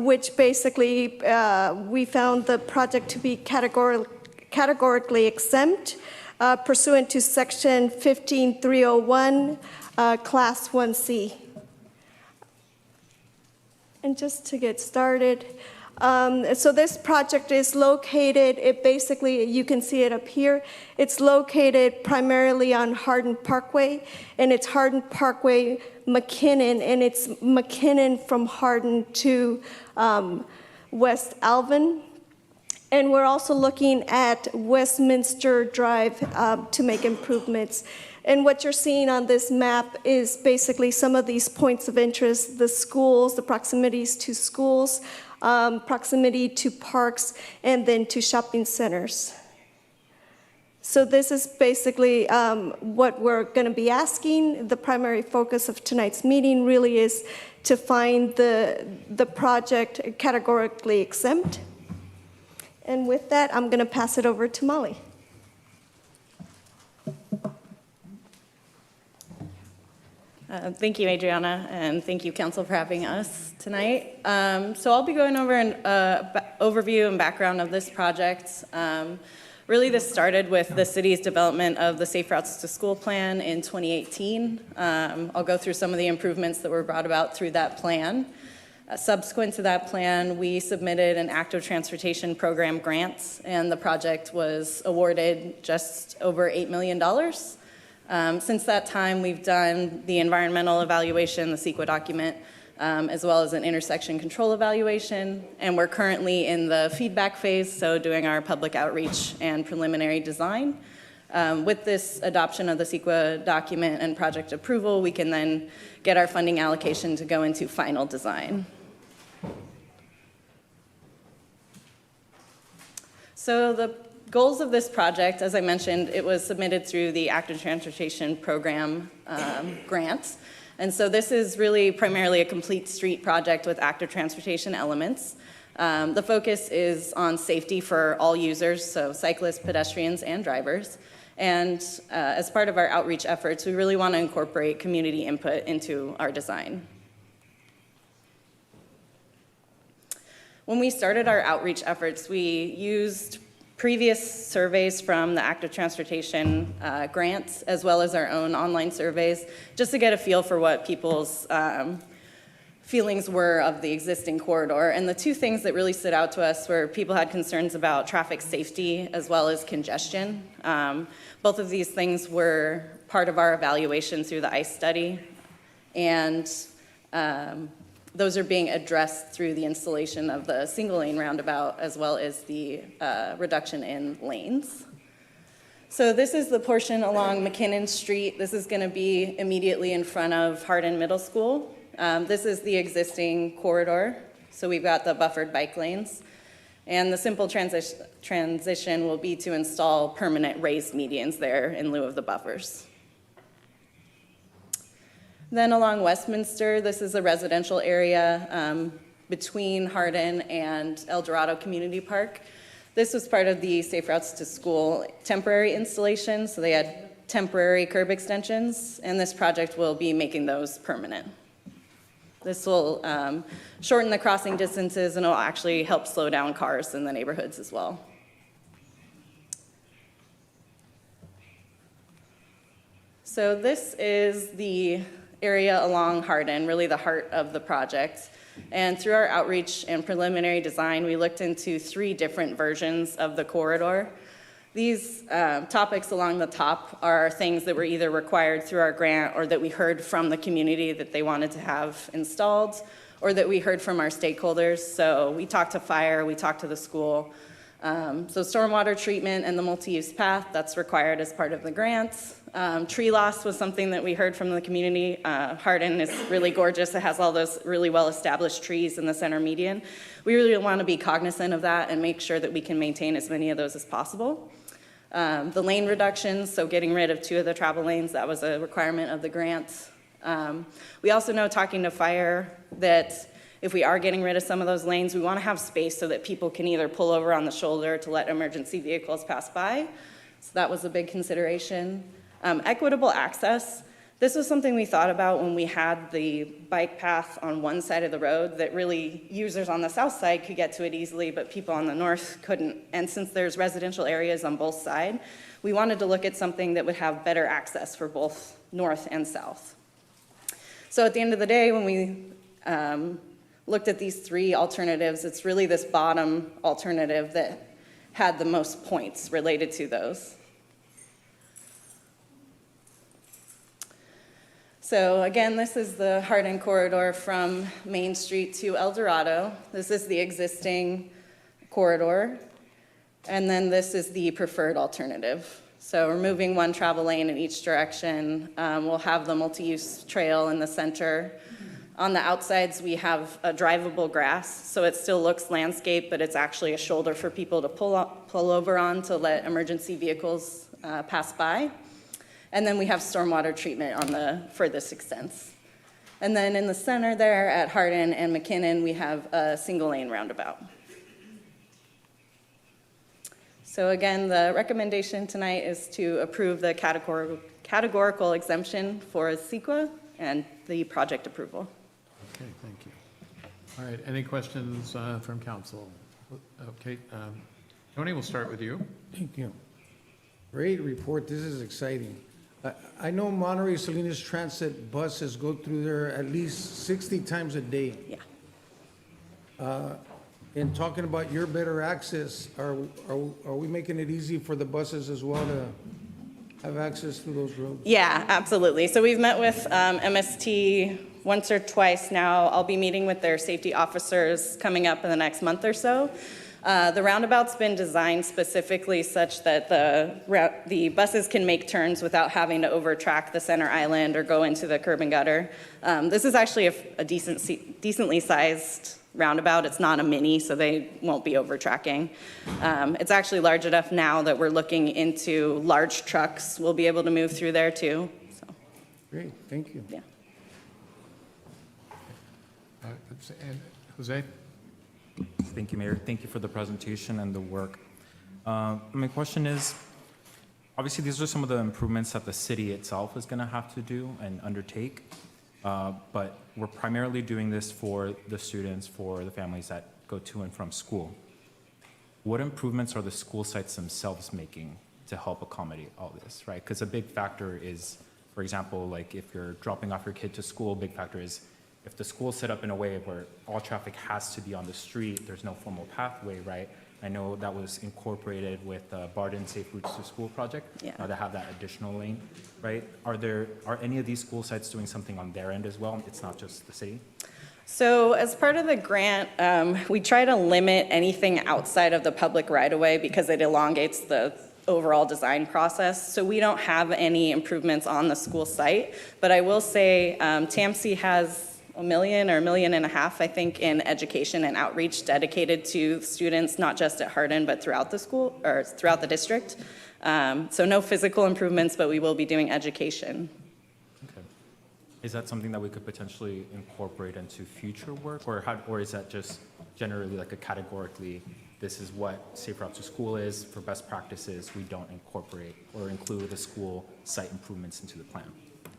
which basically we found the project to be categorically exempt pursuant to section 15301, class 1C. And just to get started, so this project is located, you can see it up here, it's located primarily on Hardin Parkway, and it's Hardin Parkway McKinnon, and it's McKinnon from Hardin to West Alvin. And we're also looking at Westminster Drive to make improvements. And what you're seeing on this map is basically some of these points of interest, the schools, the proximities to schools, proximity to parks, and then to shopping centers. So this is basically what we're going to be asking. The primary focus of tonight's meeting really is to find the project categorically exempt. And with that, I'm going to pass it over to Molly. Thank you, Adriana, and thank you, Council, for having us tonight. So I'll be going over an overview and background of this project. Really, this started with the city's development of the Safe Routes to School plan in 2018. I'll go through some of the improvements that were brought about through that plan. Subsequent to that plan, we submitted an active transportation program grant, and the project was awarded just over $8 million. Since that time, we've done the environmental evaluation, the CEQA document, as well as an intersection control evaluation, and we're currently in the feedback phase, so doing our public outreach and preliminary design. With this adoption of the CEQA document and project approval, we can then get our funding allocation to go into final design. So the goals of this project, as I mentioned, it was submitted through the Active Transportation Program grant. And so this is really primarily a complete street project with active transportation elements. The focus is on safety for all users, so cyclists, pedestrians, and drivers. And as part of our outreach efforts, we really want to incorporate community input into our design. When we started our outreach efforts, we used previous surveys from the Active Transportation grants, as well as our own online surveys, just to get a feel for what people's feelings were of the existing corridor. And the two things that really stood out to us were people had concerns about traffic safety as well as congestion. Both of these things were part of our evaluation through the ICE study. And those are being addressed through the installation of the single lane roundabout as well as the reduction in lanes. So this is the portion along McKinnon Street. This is going to be immediately in front of Hardin Middle School. This is the existing corridor. So we've got the buffered bike lanes. And the simple transition will be to install permanent raised medians there in lieu of the buffers. Then along Westminster, this is a residential area between Hardin and El Dorado Community Park. This was part of the Safe Routes to School temporary installation, so they had temporary curb extensions, and this project will be making those permanent. This will shorten the crossing distances and it will actually help slow down cars in the neighborhoods as well. So this is the area along Hardin, really the heart of the project. And through our outreach and preliminary design, we looked into 3 different versions of the corridor. These topics along the top are things that were either required through our grant or that we heard from the community that they wanted to have installed, or that we heard from our stakeholders. So we talked to fire, we talked to the school. So stormwater treatment and the multi-use path, that's required as part of the grants. Tree loss was something that we heard from the community. Hardin is really gorgeous. It has all those really well-established trees in the center median. We really want to be cognizant of that and make sure that we can maintain as many of those as possible. The lane reductions, so getting rid of 2 of the travel lanes, that was a requirement of the grant. We also know, talking to fire, that if we are getting rid of some of those lanes, we want to have space so that people can either pull over on the shoulder to let emergency vehicles pass by. So that was a big consideration. Equitable access. This was something we thought about when we had the bike path on one side of the road, that really users on the south side could get to it easily, but people on the north couldn't. And since there's residential areas on both sides, we wanted to look at something that would have better access for both north and south. So at the end of the day, when we looked at these 3 alternatives, it's really this bottom alternative that had the most points related to those. So again, this is the Hardin corridor from Main Street to El Dorado. This is the existing corridor. And then this is the preferred alternative. So removing 1 travel lane in each direction. We'll have the multi-use trail in the center. On the outsides, we have a drivable grass, so it still looks landscape, but it's actually a shoulder for people to pull over on to let emergency vehicles pass by. And then we have stormwater treatment on the furthest extents. And then in the center there at Hardin and McKinnon, we have a single lane roundabout. So again, the recommendation tonight is to approve the categorical exemption for CEQA and the project approval. Okay, thank you. All right, any questions from council? Okay, Tony, we'll start with you. Thank you. Great report. This is exciting. I know Monterey Salinas Transit buses go through there at least 60 times a day. Yeah. In talking about your better access, are we making it easy for the buses as well to have access to those roads? Yeah, absolutely. So we've met with MST once or twice now. I'll be meeting with their safety officers coming up in the next month or so. The roundabout's been designed specifically such that the buses can make turns without having to overtrack the center island or go into the curb and gutter. This is actually a decently sized roundabout. It's not a mini, so they won't be over tracking. It's actually large enough now that we're looking into large trucks will be able to move through there too. So, Great, thank you. yeah. And Jose? Thank you, Mayor. Thank you for the presentation and the work. My question is, obviously, these are some of the improvements that the city itself is going to have to do and undertake, but we're primarily doing this for the students, for the families that go to and from school. What improvements are the school sites themselves making to help accommodate all this, right? Because a big factor is, for example, like if you're dropping off your kid to school, a big factor is if the school's set up in a way where all traffic has to be on the street, there's no formal pathway, right? I know that was incorporated with the Barden Safe Routes to School project, Yeah. to have that additional lane, right? Are any of these school sites doing something on their end as well? It's not just the city? So as part of the grant, we try to limit anything outside of the public right-of-way because it elongates the overall design process. So we don't have any improvements on the school site, but I will say TAMC has $1 million or $1.5 million, I think, in education and outreach dedicated to students, not just at Hardin, but throughout the school or throughout the district. So no physical improvements, but we will be doing education. Okay. Is that something that we could potentially incorporate into future work, or is that just generally like a categorically, this is what Safe Routes to School is, for best practices, we don't incorporate or include the school site improvements into the plan?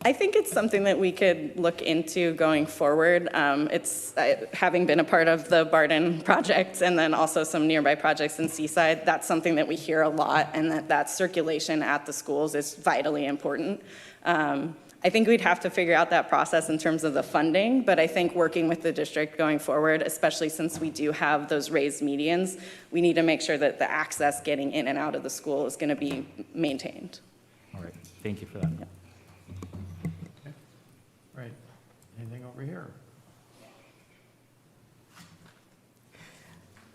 I think it's something that we could look into going forward. It's having been a part of the Barden project and then also some nearby projects in Seaside, that's something that we hear a lot, and that circulation at the schools is vitally important. I think we'd have to figure out that process in terms of the funding, but I think working with the district going forward, especially since we do have those raised medians, we need to make sure that the access getting in and out of the school is going to be maintained. All right, thank you for that. Yeah. Right. Anything over here?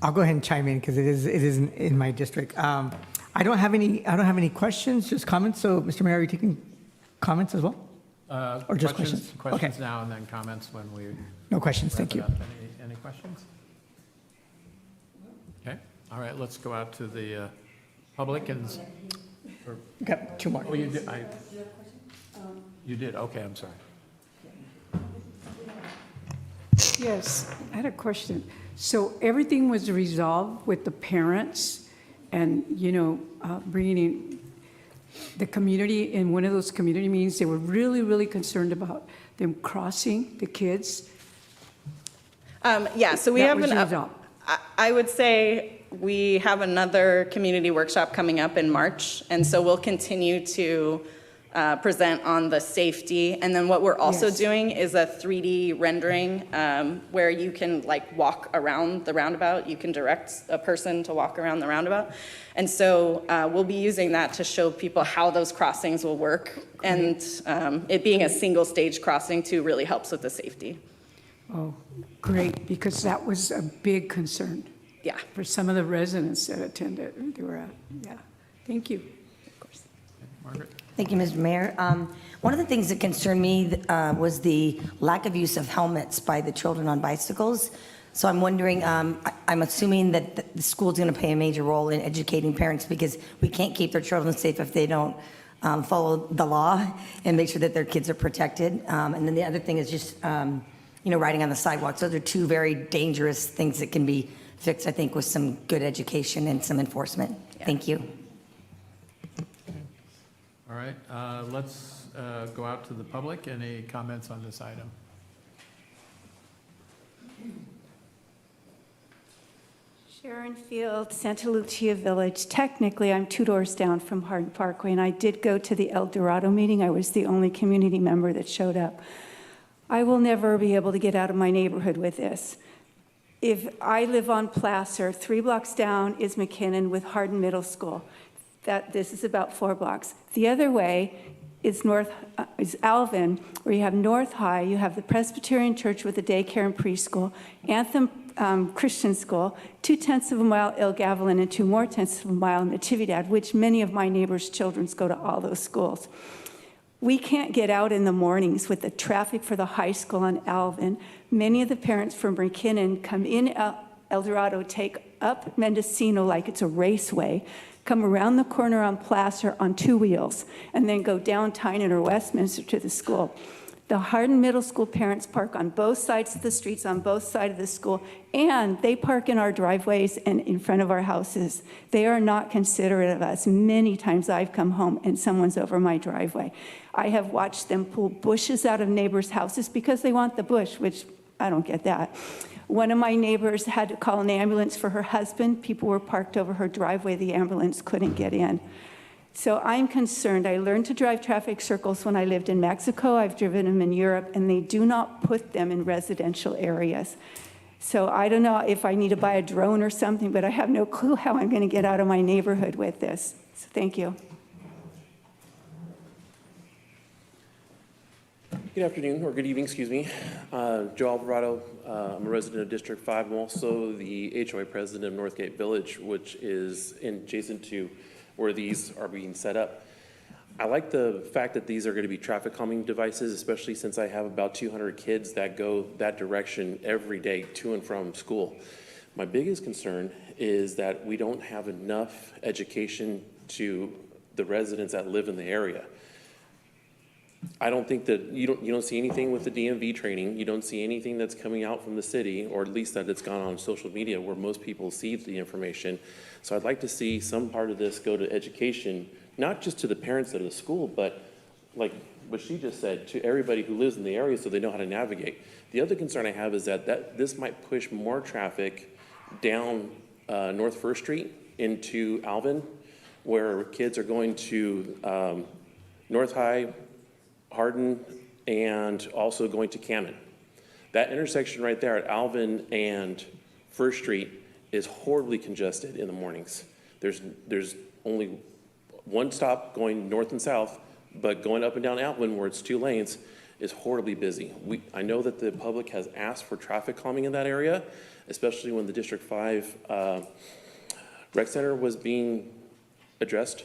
I'll go ahead and chime in because it is in my district. I don't have any questions, just comments. So, Mr. Mayor, are you taking comments as well? Or just questions? Questions Okay. now and then comments when we. No questions, thank you. wrap it up. Any questions? Okay, all right, let's go out to the public and. Got two more. Oh, you did, you did, okay, I'm sorry. Yes, I had a question. So everything was resolved with the parents and, bringing in the community. In one of those community meetings, they were really, really concerned about them crossing the kids. Yeah, so we That have was an, resolved. I would say we have another community workshop coming up in March, and so we'll continue to present on the safety. And then what we're also Yes. doing is a 3D rendering where you can walk around the roundabout. You can direct a person to walk around the roundabout. And so we'll be using that to show people how those crossings will work. And it being a single stage crossing too really helps with the safety. Oh, great, because that was a big concern. Yeah. For some of the residents that attended, they were, yeah. Thank you. Margaret? Thank you, Mr. Mayor. One of the things that concerned me was the lack of use of helmets by the children on bicycles. So I'm wondering, I'm assuming that the school's going to play a major role in educating parents because we can't keep their children safe if they don't follow the law and make sure that their kids are protected. And then the other thing is just, riding on the sidewalks. Those are two very dangerous things that can be fixed, I think, with some good education and some enforcement. Yeah. Thank you. All right, let's go out to the public. Any comments on this item? Sharon Field, Santa Lucia Village. Technically, I'm 2 doors down from Hardin Parkway, and I did go to the El Dorado meeting. I was the only community member that showed up. I will never be able to get out of my neighborhood with this. If I live on Placer, 3 blocks down is McKinnon with Hardin Middle School. This is about 4 blocks. The other way is Alvin, where you have North High, you have the Presbyterian Church with the daycare and preschool, Anthem Christian School, 2/10 of a mile El Gavilan, and 2 more tenths of a mile Natividad, which many of my neighbors' children go to all those schools. We can't get out in the mornings with the traffic for the high school on Alvin. Many of the parents from McKinnon come in El Dorado, take up Mendocino like it's a raceway, come around the corner on Placer on 2 wheels, and then go down Tynan or Westminster to the school. The Hardin Middle School parents park on both sides of the streets, on both sides of the school, and they park in our driveways and in front of our houses. They are not considerate of us. Many times I've come home and someone's over my driveway. I have watched them pull bushes out of neighbors' houses because they want the bush, which I don't get that. One of my neighbors had to call an ambulance for her husband. People were parked over her driveway. The ambulance couldn't get in. So I'm concerned. I learned to drive traffic circles when I lived in Mexico. I've driven them in Europe, and they do not put them in residential areas. So I don't know if I need to buy a drone or something, but I have no clue how I'm going to get out of my neighborhood with this. So thank you. Good afternoon, or good evening, excuse me. Joe Alvarado. I'm a resident of District 5. I'm also the HOA president of Northgate Village, which is adjacent to where these are being set up. I like the fact that these are going to be traffic calming devices, especially since I have about 200 kids that go that direction every day to and from school. My biggest concern is that we don't have enough education to the residents that live in the area. I don't think that you don't see anything with the DMV training. You don't see anything that's coming out from the city, or at least that it's gone on social media where most people see the information. So I'd like to see some part of this go to education, not just to the parents of the school, but like what she just said, to everybody who lives in the area so they know how to navigate. The other concern I have is that this might push more traffic down North First Street into Alvin, where kids are going to North High, Hardin, and also going to Cannon. That intersection right there at Alvin and First Street is horribly congested in the mornings. There's only one stop going north and south, but going up and down Alvin where it's 2 lanes is horribly busy. I know that the public has asked for traffic calming in that area, especially when the District 5 rec center was being addressed,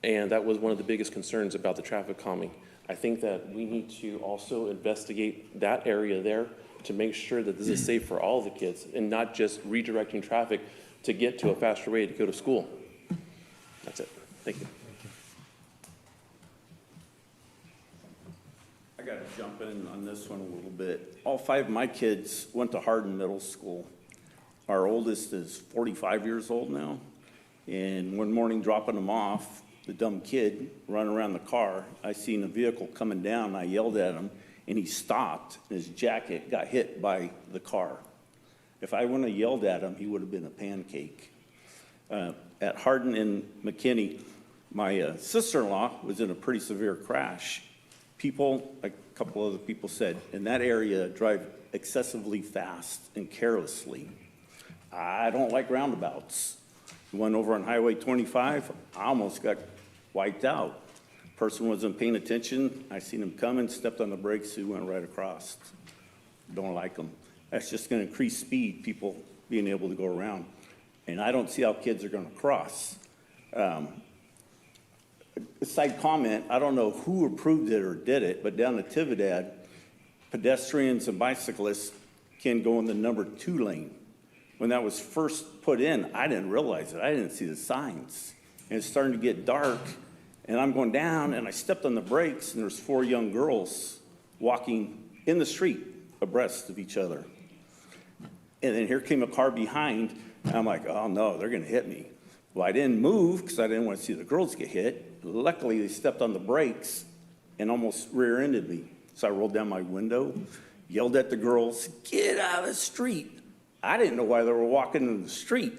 and that was one of the biggest concerns about the traffic calming. I think that we need to also investigate that area there to make sure that this is safe for all the kids and not just redirecting traffic to get to a faster way to go to school. That's it. Thank you. I got to jump in on this one a little bit. All 5 of my kids went to Hardin Middle School. Our oldest is 45 years old now. And one morning dropping them off, the dumb kid running around the car, I seen a vehicle coming down. I yelled at him, and he stopped, and his jacket got hit by the car. If I wouldn't have yelled at him, he would have been a pancake. At Hardin and McKinney, my sister-in-law was in a pretty severe crash. People, like a couple other people said, in that area drive excessively fast and carelessly. I don't like roundabouts. The one over on Highway 25, I almost got wiped out. Person wasn't paying attention. I seen him coming, stepped on the brakes, he went right across. Don't like them. That's just going to increase speed, people being able to go around. And I don't see how kids are going to cross. A side comment, I don't know who approved it or did it, but down at Tividad, pedestrians and bicyclists can go in the number 2 lane. When that was first put in, I didn't realize it. I didn't see the signs. And it's starting to get dark, and I'm going down, and I stepped on the brakes, and there's 4 young girls walking in the street abreast of each other. And then here came a car behind, and I'm like, oh no, they're gonna hit me. Well, I didn't move because I didn't want to see the girls get hit. Luckily, they stepped on the brakes and almost rear-ended me. So I rolled down my window, yelled at the girls, get out of the street. I didn't know why they were walking in the street.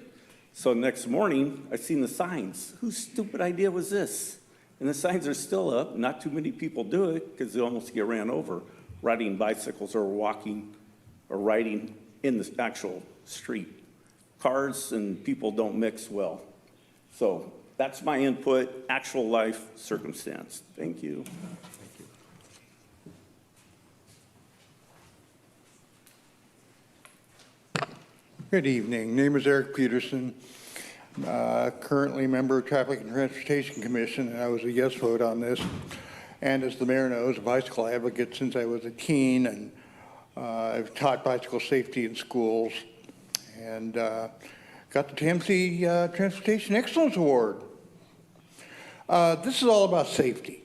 So next morning, I seen the signs. Whose stupid idea was this? And the signs are still up. Not too many people do it because they almost get ran over riding bicycles or walking or riding in the actual street. Cars and people don't mix well. So that's my input, actual life circumstance. Thank you. Good evening. Name is Eric Peterson. Currently member of Traffic and Transportation Commission, and I was a yes vote on this. And as the mayor knows, a bicycle advocate since I was a teen, and I've taught bicycle safety in schools, and got the TAMC Transportation Excellence Award. This is all about safety.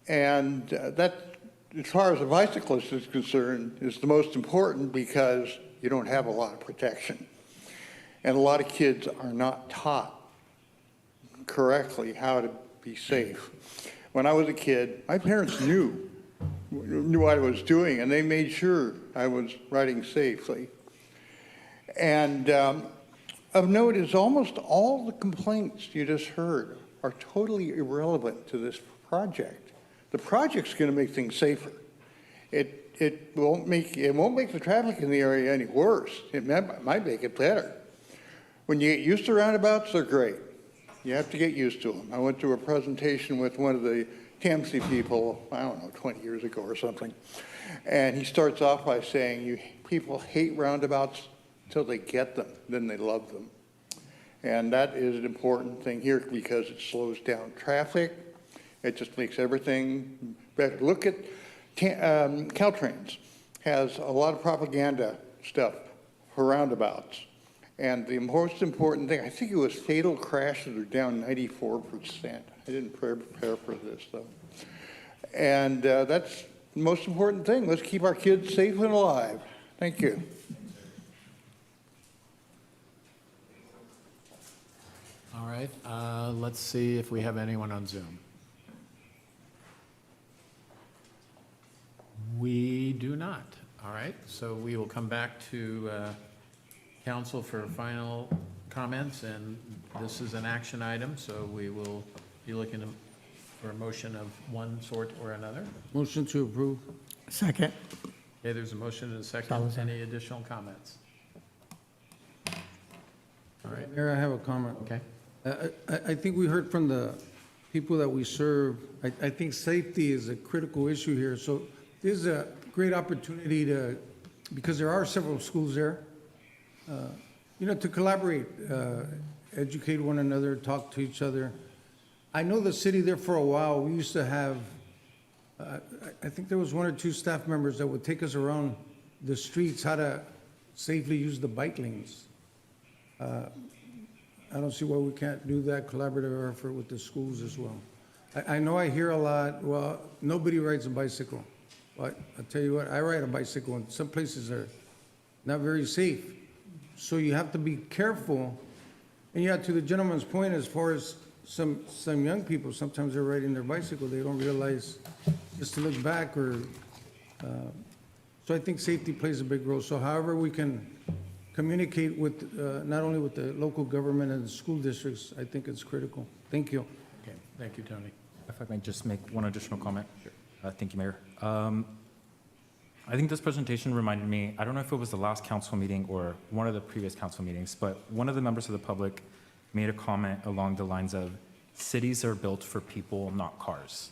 And that, as far as a bicyclist is concerned, is the most important because you don't have a lot of protection. And a lot of kids are not taught correctly how to be safe. When I was a kid, my parents knew what I was doing, and they made sure I was riding safely. And of note is almost all the complaints you just heard are totally irrelevant to this project. The project's going to make things safer. It won't make the traffic in the area any worse. It might make it better. When you get used to roundabouts, they're great. You have to get used to them. I went to a presentation with one of the TAMC people, I don't know, 20 years ago or something. And he starts off by saying, people hate roundabouts until they get them, then they love them. And that is an important thing here because it slows down traffic. It just makes everything better. Look at Caltrans has a lot of propaganda stuff for roundabouts. And the most important thing, I think it was fatal crashes are down 94%. I didn't prepare for this, though. And that's the most important thing. Let's keep our kids safe and alive. Thank you. All right, let's see if we have anyone on Zoom. We do not. All right, so we will come back to council for final comments, and this is an action item, so we will be looking for a motion of one sort or another. Motion to approve. Second. Okay, there's a motion and a second. Any additional comments? All right. Mayor, I have a comment. Okay. I think we heard from the people that we serve. I think safety is a critical issue here. So this is a great opportunity to, because there are several schools there, to collaborate, educate one another, talk to each other. I know the city there for a while, we used to have, I think there was one or two staff members that would take us around the streets, how to safely use the bike lanes. I don't see why we can't do that collaborative effort with the schools as well. I know I hear a lot, well, nobody rides a bicycle. But I'll tell you what, I ride a bicycle, and some places are not very safe. So you have to be careful. And yeah, to the gentleman's point, as far as some young people, sometimes they're riding their bicycle, they don't realize just to look back or, so I think safety plays a big role. So however we can communicate with, not only with the local government and the school districts, I think it's critical. Thank you. Okay, thank you, Tony. If I may just make one additional comment. Sure. Thank you, Mayor. I think this presentation reminded me, I don't know if it was the last council meeting or one of the previous council meetings, but one of the members of the public made a comment along the lines of, cities are built for people, not cars,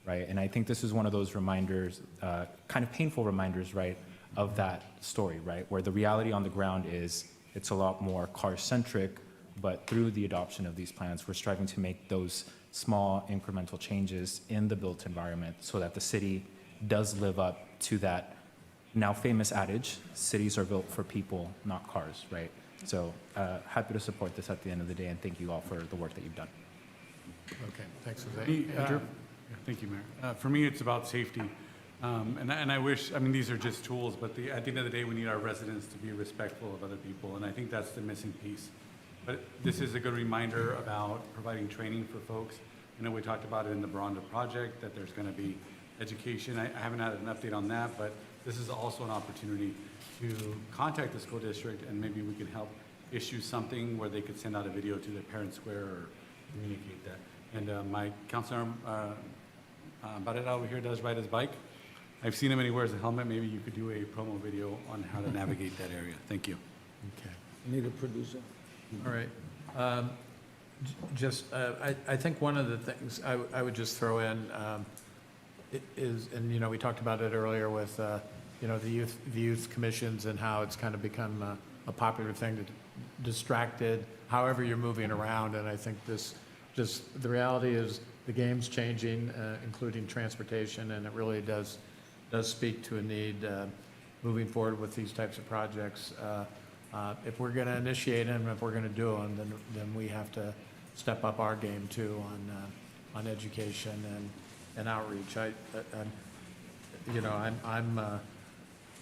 right? And I think this is one of those reminders, kind of painful reminders, right, of that story, right? Where the reality on the ground is it's a lot more car-centric, but through the adoption of these plans, we're striving to make those small incremental changes in the built environment so that the city does live up to that now famous adage, cities are built for people, not cars, right? So happy to support this at the end of the day, and thank you all for the work that you've done. Okay, thanks, Me, Jose. Andrew? Thank you, Mayor. For me, it's about safety. And I wish, I mean, these are just tools, but at the end of the day, we need our residents to be respectful of other people, and I think that's the missing piece. But this is a good reminder about providing training for folks. I know we talked about it in the Baranda project, that there's going to be education. I haven't had an update on that, but this is also an opportunity to contact the school district, and maybe we can help issue something where they could send out a video to the parent square or communicate that. And my counselor, Barrera over here does ride his bike. I've seen him and he wears a helmet. Maybe you could do a promo video on how to navigate that area. Thank you. Okay. Need a producer. All right. I think one of the things I would just throw in is, and we talked about it earlier with the youth commissions and how it's kind of become a popular thing to distracted however you're moving around, and I think the reality is the game's changing, including transportation, and it really does speak to a need moving forward with these types of projects. If we're going to initiate them, if we're going to do them, then we have to step up our game too on education and outreach. I'm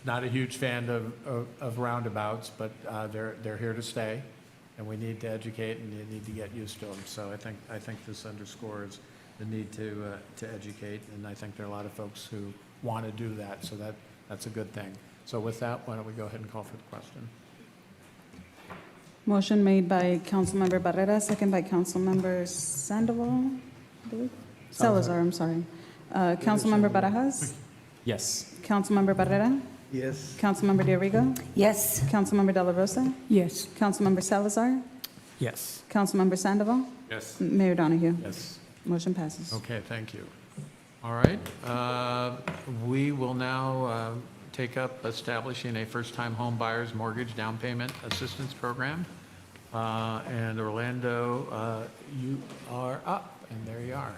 not a huge fan of roundabouts, but they're here to stay, and we need to educate and you need to get used to them. So I think this underscores the need to educate, and I think there are a lot of folks who want to do that, so that's a good thing. So with that, why don't we go ahead and call for the question? Motion made by Councilmember Barrera, second by Councilmember Sandoval. Salazar, I'm sorry. Councilmember Barajas? Yes. Councilmember Barrera? Yes. Councilmember Diorigo? Yes. Councilmember De La Rosa? Yes. Councilmember Salazar? Yes. Councilmember Sandoval? Yes. Mayor Donahue? Yes. Motion passes. Okay, thank you. All right, we will now take up establishing a first-time home buyer's mortgage down payment assistance program. And Orlando, you are up, and there you are.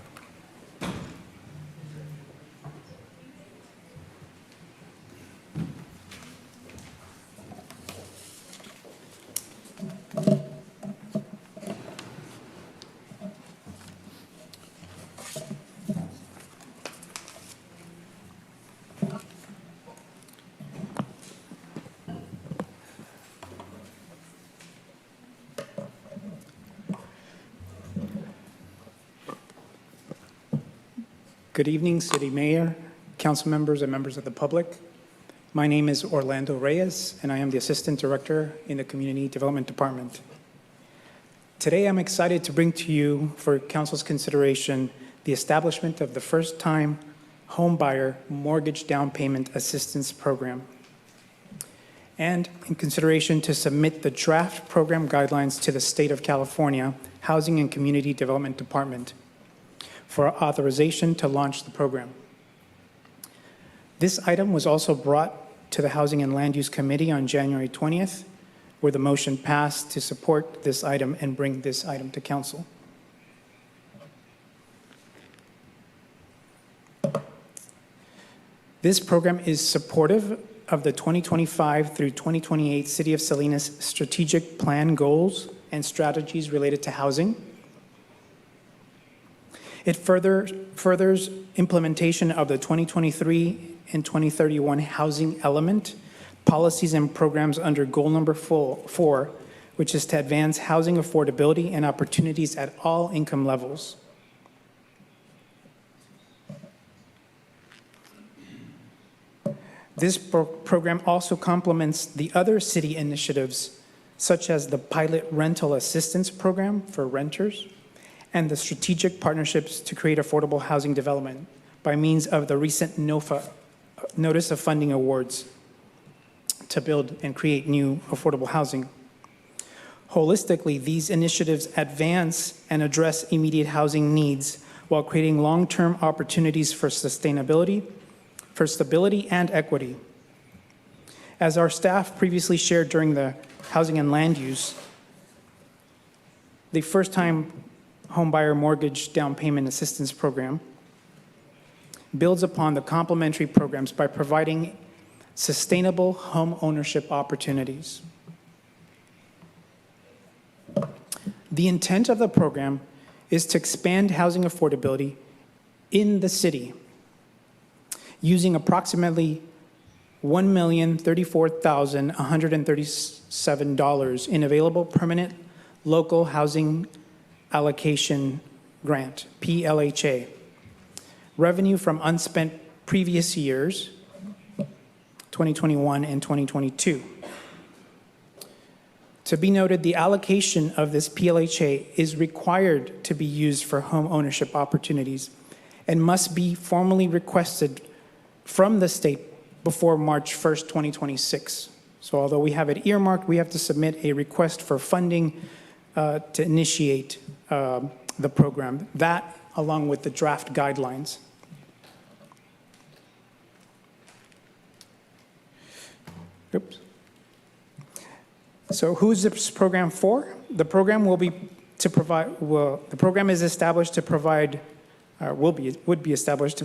Good evening, City Mayor, council members, and members of the public. My name is Orlando Reyes, and I am the Assistant Director in the Community Development Department. Today, I'm excited to bring to you for council's consideration the establishment of the first-time home buyer mortgage down payment assistance program, and in consideration to submit the draft program guidelines to the State of California Housing and Community Development Department for authorization to launch the program. This item was also brought to the Housing and Land Use Committee on January 20th, where the motion passed to support this item and bring this item to council. This program is supportive of the 2025 through 2028 City of Salinas strategic plan goals and strategies related to housing. It furthers implementation of the 2023 and 2031 housing element, policies and programs under goal number 4, which is to advance housing affordability and opportunities at all income levels. This program also complements the other city initiatives, such as the pilot rental assistance program for renters, and the strategic partnerships to create affordable housing development by means of the recent NOFA, Notice of Funding Awards, to build and create new affordable housing. Holistically, these initiatives advance and address immediate housing needs while creating long-term opportunities for sustainability, for stability, and equity. As our staff previously shared during the Housing and Land Use, the first-time homebuyer mortgage down payment assistance program builds upon the complementary programs by providing sustainable home ownership opportunities. The intent of the program is to expand housing affordability in the city using approximately $1,034,137 in available permanent local housing allocation grant, PLHA, revenue from unspent previous years, 2021 and 2022. To be noted, the allocation of this PLHA is required to be used for home ownership opportunities and must be formally requested from the state before March 1st, 2026. So although we have it earmarked, we have to submit a request for funding to initiate the program, that along with the draft guidelines. Oops. So who is this program for? The program will be to provide, the program is established to provide would be established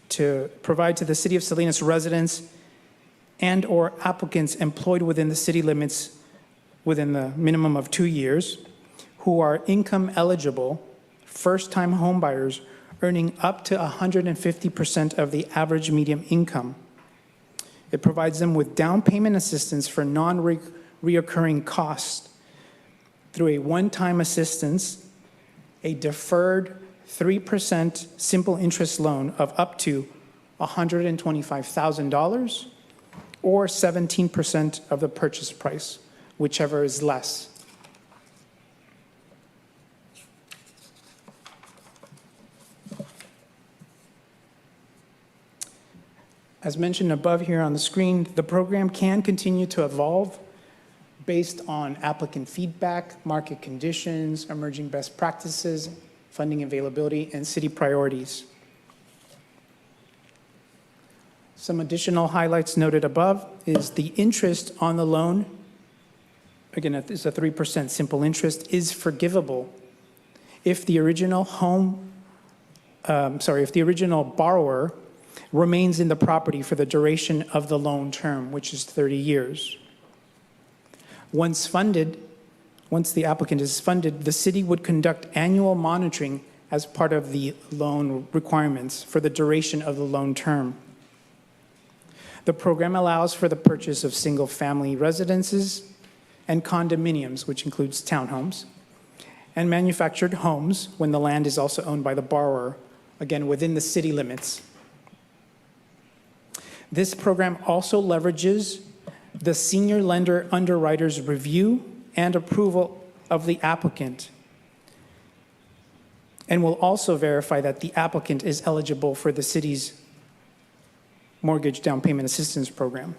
to provide to the City of Salinas residents and/or applicants employed within the city limits within the minimum of 2 years who are income eligible, first-time homebuyers earning up to 150% of the average median income. It provides them with down payment assistance for non-reoccurring costs through a one-time assistance, a deferred 3% simple interest loan of up to $125,000 or 17% of the purchase price, whichever is less. As mentioned above here on the screen, the program can continue to evolve based on applicant feedback, market conditions, emerging best practices, funding availability, and city priorities. Some additional highlights noted above is the interest on the loan. Again, it's a 3% simple interest, is forgivable if the original borrower remains in the property for the duration of the loan term, which is 30 years. Once the applicant is funded, the city would conduct annual monitoring as part of the loan requirements for the duration of the loan term. The program allows for the purchase of single-family residences and condominiums, which includes townhomes, and manufactured homes when the land is also owned by the borrower, again, within the city limits. This program also leverages the senior lender underwriter's review and approval of the applicant, and will also verify that the applicant is eligible for the city's mortgage down payment assistance program.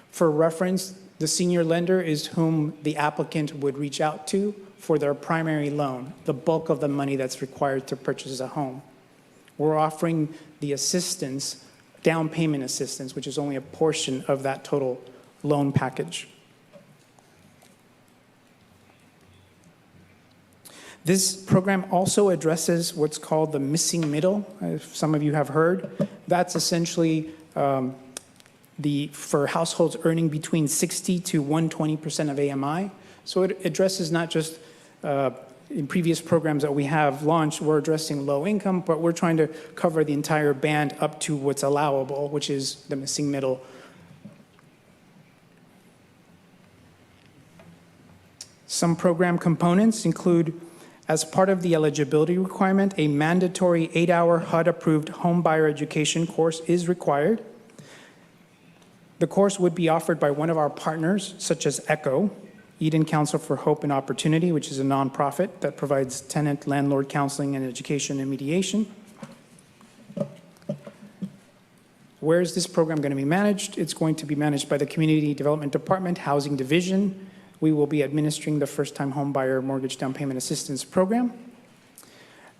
For reference, the senior lender is whom the applicant would reach out to for their primary loan, the bulk of the money that's required to purchase a home. We're offering the assistance, down payment assistance, which is only a portion of that total loan package. This program also addresses what's called the missing middle, if some of you have heard. That's essentially for households earning between 60 to 120% of AMI. So it addresses not just in previous programs that we have launched, we're addressing low income, but we're trying to cover the entire band up to what's allowable, which is the missing middle. Some program components include, as part of the eligibility requirement, a mandatory 8-hour HUD-approved home buyer education course is required. The course would be offered by one of our partners, such as ECHO, Eden Council for Hope and Opportunity, which is a nonprofit that provides tenant landlord counseling and education and mediation. Where is this program going to be managed? It's going to be managed by the Community Development Department, Housing Division. We will be administering the first-time home buyer mortgage down payment assistance program.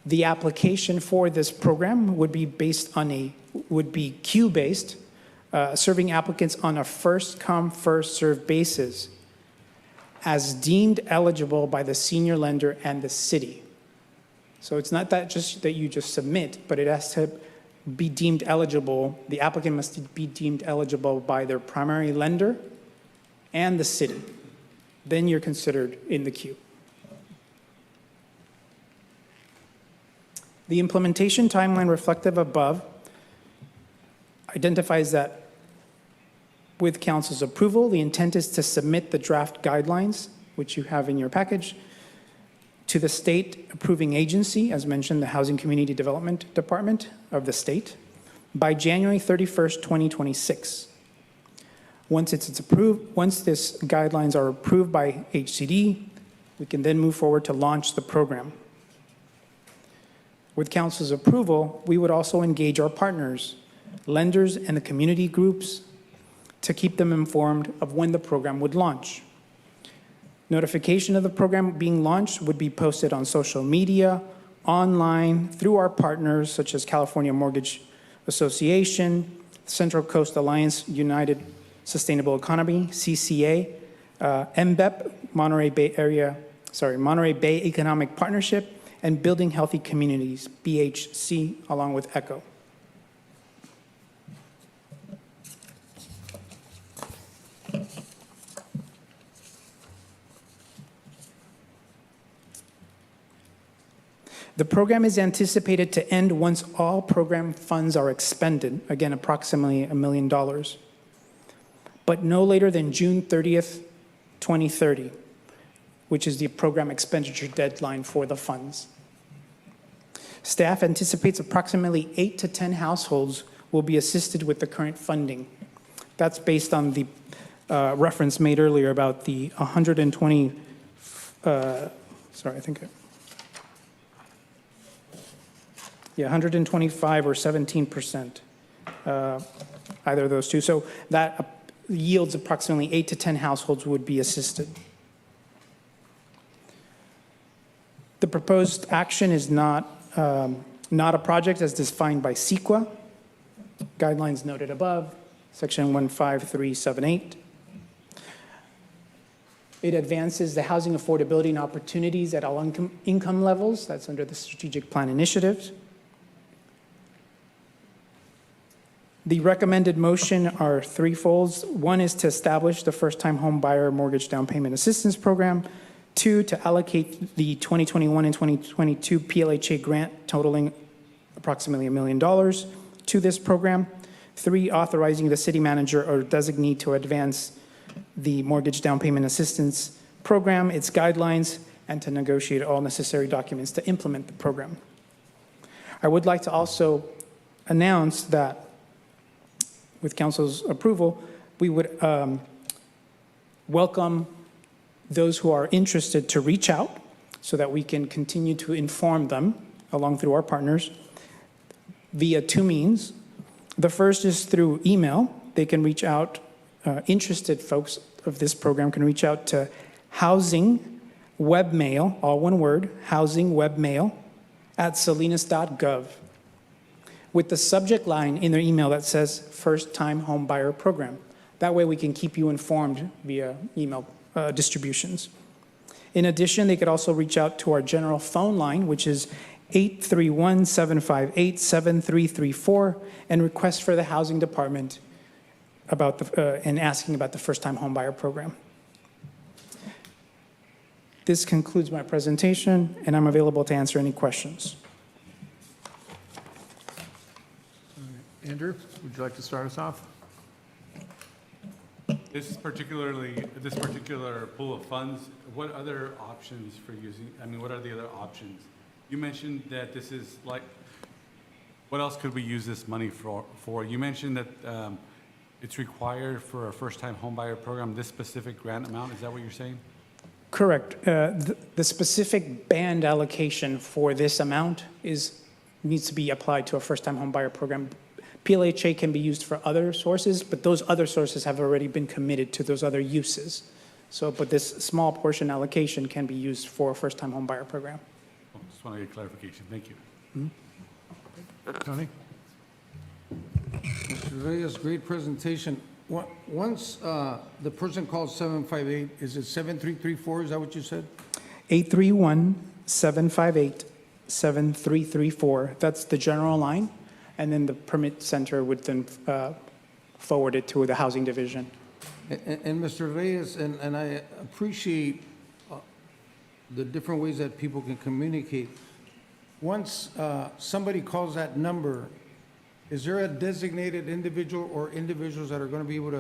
The application for this program would be queue-based, serving applicants on a first-come, first-served basis, as deemed eligible by the senior lender and the city. So it's not that you just submit, but it has to be deemed eligible. The applicant must be deemed eligible by their primary lender and the city. Then you're considered in the queue. The implementation timeline reflective above identifies that with council's approval, the intent is to submit the draft guidelines, which you have in your package, to the state approving agency, as mentioned, the Housing Community Development Department of the state, by January 31st, 2026. Once it's approved, once these guidelines are approved by HCD, we can then move forward to launch the program. With council's approval, we would also engage our partners, lenders, and the community groups to keep them informed of when the program would launch. Notification of the program being launched would be posted on social media, online, through our partners such as California Mortgage Association, Central Coast Alliance United Sustainable Economy, CCA, MBEP, Monterey Bay Economic Partnership, and Building Healthy Communities, BHC, along with ECHO. The program is anticipated to end once all program funds are expended, again, approximately $1 million, but no later than June 30th, 2030, which is the program expenditure deadline for the funds. Staff anticipates approximately 8 to 10 households will be assisted with the current funding. That's based on the reference made earlier about the 120, sorry, I think, yeah, 125 or 17%, either of those two. So that yields approximately 8 to 10 households would be assisted. The proposed action is not a project as defined by CEQA, guidelines noted above, section 15378. It advances the housing affordability and opportunities at all income levels. That's under the strategic plan initiatives. The recommended motion are threefolds. One is to establish the first-time home buyer mortgage down payment assistance program. 2, to allocate the 2021 and 2022 PLHA grant totaling approximately $1 million to this program. 3, authorizing the city manager or designee to advance the mortgage down payment assistance program, its guidelines, and to negotiate all necessary documents to implement the program. I would like to also announce that with council's approval, we would welcome those who are interested to reach out so that we can continue to inform them along through our partners via 2 means. The first is through email. They can reach out, interested folks of this program can reach out to housing webmail, all one word, housing webmail @salinas.gov, with the subject line in their email that says first-time home buyer program. That way we can keep you informed via email distributions. In addition, they could also reach out to our general phone line, which is 831-758-7334, and request for the housing department about and asking about the first-time home buyer program. This concludes my presentation, and I'm available to answer any questions. Andrew, would you like to start us off? This particular pool of funds, what other options for using, what are the other options? You mentioned that this is like, what else could we use this money for? You mentioned that it's required for a first-time homebuyer program, this specific grant amount, is that what you're saying? Correct. The specific band allocation for this amount needs to be applied to a first-time homebuyer program. PLHA can be used for other sources, but those other sources have already been committed to those other uses. But this small portion allocation can be used for a first-time homebuyer program. Just want to get clarification. Thank you. Tony? Mr. Reyes, great presentation. Once the person calls 758, is it 7334? Is that what you said? 831-758-7334. That's the general line. And then the permit center would then forward it to the housing division. And Mr. Reyes, and I appreciate the different ways that people can communicate. Once somebody calls that number, is there a designated individual or individuals that are going to be able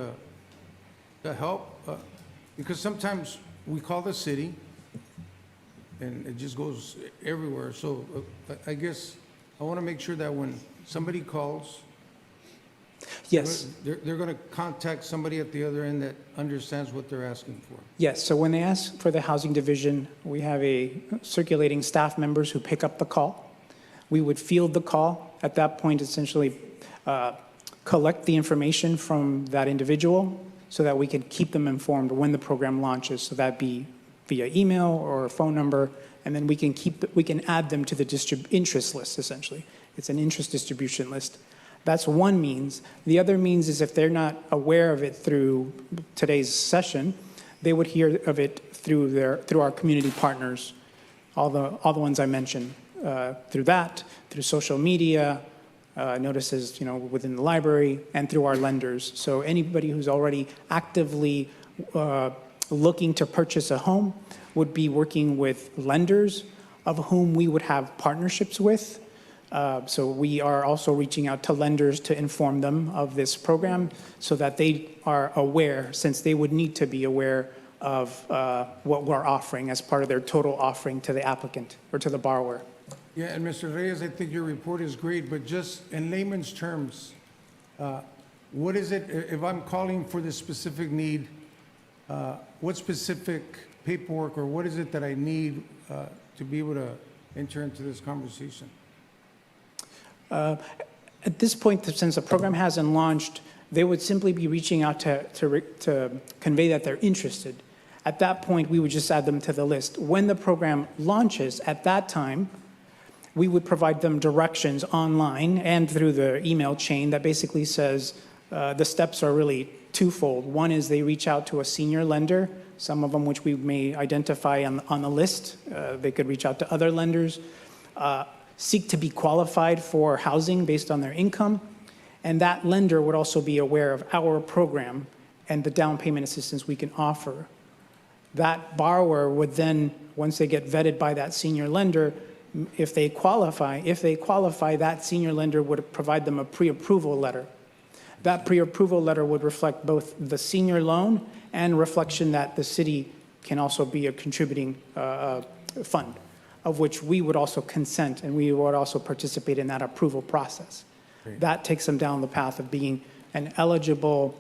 to help? Because sometimes we call the city and it just goes everywhere. So I guess I want to make sure that when somebody calls, yes, they're going to contact somebody at the other end that understands what they're asking for. Yes, so when they ask for the housing division, we have a circulating staff members who pick up the call. We would field the call. At that point, essentially collect the information from that individual so that we can keep them informed when the program launches. So that'd be via email or a phone number, and then we can add them to the interest list, essentially. It's an interest distribution list. That's one means. The other means is if they're not aware of it through today's session, they would hear of it through our community partners all the ones I mentioned, through that, through social media, notices, within the library, and through our lenders. So anybody who's already actively looking to purchase a home would be working with lenders of whom we would have partnerships with. So we are also reaching out to lenders to inform them of this program so that they are aware, since they would need to be aware of what we're offering as part of their total offering to the applicant or to the borrower. Yeah, and Mr. Reyes, I think your report is great, but just in layman's terms, what is it, if I'm calling for this specific need, what specific paperwork or what is it that I need to be able to enter into this conversation? At this point, since the program hasn't launched, they would simply be reaching out to convey that they're interested. At that point, we would just add them to the list. When the program launches, at that time, we would provide them directions online and through the email chain that basically says the steps are really twofold. One is they reach out to a senior lender, some of them which we may identify on the list. They could reach out to other lenders, seek to be qualified for housing based on their income, and that lender would also be aware of our program and the down payment assistance we can offer. That borrower would then, once they get vetted by that senior lender, if they qualify, that senior lender would provide them a pre-approval letter. That pre-approval letter would reflect both the senior loan and reflection that the city can also be a contributing fund, of which we would also consent and we would also participate in that approval process. Great. That takes them down the path of being an eligible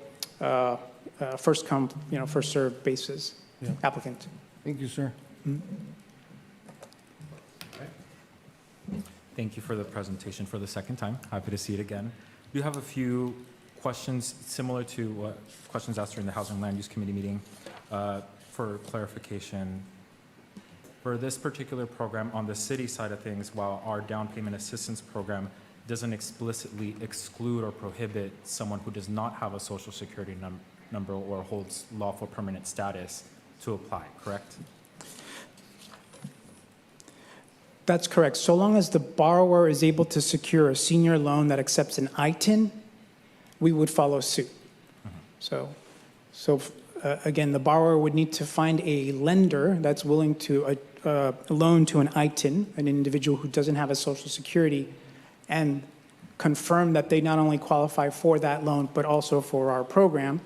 first come, first served basis applicant. Thank you, sir. Mm-hmm. Thank you for the presentation for the second time. Happy to see it again. We have a few questions similar to questions asked during the Housing and Land Use Committee meeting. For clarification, for this particular program on the city side of things, while our down payment assistance program doesn't explicitly exclude or prohibit someone who does not have a social security number or holds lawful permanent status to apply, correct? That's correct. So long as the borrower is able to secure a senior loan that accepts an ITIN, we would follow suit. So again, the borrower would need to find a lender that's willing to loan to an ITIN, an individual who doesn't have a social security, and confirm that they not only qualify for that loan, but also for our program,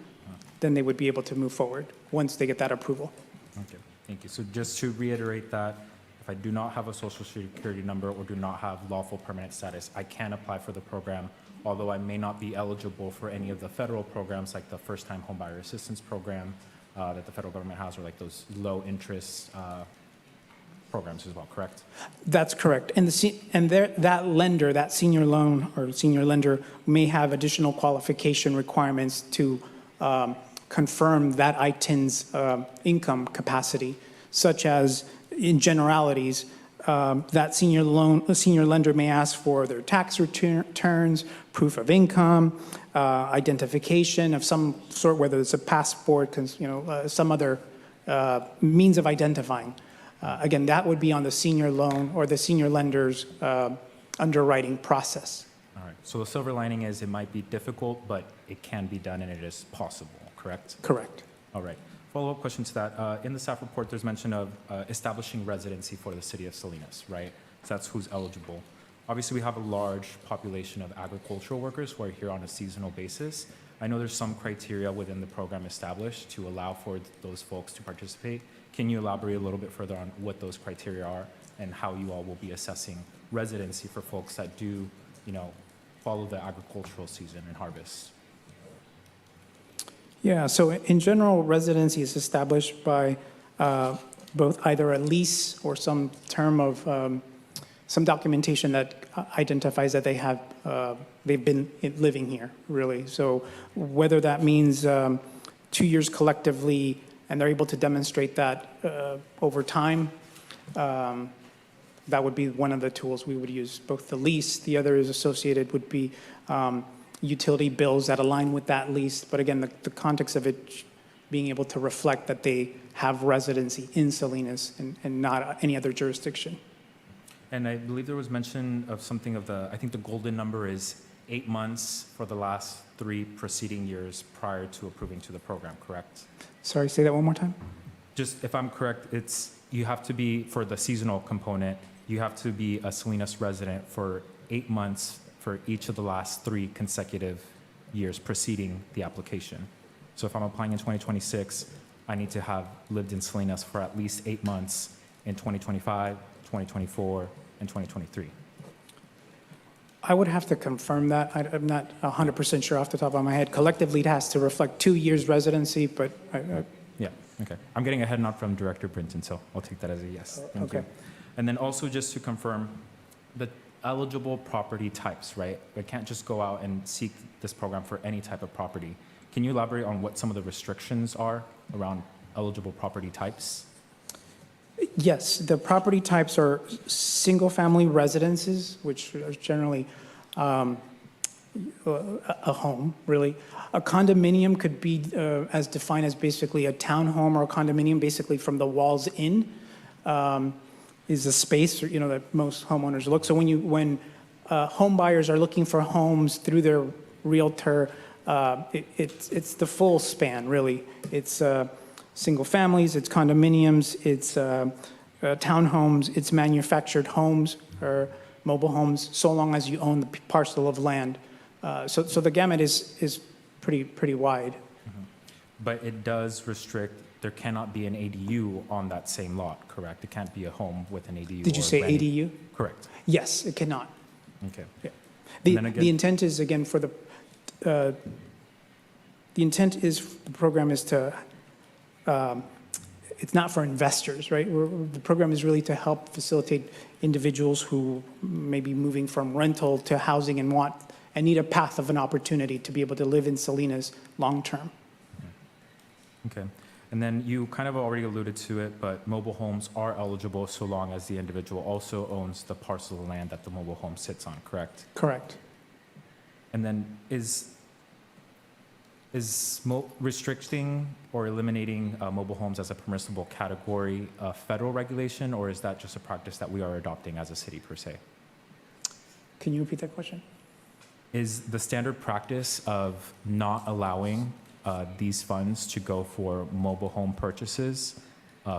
then they would be able to move forward once they get that approval. Okay, thank you. So just to reiterate that, if I do not have a social security number or do not have lawful permanent status, I can apply for the program, although I may not be eligible for any of the federal programs like the first-time homebuyer assistance program that the federal government has, or like those low-interest programs as well, correct? That's correct. And that lender, that senior loan or senior lender may have additional qualification requirements to confirm that ITIN's income capacity, such as in generalities, that senior lender may ask for their tax returns, proof of income, identification of some sort, whether it's a passport, some other means of identifying. Again, that would be on the senior loan or the senior lender's underwriting process. All right. So the silver lining is it might be difficult, but it can be done and it is possible, correct? Correct. All right. Follow-up question to that. In the staff report, there's mention of establishing residency for the city of Salinas, right? So that's who's eligible. Obviously, we have a large population of agricultural workers who are here on a seasonal basis. I know there's some criteria within the program established to allow for those folks to participate. Can you elaborate a little bit further on what those criteria are and how you all will be assessing residency for folks that do, follow the agricultural season and harvest? Yeah, so in general, residency is established by both either a lease or some term of some documentation that identifies that they've been living here, really. So whether that means 2 years collectively, and they're able to demonstrate that over time, that would be one of the tools we would use. Both the lease, the other is associated would be utility bills that align with that lease. But again, the context of it being able to reflect that they have residency in Salinas and not any other jurisdiction. And I believe there was mention of something of I think the golden number is 8 months for the last 3 preceding years prior to approving to the program, correct? Sorry, say that one more time? Just if I'm correct, you have to be, for the seasonal component, you have to be a Salinas resident for 8 months for each of the last 3 consecutive years preceding the application. So if I'm applying in 2026, I need to have lived in Salinas for at least 8 months in 2025, 2024, and 2023. I would have to confirm that. I'm not 100% sure off the top of my head. Collectively, it has to reflect 2 years residency, but Yeah, okay. I'm getting a head nod from Director Brinton, so I'll take that as a yes. Thank you. Okay. And then also just to confirm, the eligible property types, right? I can't just go out and seek this program for any type of property. Can you elaborate on what some of the restrictions are around eligible property types? yes, the property types are single-family residences, which are generally a home, really. A condominium could be as defined as basically a townhome or a condominium, basically from the walls in. Is the space, that most homeowners look. So when home buyers are looking for homes through their realtor, it's the full span, really. It's single families, it's condominiums, it's townhomes, it's manufactured homes or mobile homes, so long as you own the parcel of land. So the gamut is pretty wide. Mm-hmm. But it does restrict. There cannot be an ADU on that same lot, correct? It can't be a home with an ADU. Did you say ADU? Correct. Yes, it cannot. Okay. Yeah. And then again- The intent is, again, for the intent is, the program is to, it's not for investors, right? The program is really to help facilitate individuals who may be moving from rental to housing and need a path of an opportunity to be able to live in Salinas long-term. Okay. And then you kind of already alluded to it, but mobile homes are eligible so long as the individual also owns the parcel of land that the mobile home sits on, correct? Correct. And then is restricting or eliminating mobile homes as a permissible category a federal regulation, or is that just a practice that we are adopting as a city per se? Can you repeat that question? Is the standard practice of not allowing these funds to go for mobile home purchases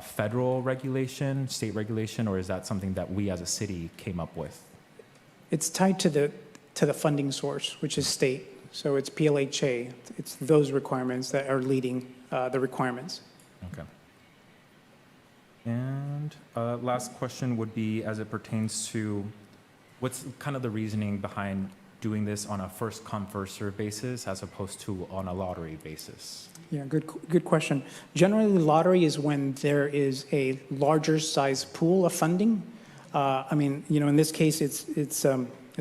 federal regulation, state regulation, or is that something that we as a city came up with? It's tied to the funding source, which is state. So it's PLHA. It's those requirements that are leading the requirements. Okay. And last question would be, as it pertains to what's kind of the reasoning behind doing this on a first-come, first-served basis as opposed to on a lottery basis? Yeah, good question. Generally, lottery is when there is a larger size pool of funding. In this case, it's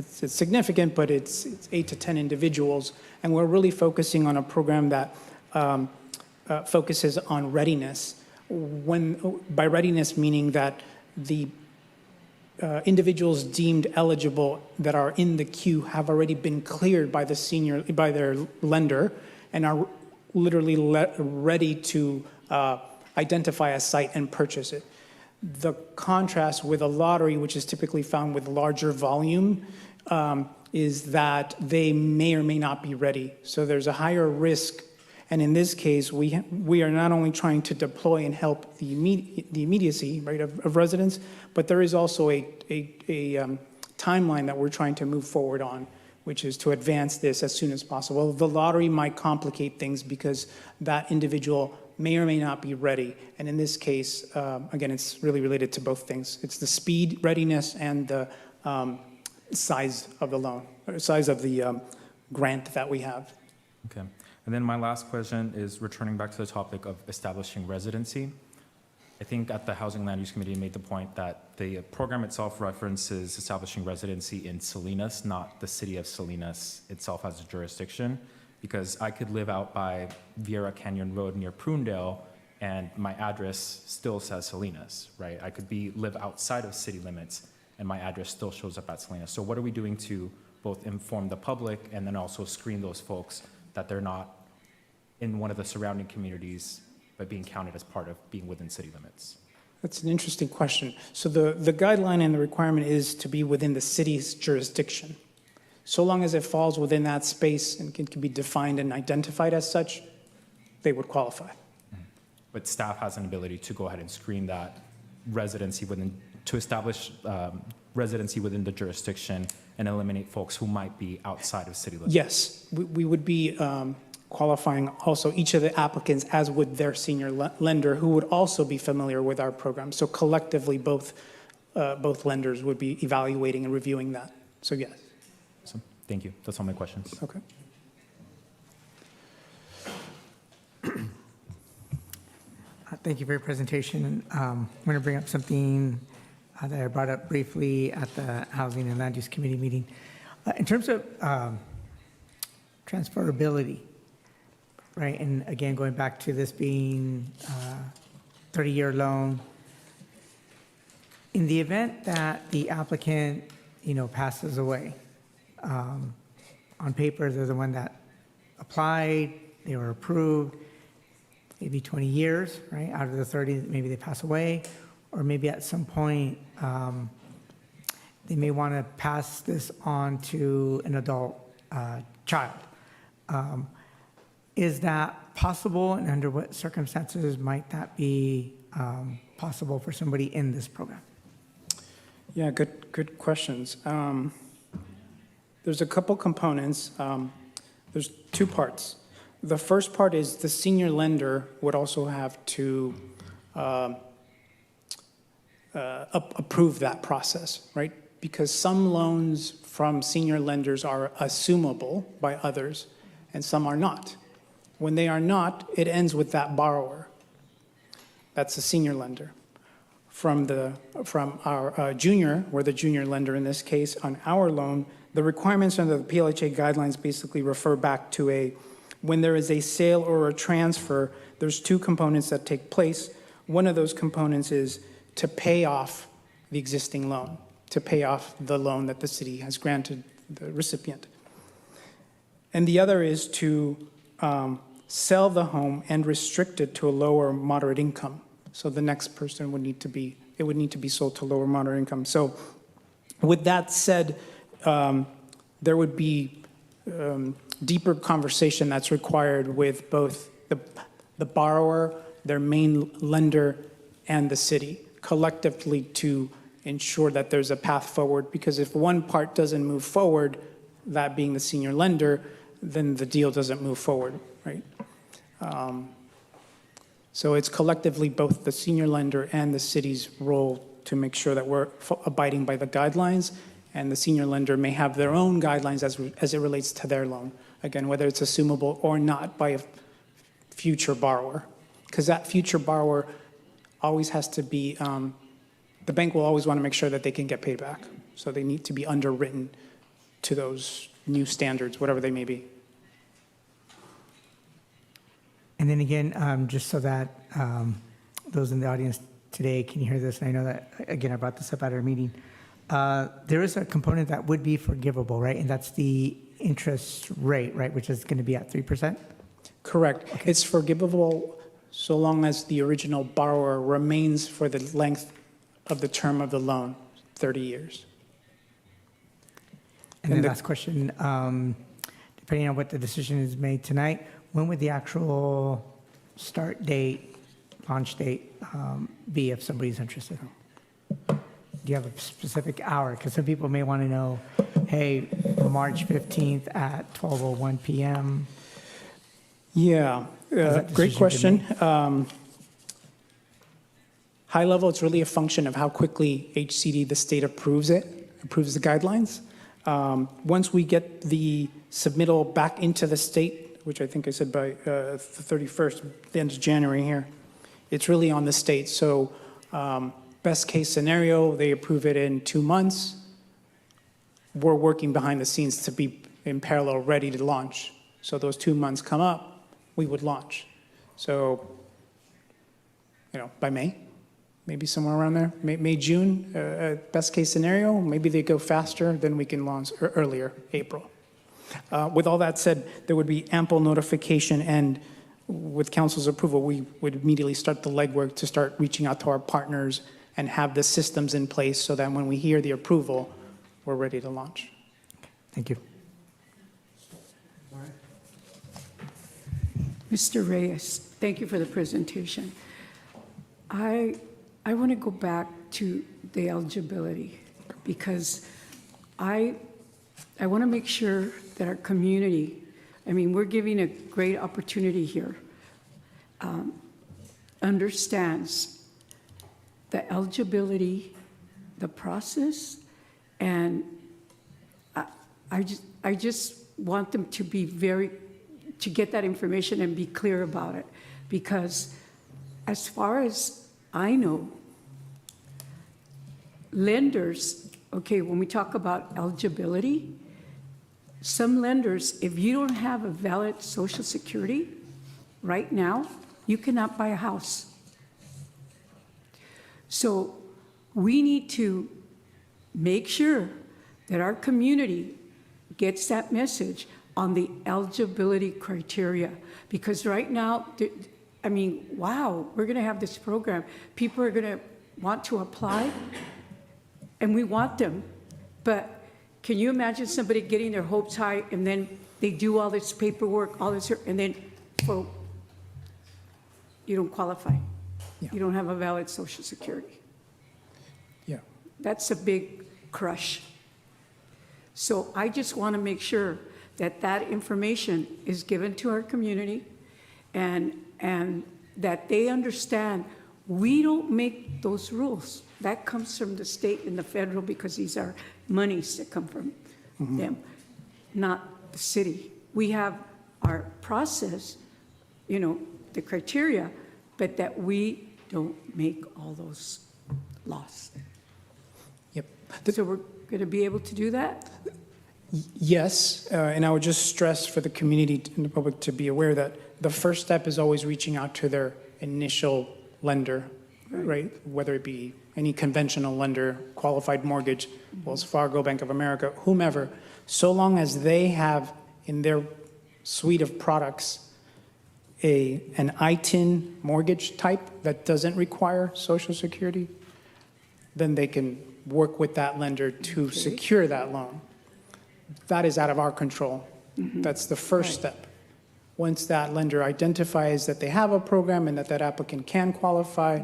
significant, but it's 8 to 10 individuals, and we're really focusing on a program that focuses on readiness. By readiness, meaning that the individuals deemed eligible that are in the queue have already been cleared by their lender and are literally ready to identify a site and purchase it. The contrast with a lottery, which is typically found with larger volume, is that they may or may not be ready. So there's a higher risk. And in this case, we are not only trying to deploy and help the immediacy, right, of residents, but there is also a timeline that we're trying to move forward on, which is to advance this as soon as possible. The lottery might complicate things because that individual may or may not be ready. And in this case, again, it's really related to both things. It's the speed, readiness, and the size of the loan, or size of the grant that we have. Okay. And then my last question is returning back to the topic of establishing residency. I think at the Housing Land Use Committee made the point that the program itself references establishing residency in Salinas, not the city of Salinas itself as a jurisdiction, because I could live out by Vieira Canyon Road near Prunedale and my address still says Salinas, right? I could live outside of city limits and my address still shows up at Salinas. So what are we doing to both inform the public and then also screen those folks that they're not in one of the surrounding communities but being counted as part of being within city limits? That's an interesting question. So the guideline and the requirement is to be within the city's jurisdiction. So long as it falls within that space and can be defined and identified as such, they would qualify. But staff has an ability to go ahead and screen that residency to establish residency within the jurisdiction and eliminate folks who might be outside of city limits. Yes, we would be qualifying also each of the applicants as would their senior lender, who would also be familiar with our program. So collectively, both lenders would be evaluating and reviewing that. So yes. Awesome. Thank you. That's all my questions. Okay. Thank you for your presentation. I'm going to bring up something that I brought up briefly at the Housing and Land Use Committee meeting. In terms of transferability, right? And again, going back to this being a 30-year loan, in the event that the applicant, passes away, on paper, they're the one that applied, they were approved, maybe 20 years, right? Out of the 30, maybe they pass away, or maybe at some point, they may want to pass this on to an adult child. Is that possible, and under what circumstances might that be possible for somebody in this program? Yeah, good questions. There's a couple components. There's two parts. The first part is the senior lender would also have to approve that process, right? Because some loans from senior lenders are assumable by others, and some are not. When they are not, it ends with that borrower. That's the senior lender. From our junior, we're the junior lender in this case, on our loan, the requirements under the PLHA guidelines basically refer back to when there is a sale or a transfer, there's two components that take place. One of those components is to pay off the existing loan, to pay off the loan that the city has granted the recipient. And the other is to sell the home and restrict it to a low or moderate income. So the next person would need to be sold to lower moderate income. So with that said, there would be deeper conversation that's required with both the borrower, their main lender, and the city collectively to ensure that there's a path forward. Because if one part doesn't move forward, that being the senior lender, then the deal doesn't move forward, right? So it's collectively both the senior lender and the city's role to make sure that we're abiding by the guidelines, and the senior lender may have their own guidelines as it relates to their loan. Again, whether it's assumable or not by a future borrower. Because that future borrower always has to be, the bank will always want to make sure that they can get paid back. So they need to be underwritten to those new standards, whatever they may be. And then again, just so that those in the audience today can hear this, and I know that, again, I brought this up at our meeting, there is a component that would be forgivable, right? And that's the interest rate, right, which is going to be at 3%? Correct. Okay. It's forgivable so long as the original borrower remains for the length of the term of the loan, 30 years. And then last question, depending on what the decision is made tonight, when would the actual start date, launch date be if somebody's interested? Do you have a specific hour? Because some people may want to know, hey, March 15th at 12:01 p.m. Yeah, great question. High level, it's really a function of how quickly HCD, the state, approves the guidelines. Once we get the submittal back into the state, which I think I said by the 31st, the end of January here, it's really on the state. So best case scenario, they approve it in 2 months. We're working behind the scenes to be in parallel ready to launch. So those 2 months come up, we would launch. So, by May, maybe somewhere around there, May, June, best case scenario. Maybe they go faster, then we can launch earlier, April. With all that said, there would be ample notification and with council's approval, we would immediately start the legwork to start reaching out to our partners and have the systems in place so that when we hear the approval, we're ready to launch. Thank you. Mr. Reyes, thank you for the presentation. I want to go back to the eligibility because I want to make sure that our community, I mean, we're giving a great opportunity here, understands the eligibility, the process, and I just want them to be to get that information and be clear about it. Because as far as I know, lenders, okay, when we talk about eligibility, some lenders, if you don't have a valid Social Security right now, you cannot buy a house. So we need to make sure that our community gets that message on the eligibility criteria. Because right now, I mean, wow, we're going to have this program. People are going to want to apply, and we want them. But can you imagine somebody getting their hopes high, and then they do all this paperwork, all this, and then, well, you don't qualify. Yeah. You don't have a valid Social Security. Yeah. That's a big crush. So I just want to make sure that that information is given to our community and that they understand we don't make those rules. That comes from the state and the federal because these are monies that come from them, not the city. We have our process, you know, the criteria, but that we don't make all those laws. Yep. So we're going to be able to do that? Yes, and I would just stress for the community and the public to be aware that the first step is always reaching out to their initial lender, right? Whether it be any conventional lender, qualified mortgage, Wells Fargo, Bank of America, whomever, so long as they have in their suite of products an ITIN mortgage type that doesn't require Social Security, then they can work with that lender to secure that loan. That is out of our control. That's the first step. Once that lender identifies that they have a program and that applicant can qualify,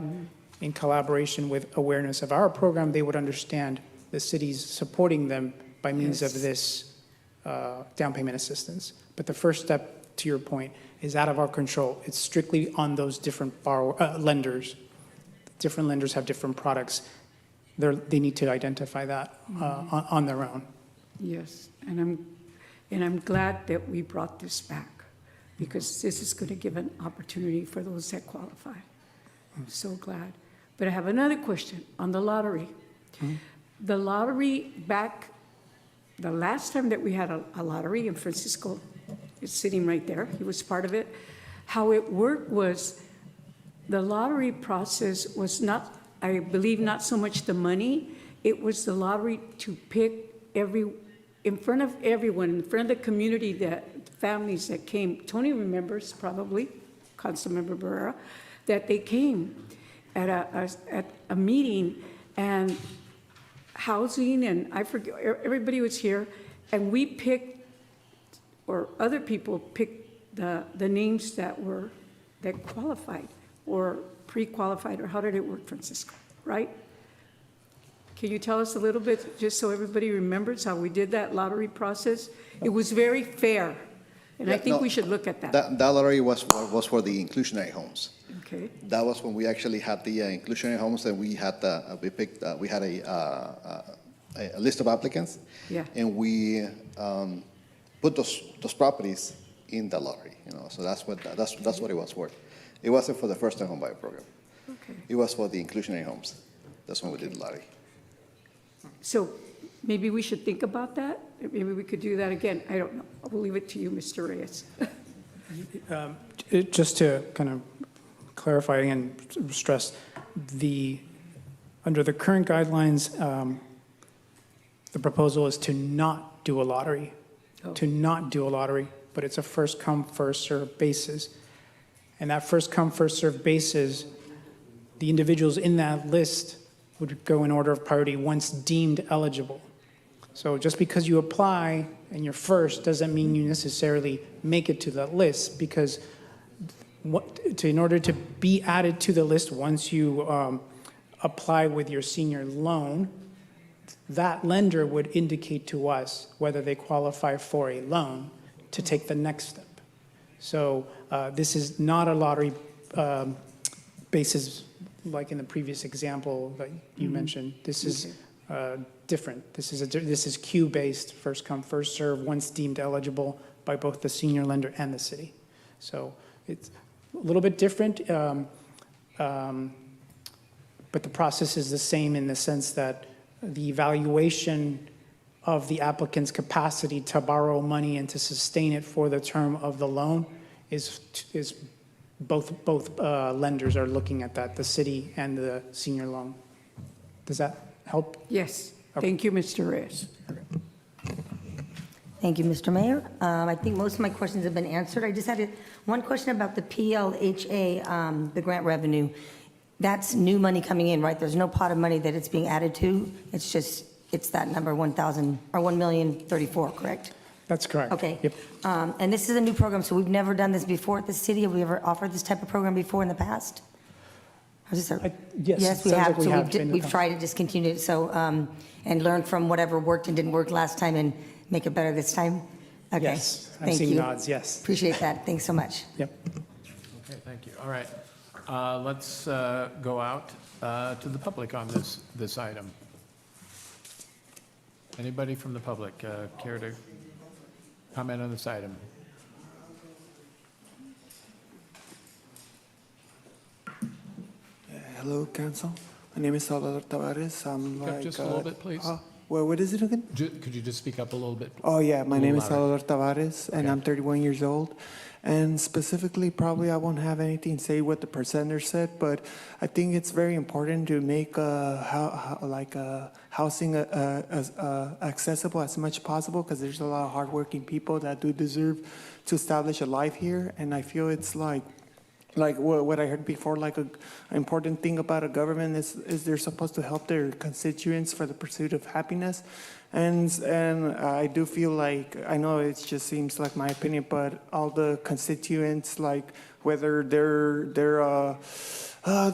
in collaboration with awareness of our program, they would understand the city's supporting them by means of this down payment assistance. But the first step, to your point, is out of our control. It's strictly on those different lenders. Different lenders have different products. They need to identify that on their own. Yes, and I'm glad that we brought this back because this is going to give an opportunity for those that qualify. I'm so glad. But I have another question on the lottery. The lottery back, the last time that we had a lottery, and Francisco is sitting right there, he was part of it. How it worked was the lottery process was not, I believe, not so much the money, it was the lottery to pick in front of everyone, in front of the community, that families that came. Tony remembers probably, Councilmember Barrera, that they came at a meeting and housing, and I forget, everybody was here, and we picked, or other people picked the names that qualified or pre-qualified, or how did it work, Francisco, right? Can you tell us a little bit, just so everybody remembers how we did that lottery process? It was very fair, and I think we should look at that. That lottery was for the inclusionary homes. Okay. That was when we actually had the inclusionary homes, and we had a list of applicants. Yeah. And we put those properties in the lottery. You know, so that's what it was for. It wasn't for the first-time home buyer program. Okay. It was for the inclusionary homes. That's when we did the lottery. So maybe we should think about that. Maybe we could do that again. I don't know. I will leave it to you, Mr. Reyes. Just to kind of clarify and stress, under the current guidelines, the proposal is to not do a lottery, but it's a first come, first served basis. And that first come, first served basis, the individuals in that list would go in order of priority once deemed eligible. So just because you apply and you're first doesn't mean you necessarily make it to the list, because in order to be added to the list once you apply with your senior loan, that lender would indicate to us whether they qualify for a loan to take the next step. So this is not a lottery basis like in the previous example that you mentioned. This is different. This is queue-based, first come, first serve, once deemed eligible by both the senior lender and the city. So it's a little bit different, but the process is the same in the sense that the evaluation of the applicant's capacity to borrow money and to sustain it for the term of the loan is both lenders are looking at that, the city and the senior loan. Does that help? Yes. Okay. Thank you, Mr. Reyes. Thank you, Mr. Mayor. I think most of my questions have been answered. I just had one question about the PLHA, the grant revenue. That's new money coming in, right? There's no pot of money that it's being added to. It's just, it's that number 1,000 or 1,034,000, correct? That's correct. Okay. Yep. And this is a new program, so we've never done this before at the city. Have we ever offered this type of program before in the past? Yes, Yes, we sounds have. like we So have in the we've past. tried it, discontinued it, so, and learned from whatever worked and didn't work last time and make it better this time? Okay. Yes, I'm Thank seeing you. nods, yes. Appreciate that. Thanks so much. Yep. Okay, thank you. All right. Let's go out to the public on this item. Anybody from the public care to comment on this item? Hello, Council. My name is Salvador Tavares. I'm Speak up like. just a little bit, please. What is it again? Could you just speak up a little bit? Oh, yeah. My A name little is louder. Salvador Tavares, and I'm 31 years old. And specifically, probably I won't have anything to say what the presenter said, but I think it's very important to make housing as accessible as much possible, because there's a lot of hardworking people that do deserve to establish a life here. And I feel it's like what I heard before, like an important thing about a government is they're supposed to help their constituents for the pursuit of happiness. And I do feel like, I know it just seems like my opinion, but all the constituents, like whether they're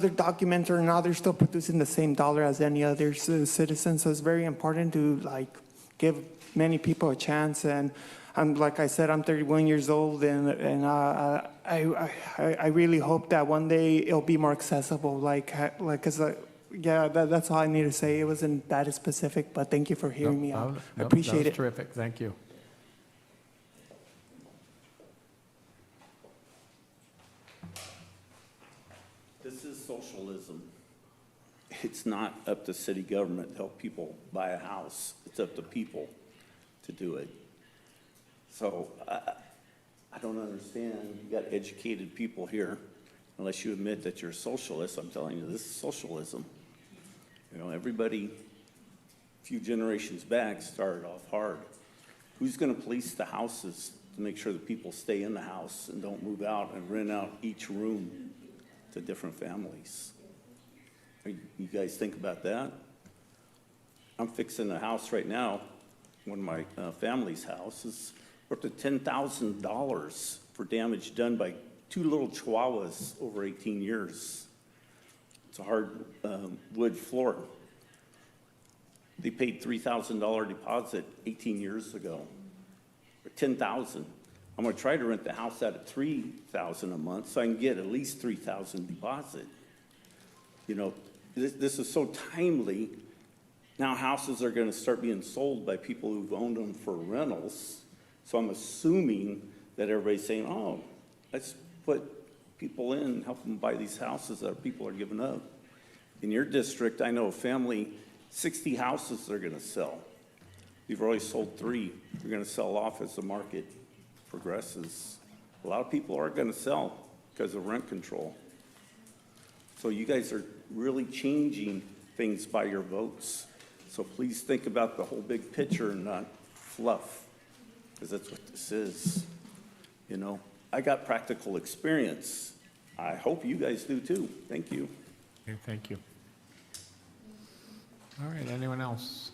documented or not, they're still producing the same dollar as any other citizen. So it's very important to like give many people a chance. And I'm, like I said, I'm 31 years old, and I really hope that one day it'll be more accessible. That's all I need to say. It wasn't that specific, but thank you for hearing me out. I appreciate That it. was terrific. Thank you. This is socialism. It's not up to city government to help people buy a house. It's up to people to do it. So I don't understand. You got educated people here. Unless you admit that you're a socialist, I'm telling you, this is socialism. You know, everybody a few generations back started off hard. Who's going to police the houses to make sure that people stay in the house and don't move out and rent out each room to different families? You guys think about that? I'm fixing a house right now. One of my family's houses, up to $10,000 for damage done by two little chihuahuas over 18 years. It's a hard wood floor. They paid $3,000 deposit 18 years ago, or $10,000. I'm going to try to rent the house out at $3,000 a month so I can get at least $3,000 deposit. You know, this is so timely. Now houses are going to start being sold by people who've owned them for rentals. So I'm assuming that everybody's saying, oh, let's put people in, help them buy these houses that people are giving up. In your district, I know a family, 60 houses they're going to sell. We've already sold 3. We're going to sell off as the market progresses. A lot of people are going to sell because of rent control. So you guys are really changing things by your votes. So please think about the whole big picture and not fluff, because that's what this is. You know, I got practical experience I hope you guys do too. Thank you. Okay, thank you. All right, anyone else?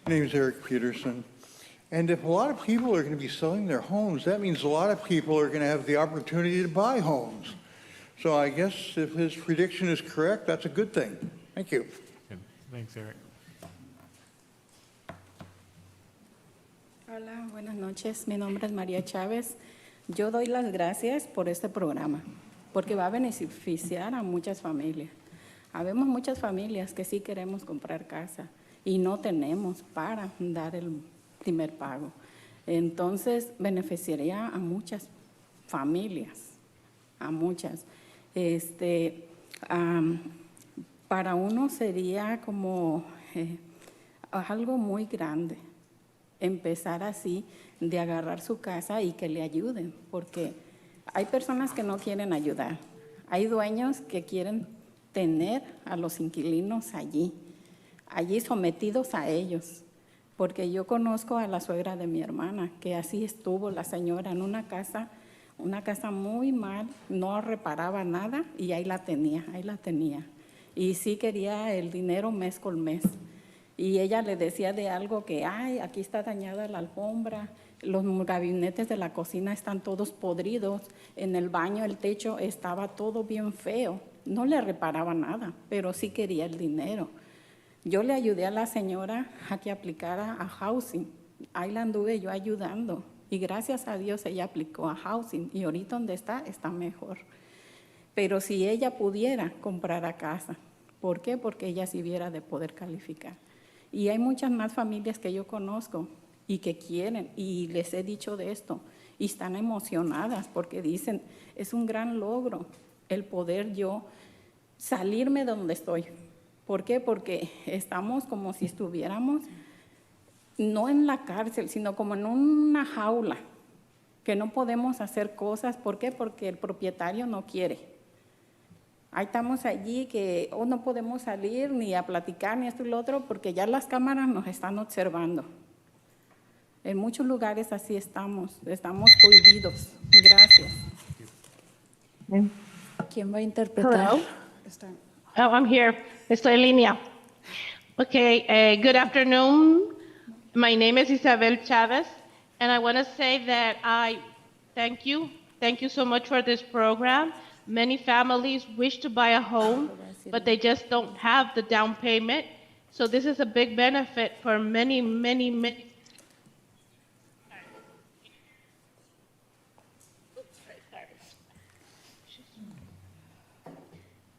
My name is Eric Peterson. And if a lot of people are going to be selling their homes, that means a lot of people are going to have the opportunity to buy homes. So I guess if his prediction is correct, that's a good thing. Thank you. Good. Thanks, Eric. Hola, buenas noches. Mi nombre es María Chávez. Yo doy las gracias por este programa, porque va a beneficiar a muchas familias. Habemos muchas familias que sí queremos comprar casa y no tenemos para dar el primer pago. Entonces, beneficiaría a muchas familias, a muchas. Para uno sería como algo muy grande empezar así, de agarrar su casa y que le ayuden, porque hay personas que no quieren ayudar. Hay dueños que quieren tener a los inquilinos allí sometidos a ellos. Porque yo conozco a la suegra de mi hermana, que así estuvo la señora en una casa muy mal, no reparaba nada y ahí la tenía. Y sí quería el dinero mes con mes. Y ella le decía de algo que, ay, aquí está dañada la alfombra, los gabinetes de la cocina están todos podridos, en el baño el techo estaba todo bien feo. No le reparaba nada, pero sí quería el dinero. Yo le ayudé a la señora a que aplicara a housing. Ahí la anduve yo ayudando. Y gracias a Dios ella aplicó a housing. Y ahorita donde está mejor. Pero si ella pudiera comprar a casa. ¿Por qué? Porque ella sí viera de poder calificar. Y hay muchas más familias que yo conozco y que quieren. Y les he dicho de esto. Y están emocionadas porque dicen, es un gran logro el poder yo salirme de donde estoy. ¿Por qué? Porque estamos como si estuviéramos no en la cárcel, sino como en una jaula, que no podemos hacer cosas. ¿Por qué? Porque el propietario no quiere. Ahí estamos allí que no podemos salir ni a platicar ni esto y lo otro, porque ya las cámaras nos están observando. En muchos lugares así estamos cohibidos. Gracias. ¿Quién va a interpretar? Hello. Oh, I'm here. Estoy en línea. Okay, good afternoon. My name is Isabel Chavez, and I want to say that I thank you. Thank you so much for this program. Many families wish to buy a home, but they just don't have the down payment. So this is a big benefit for many.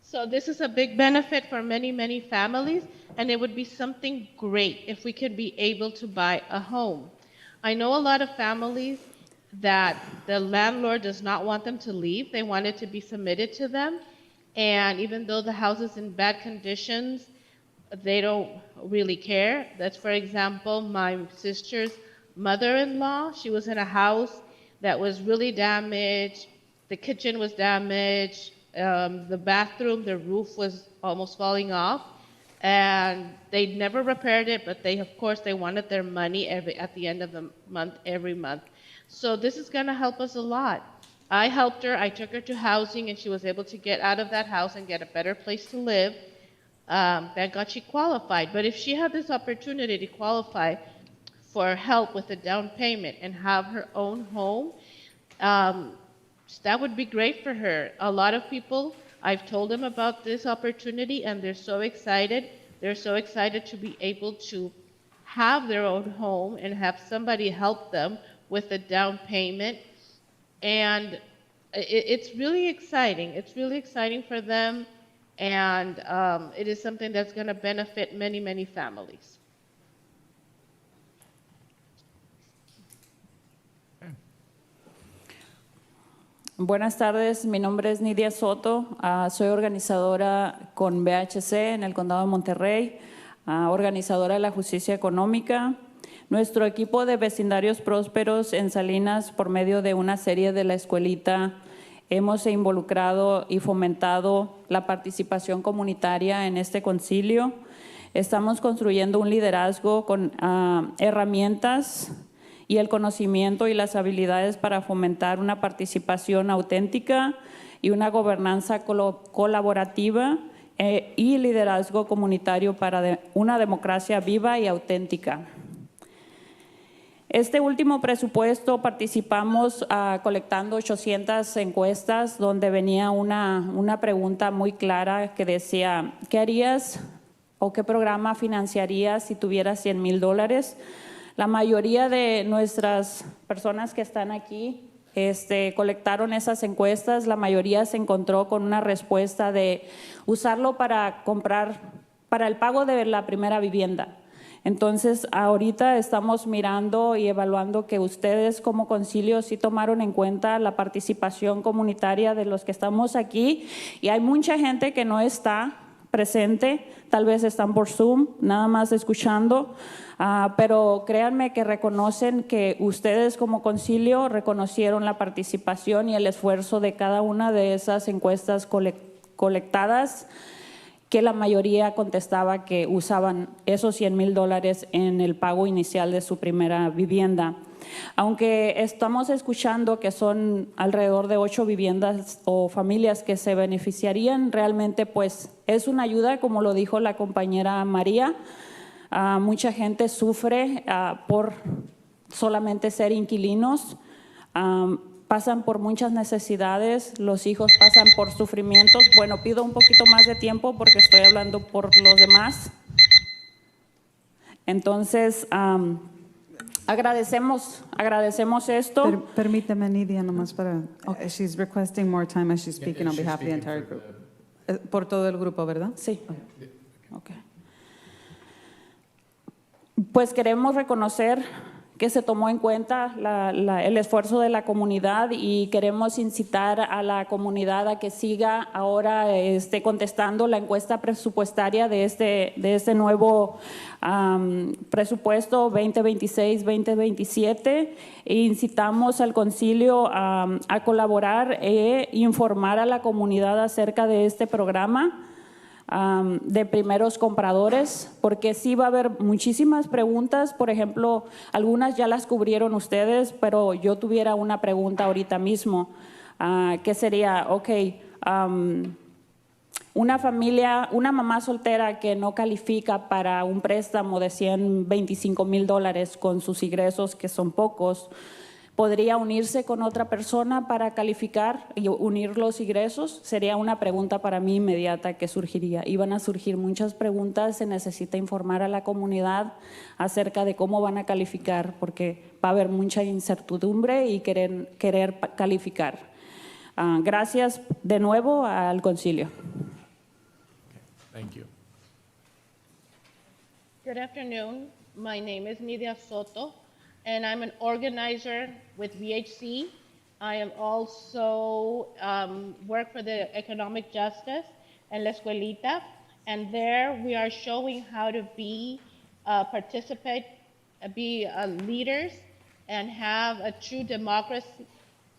So this is a big benefit for many families, and it would be something great if we could be able to buy a home. I know a lot of families that the landlord does not want them to leave. They want it to be submitted to them. And even though the house is in bad conditions, they don't really care. That's, for example, my sister's mother-in-law. She was in a house that was really damaged. The kitchen was damaged. The bathroom, the roof was almost falling off, and they never repaired it, but of course, they wanted their money at the end of the month, every month. So this is gonna help us a lot. I helped her, I took her to housing, and she was able to get out of that house and get a better place to live. Thank God she qualified, but if she had this opportunity to qualify for help with a down payment and have her own home, that would be great for her. A lot of people, I've told them about this opportunity, and they're so excited. They're so excited to be able to have their own home and have somebody help them with a down payment. And it's really exciting. It's really exciting for them, and it is something that's going to benefit many families. Buenas tardes, mi nombre es Nidia Soto, soy organizadora con BHC en el Condado de Monterrey, organizadora de la justicia económica. Nuestro equipo de vecindarios prósperos en Salinas, por medio de una serie de la escuelita, hemos involucrado y fomentado la participación comunitaria en este concilio. Estamos construyendo un liderazgo con herramientas y el conocimiento y las habilidades para fomentar una participación auténtica y una gobernanza colaborativa y liderazgo comunitario para una democracia viva y auténtica. Este último presupuesto participamos colectando 800 encuestas donde venía una pregunta muy clara que decía, ¿qué harías o qué programa financiarías si tuvieras $100,000? La mayoría de nuestras personas que están aquí colectaron esas encuestas, la mayoría se encontró con una respuesta de usarlo para comprar, para el pago de la primera vivienda. Entonces, ahorita estamos mirando y evaluando que ustedes como concilio sí tomaron en cuenta la participación comunitaria de los que estamos aquí y hay mucha gente que no está presente, tal vez están por Zoom, nada más escuchando, pero créanme que reconocen que ustedes como concilio reconocieron la participación y el esfuerzo de cada una de esas encuestas colectadas, que la mayoría contestaba que usaban esos $100,000 en el pago inicial de su primera vivienda. Aunque estamos escuchando que son alrededor de 8 viviendas o familias que se beneficiarían, realmente pues es una ayuda, como lo dijo la compañera María. Mucha gente sufre por solamente ser inquilinos. Pasan por muchas necesidades, los hijos pasan por sufrimientos. Bueno, pido un poquito más de tiempo porque estoy hablando por los demás. Entonces, agradecemos esto. Permíteme, Nidia, nomás para... She's requesting more time as she's speaking on behalf of the entire group. Por todo el grupo, ¿verdad? Sí. Okay. Pues queremos reconocer que se tomó en cuenta el esfuerzo de la comunidad y queremos incitar a la comunidad a que siga ahora contestando la encuesta presupuestaria de este nuevo presupuesto 2026-2027. Incitamos al concilio a colaborar e informar a la comunidad acerca de este programa de primeros compradores, porque sí va a haber muchísimas preguntas. Por ejemplo, algunas ya las cubrieron ustedes, pero yo tuviera una pregunta ahorita mismo, que sería, una familia, una mamá soltera que no califica para un préstamo de $125,000 con sus ingresos, que son pocos, ¿podría unirse con otra persona para calificar y unir los ingresos? Sería una pregunta para mí inmediata que surgiría. Iban a surgir muchas preguntas, se necesita informar a la comunidad acerca de cómo van a calificar, porque va a haber mucha incertidumbre y querer calificar. Gracias de nuevo al concilio. Thank you. Good afternoon. My name is Nidia Soto, and I'm an organizer with VHC. I am also work for the economic justice and La Escuelita, and there we are showing how to be leaders and have a true democracy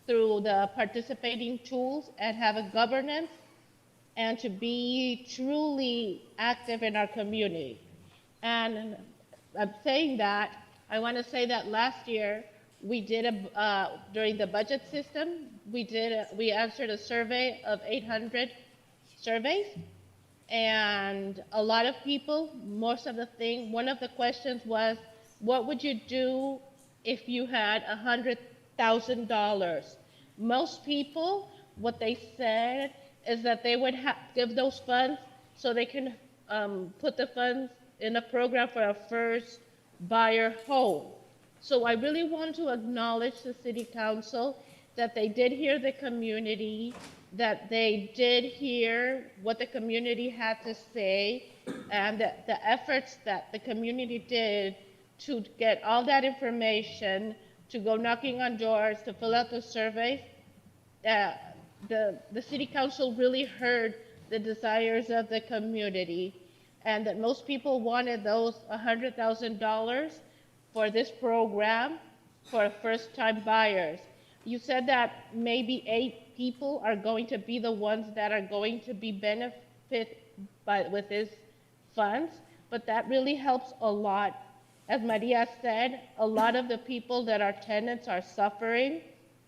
through the participating tools and have a governance and to be truly active in our community. And I'm saying that, I want to say that last year we did during the budget system, we answered a survey of 800 surveys, and a lot of people, one of the questions was, what would you do if you had $100,000? Most people, what they said is that they would give those funds so they can put the funds in a program for a first buyer home. So I really want to acknowledge the City Council that they did hear the community, that they did hear what the community had to say, and that the efforts that the community did to get all that information, to go knocking on doors, to fill out the surveys. The City Council really heard the desires of the community, and that most people wanted those $100,000 for this program for first-time buyers. You said that maybe 8 people are going to be the ones that are going to be benefit with these funds, but that really helps a lot. As Maria said, a lot of the people that are tenants are suffering,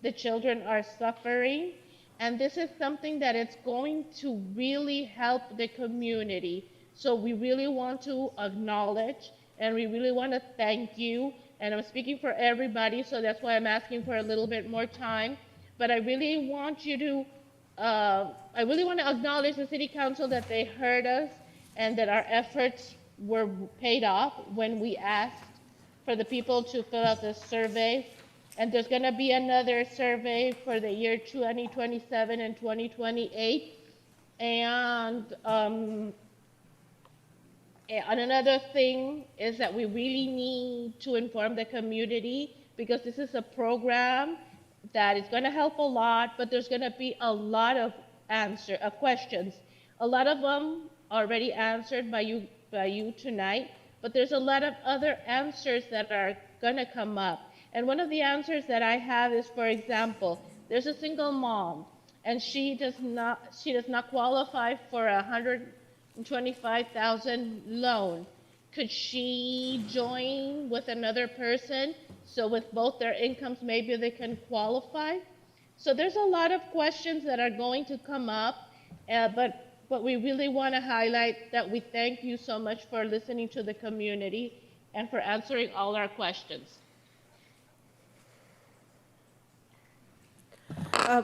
the children are suffering, and this is something that it's going to really help the community. So we really want to acknowledge and we really want to thank you. And I'm speaking for everybody, so that's why I'm asking for a little bit more time. But I really want you to, I really want to acknowledge the City Council that they heard us and that our efforts were paid off when we asked for the people to fill out the survey. And there's going to be another survey for the year 2027 and 2028. And another thing is that we really need to inform the community, because this is a program that is going to help a lot, but there's going to be a lot of questions. A lot of them already answered by you tonight, but there's a lot of other answers that are going to come up. And one of the answers that I have is, for example, there's a single mom, and she does not qualify for a $125,000 loan. Could she join with another person? So with both their incomes, maybe they can qualify. So there's a lot of questions that are going to come up, but we really want to highlight that we thank you so much for listening to the community and for answering all our questions.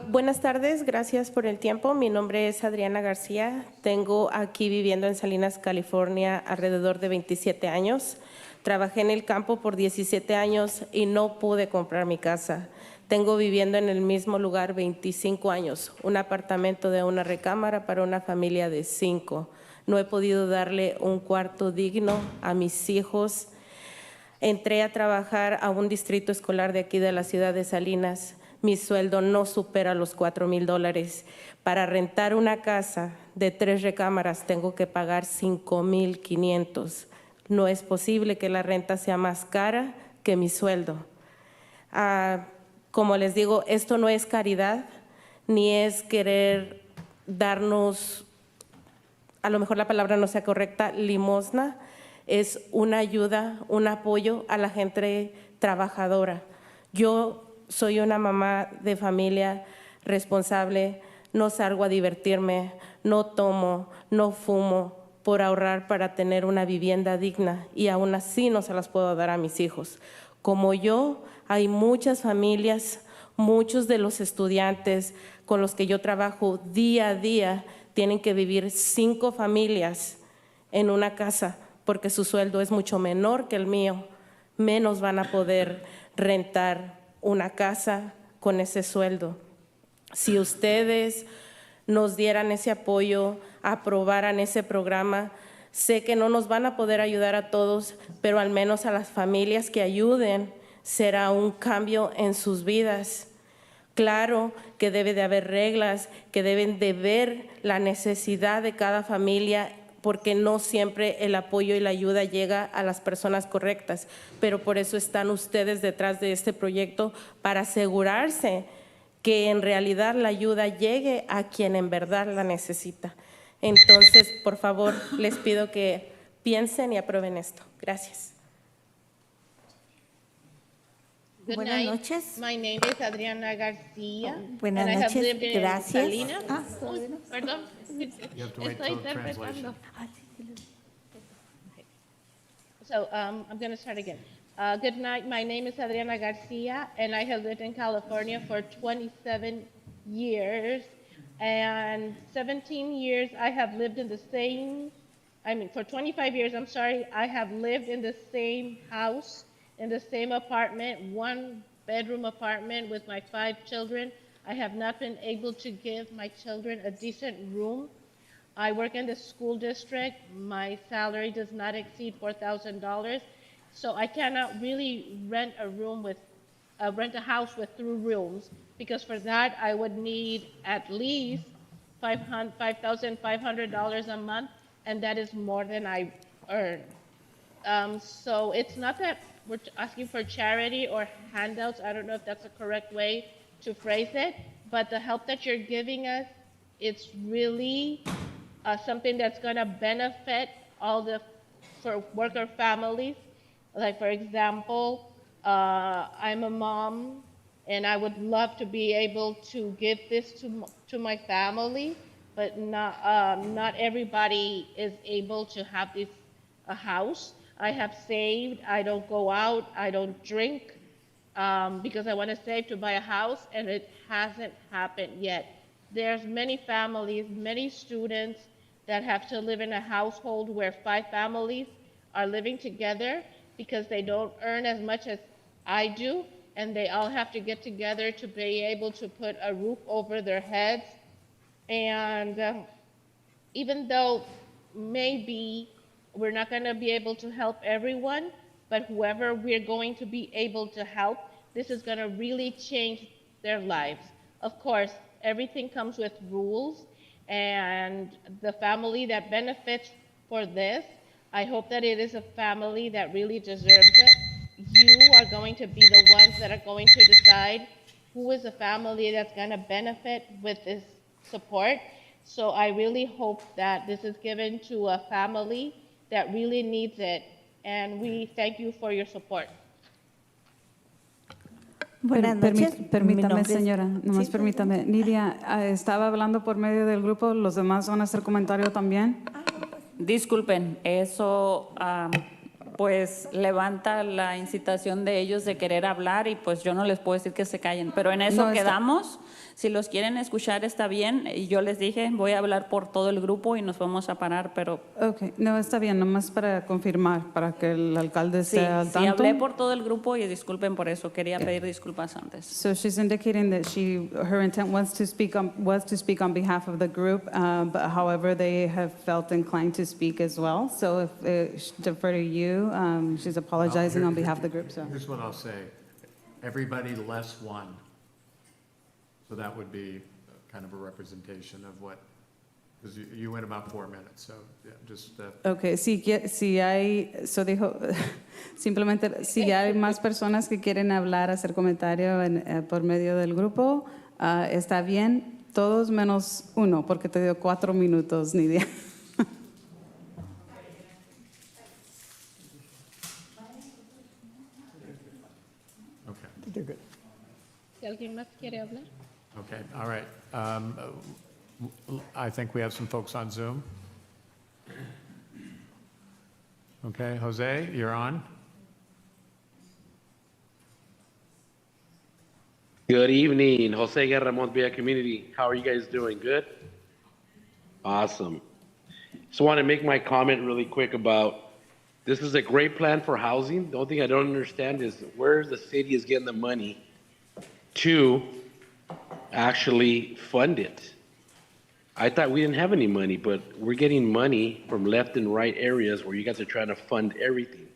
Buenas tardes, gracias por el tiempo. Mi nombre es Adriana García. Tengo aquí viviendo en Salinas, California, alrededor de 27 años. Trabajé en el campo por 17 años y no pude comprar mi casa. Tengo viviendo en el mismo lugar 25 años, un apartamento de una recámara para una familia de 5. No he podido darle un cuarto digno a mis hijos. Entré a trabajar a un distrito escolar de aquí de la ciudad de Salinas. Mi sueldo no supera los $4,000. Para rentar una casa de 3 recámaras tengo que pagar $5,500. No es posible que la renta sea más cara que mi sueldo. Como les digo, esto no es caridad, ni es querer darnos, a lo mejor la palabra no sea correcta, limosna. Es una ayuda, un apoyo a la gente trabajadora. Yo soy una mamá de familia responsable, no salgo a divertirme, no tomo, no fumo por ahorrar para tener una vivienda digna y aún así no se las puedo dar a mis hijos. Como yo, hay muchas familias, muchos de los estudiantes con los que yo trabajo día a día tienen que vivir 5 familias en una casa porque su sueldo es mucho menor que el mío. Menos van a poder rentar una casa con ese sueldo. Si ustedes nos dieran ese apoyo, aprobaran ese programa, sé que no nos van a poder ayudar a todos, pero al menos a las familias que ayuden será un cambio en sus vidas. Claro que debe de haber reglas, que deben de ver la necesidad de cada familia, porque no siempre el apoyo y la ayuda llega a las personas correctas, pero por eso están ustedes detrás de este proyecto, para asegurarse que en realidad la ayuda llegue a quien en verdad la necesita. Entonces, por favor, les pido que piensen y aprueben esto. Gracias. Good Buenas night. noches. My name is Adriana García. Buenas and I have noches, lived in gracias. Salinas. Uy, perdón. You have to wait Estoy till translation. interpretando. So I'm going to start again. Good night. My name is Adriana Garcia, and I have lived in California for 27 years. And 17 years I have lived in the same, for 25 years, I'm sorry, I have lived in the same house, in the same apartment, 1-bedroom apartment with my 5 children. I have not been able to give my children a decent room. I work in the school district. My salary does not exceed $4,000. So I cannot really rent a room with, rent a house with 3 rooms, because for that I would need at least $5,500 a month, and that is more than I earn. So it's not that we're asking for charity or handouts. I don't know if that's the correct way to phrase it, but the help that you're giving us, it's really something that's going to benefit all the for worker families. Like, for example, I'm a mom, and I would love to be able to give this to my family, but not everybody is able to have a house. I have saved. I don't go out. I don't drink because I want to save to buy a house, and it hasn't happened yet. There's many families, many students that have to live in a household where 5 families are living together because they don't earn as much as I do, and they all have to get together to be able to put a roof over their heads. And even though maybe we're not going to be able to help everyone, but whoever we're going to be able to help, this is going to really change their lives. Of course, everything comes with rules, and the family that benefits for this, I hope that it is a family that really deserves it. You are going to be the ones that are going to decide who is a family that's going to benefit with this support. So I really hope that this is given to a family that really needs it, and we thank you for your support. Buenas noches. Mi Permítame, nombre es- señora, nomás Sí, permítame. Nidia, estaba hablando por medio del grupo, los demás van a hacer comentario también. Disculpen, eso pues levanta la incitación de ellos de querer hablar y pues yo no les puedo decir que se callen, pero en eso No, está- quedamos. Si los quieren escuchar está bien y yo les dije voy a hablar por todo el grupo y nos vamos a parar, pero Ok, no, está bien, nomás para confirmar, para que el alcalde sí, esté al sí tanto. hablé por todo el grupo y disculpen por eso, quería pedir disculpas antes. So she's indicating that her intent was to speak on behalf of the group, but however, they have felt inclined to speak as well. So if defer to you, she's apologizing on behalf of the group, so. Here's what I'll say. Everybody less one. So that would be kind of a representation of what, because you went about 4 minutes, so yeah, just. Okay, si hay, so dijo, simplemente, si hay más personas que quieren hablar, hacer comentario por medio del grupo, está bien, todos menos uno, porque te dio 4 minutos, Nidia. Okay. They're good. Si alguien más quiere hablar. Okay, all right. I think we have some folks on Zoom. Okay, Jose, you're on. Good evening, Jose Guerra, Montbella Community. How are you guys doing? Good? Awesome. Just want to make my comment really quick about, this is a great plan for housing. The only thing I don't understand is where the city is getting the money to actually fund it. I thought we didn't have any money, but we're getting money from left and right areas where you guys are trying to fund everything.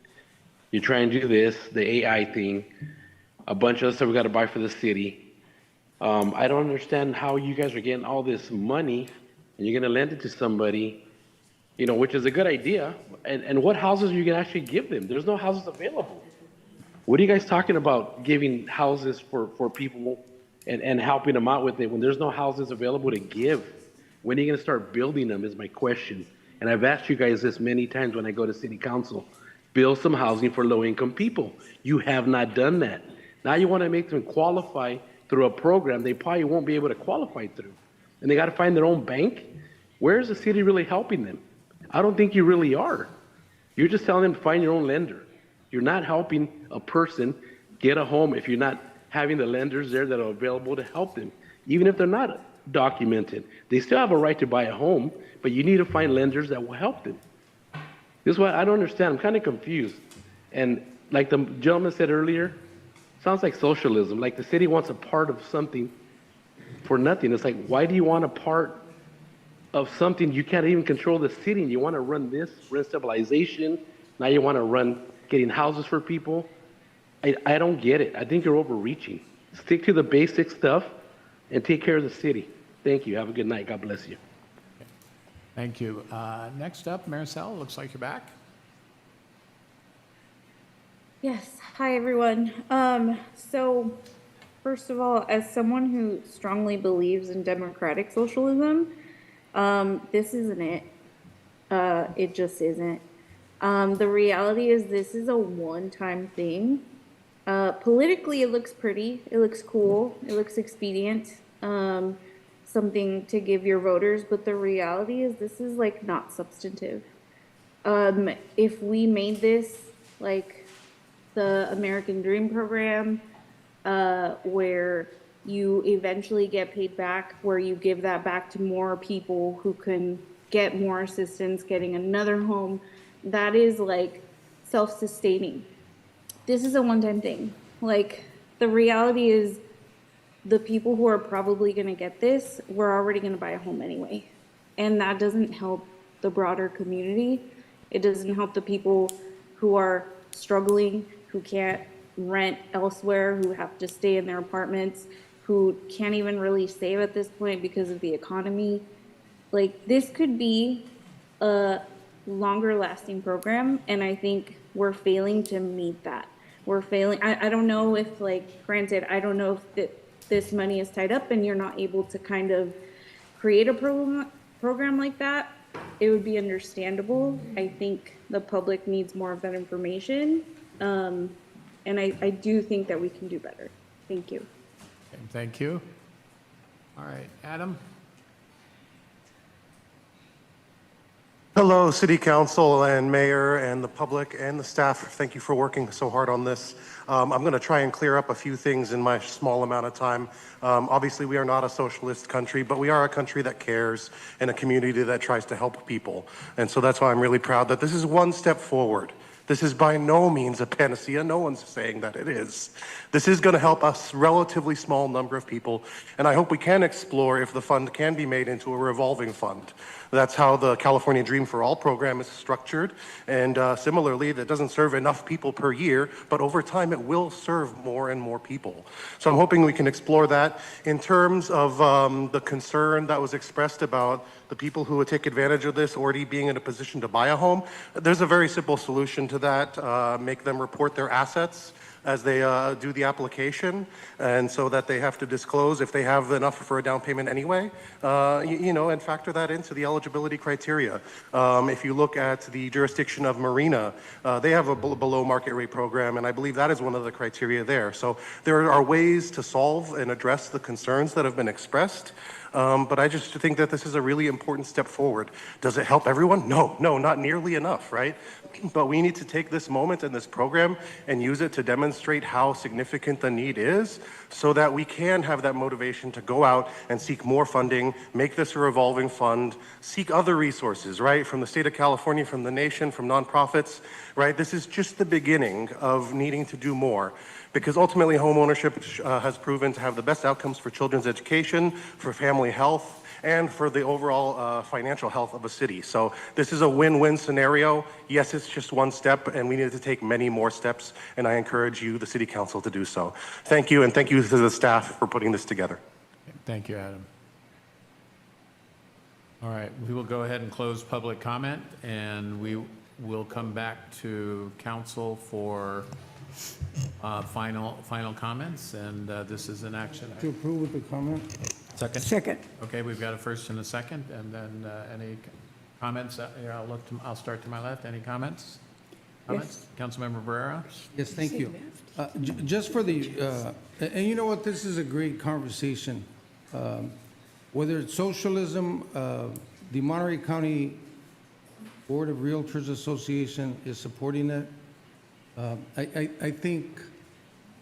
You're trying to do this, the AI thing, a bunch of stuff we got to buy for the city. I don't understand how you guys are getting all this money and you're going to lend it to somebody, you know, which is a good idea. And what houses are you going to actually give them? There's no houses available. What are you guys talking about giving houses for people and helping them out with it when there's no houses available to give? When are you going to start building them is my question. And I've asked you guys this many times when I go to city council. Build some housing for low-income people. You have not done that. Now you want to make them qualify through a program they probably won't be able to qualify through. And they got to find their own bank. Where is the city really helping them? I don't think you really are. You're just telling them to find your own lender. You're not helping a person get a home if you're not having the lenders there that are available to help them. Even if they're not documented, they still have a right to buy a home, but you need to find lenders that will help them. This is what I don't understand. I'm kind of confused. And like the gentleman said earlier, sounds like socialism, like the city wants a part of something for nothing. It's like, why do you want a part of something you can't even control the city and you want to run this, rent stabilization, now you want to run getting houses for people? I don't get it. I think you're overreaching. Stick to the basic stuff and take care of the city. Thank you. Have a good night. God bless you. Thank you. Next up, Maricel, looks like you're back. Yes. Hi, everyone. So, first of all, as someone who strongly believes in democratic socialism, this isn't it. It just isn't. The reality is this is a one-time thing. Politically, it looks pretty, it looks cool, it looks expedient, something to give your voters, but the reality is this is like not substantive. If we made this like the American Dream program, where you eventually get paid back, where you give that back to more people who can get more assistance, getting another home, that is like self-sustaining. This is a one-time thing. Like, the reality is the people who are probably going to get this were already going to buy a home anyway. And that doesn't help the broader community. It doesn't help the people who are struggling, who can't rent elsewhere, who have to stay in their apartments, who can't even really save at this point because of the economy. Like, this could be a longer lasting program, and I think we're failing to meet that. We're failing. I don't know if, like, granted, I don't know if this money is tied up and you're not able to kind of create a program like that. It would be understandable. I think the public needs more of that information. And I do think that we can do better. Thank you. Okay, thank you. All right, Adam? Hello, City Council and Mayor and the public and the staff. Thank you for working so hard on this. I'm going to try and clear up a few things in my small amount of time. Obviously, we are not a socialist country, but we are a country that cares and a community that tries to help people. And so that's why I'm really proud that this is one step forward. This is by no means a panacea. No one's saying that it is. This is going to help a relatively small number of people, and I hope we can explore if the fund can be made into a revolving fund. That's how the California Dream for All program is structured, and similarly, that doesn't serve enough people per year, but over time it will serve more and more people. So I'm hoping we can explore that. In terms of the concern that was expressed about the people who would take advantage of this already being in a position to buy a home, there's a very simple solution to that. Make them report their assets as they do the application, and so that they have to disclose if they have enough for a down payment anyway, and factor that into the eligibility criteria. If you look at the jurisdiction of Marina, they have a below market rate program, and I believe that is one of the criteria there. So there are ways to solve and address the concerns that have been expressed. But I just think that this is a really important step forward. Does it help everyone? No, not nearly enough, right? But we need to take this moment and this program and use it to demonstrate how significant the need is so that we can have that motivation to go out and seek more funding, make this a revolving fund, seek other resources, right? From the state of California, from the nation, from nonprofits, right? This is just the beginning of needing to do more. Because ultimately, homeownership has proven to have the best outcomes for children's education, for family health, and for the overall financial health of a city. So this is a win-win scenario. Yes, it's just one step, and we need to take many more steps, and I encourage you, the City Council, to do so. Thank you, and thank you to the staff for putting this together. Thank you, Adam. All right, we will go ahead and close public comment, and we will come back to council for final comments, and this is an action. To approve with the comment? Second? Second. Okay, we've got a first and a second, and then any comments? I'll start to my left. Any comments? Comments? Councilmember Barrera? Yes, thank you. Just for the, and you know what, this is a great conversation. Whether it's socialism, the Monterey County Board of Realtors Association is supporting it. I think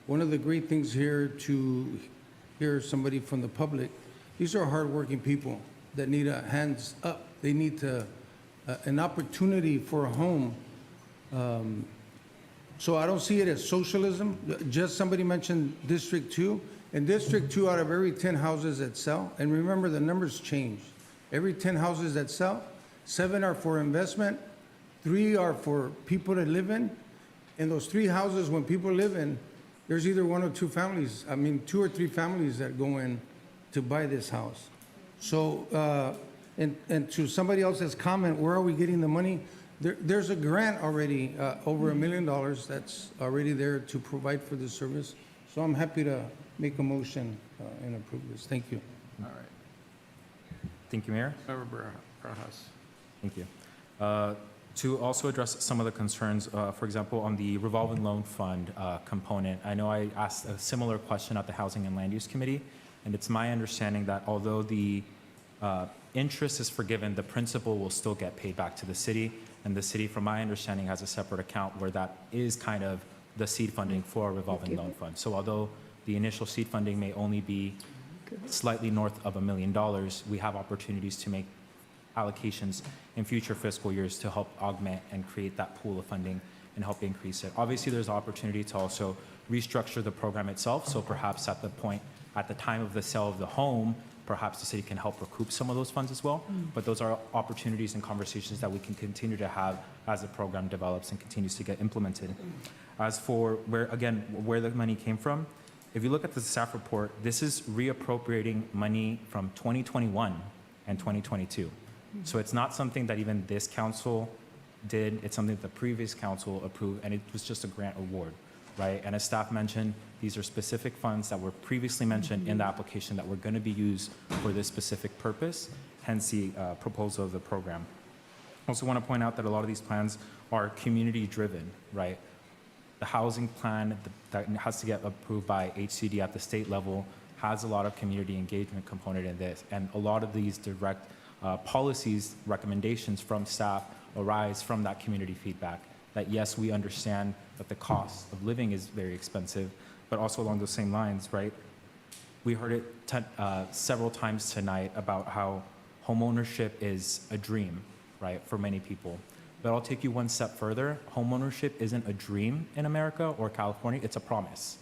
one of the great things here to hear somebody from the public, these are hardworking people that need a hands up. They need an opportunity for a home. So I don't see it as socialism. Just somebody mentioned District 2. In District 2, out of every 10 houses that sell, and remember the numbers change. Every 10 houses that sell, 7 are for investment, 3 are for people to live in. In those 3 houses, when people live in, there's either 1 or 2 families, 2 or 3 families that go in to buy this house. So, and to somebody else's comment, where are we getting the money? There's a grant already, over $1 million that's already there to provide for this service. So I'm happy to make a motion and approve this. Thank you. All right. Thank you, Mayor. Member Barajas. Thank you. To also address some of the concerns, for example, on the revolving loan fund component, I know I asked a similar question at the Housing and Land Use Committee, and it's my understanding that although the interest is forgiven, the principal will still get paid back to the city, and the city, from my understanding, has a separate account where that is kind of the seed funding for a revolving loan fund. So although the initial seed funding may only be slightly north of $1 million, we have opportunities to make allocations in future fiscal years to help augment and create that pool of funding and help increase it. Obviously, there's opportunity to also restructure the program itself. So perhaps at the time of the sale of the home, perhaps the city can help recoup some of those funds as well. But those are opportunities and conversations that we can continue to have as the program develops and continues to get implemented. As for where the money came from, if you look at the staff report, this is reappropriating money from 2021 and 2022. So it's not something that even this council did. It's something that the previous council approved, and it was just a grant award, right? And as staff mentioned, these are specific funds that were previously mentioned in the application that were going to be used for this specific purpose, hence the proposal of the program. I also want to point out that a lot of these plans are community-driven, right? The housing plan that has to get approved by HCD at the state level has a lot of community engagement component in this, and a lot of these direct policies, recommendations from staff arise from that community feedback, that yes, we understand that the cost of living is very expensive, but also along those same lines, right? We heard it several times tonight about how homeownership is a dream, right, for many people. But I'll take you one step further. Homeownership isn't a dream in America or California, it's a promise,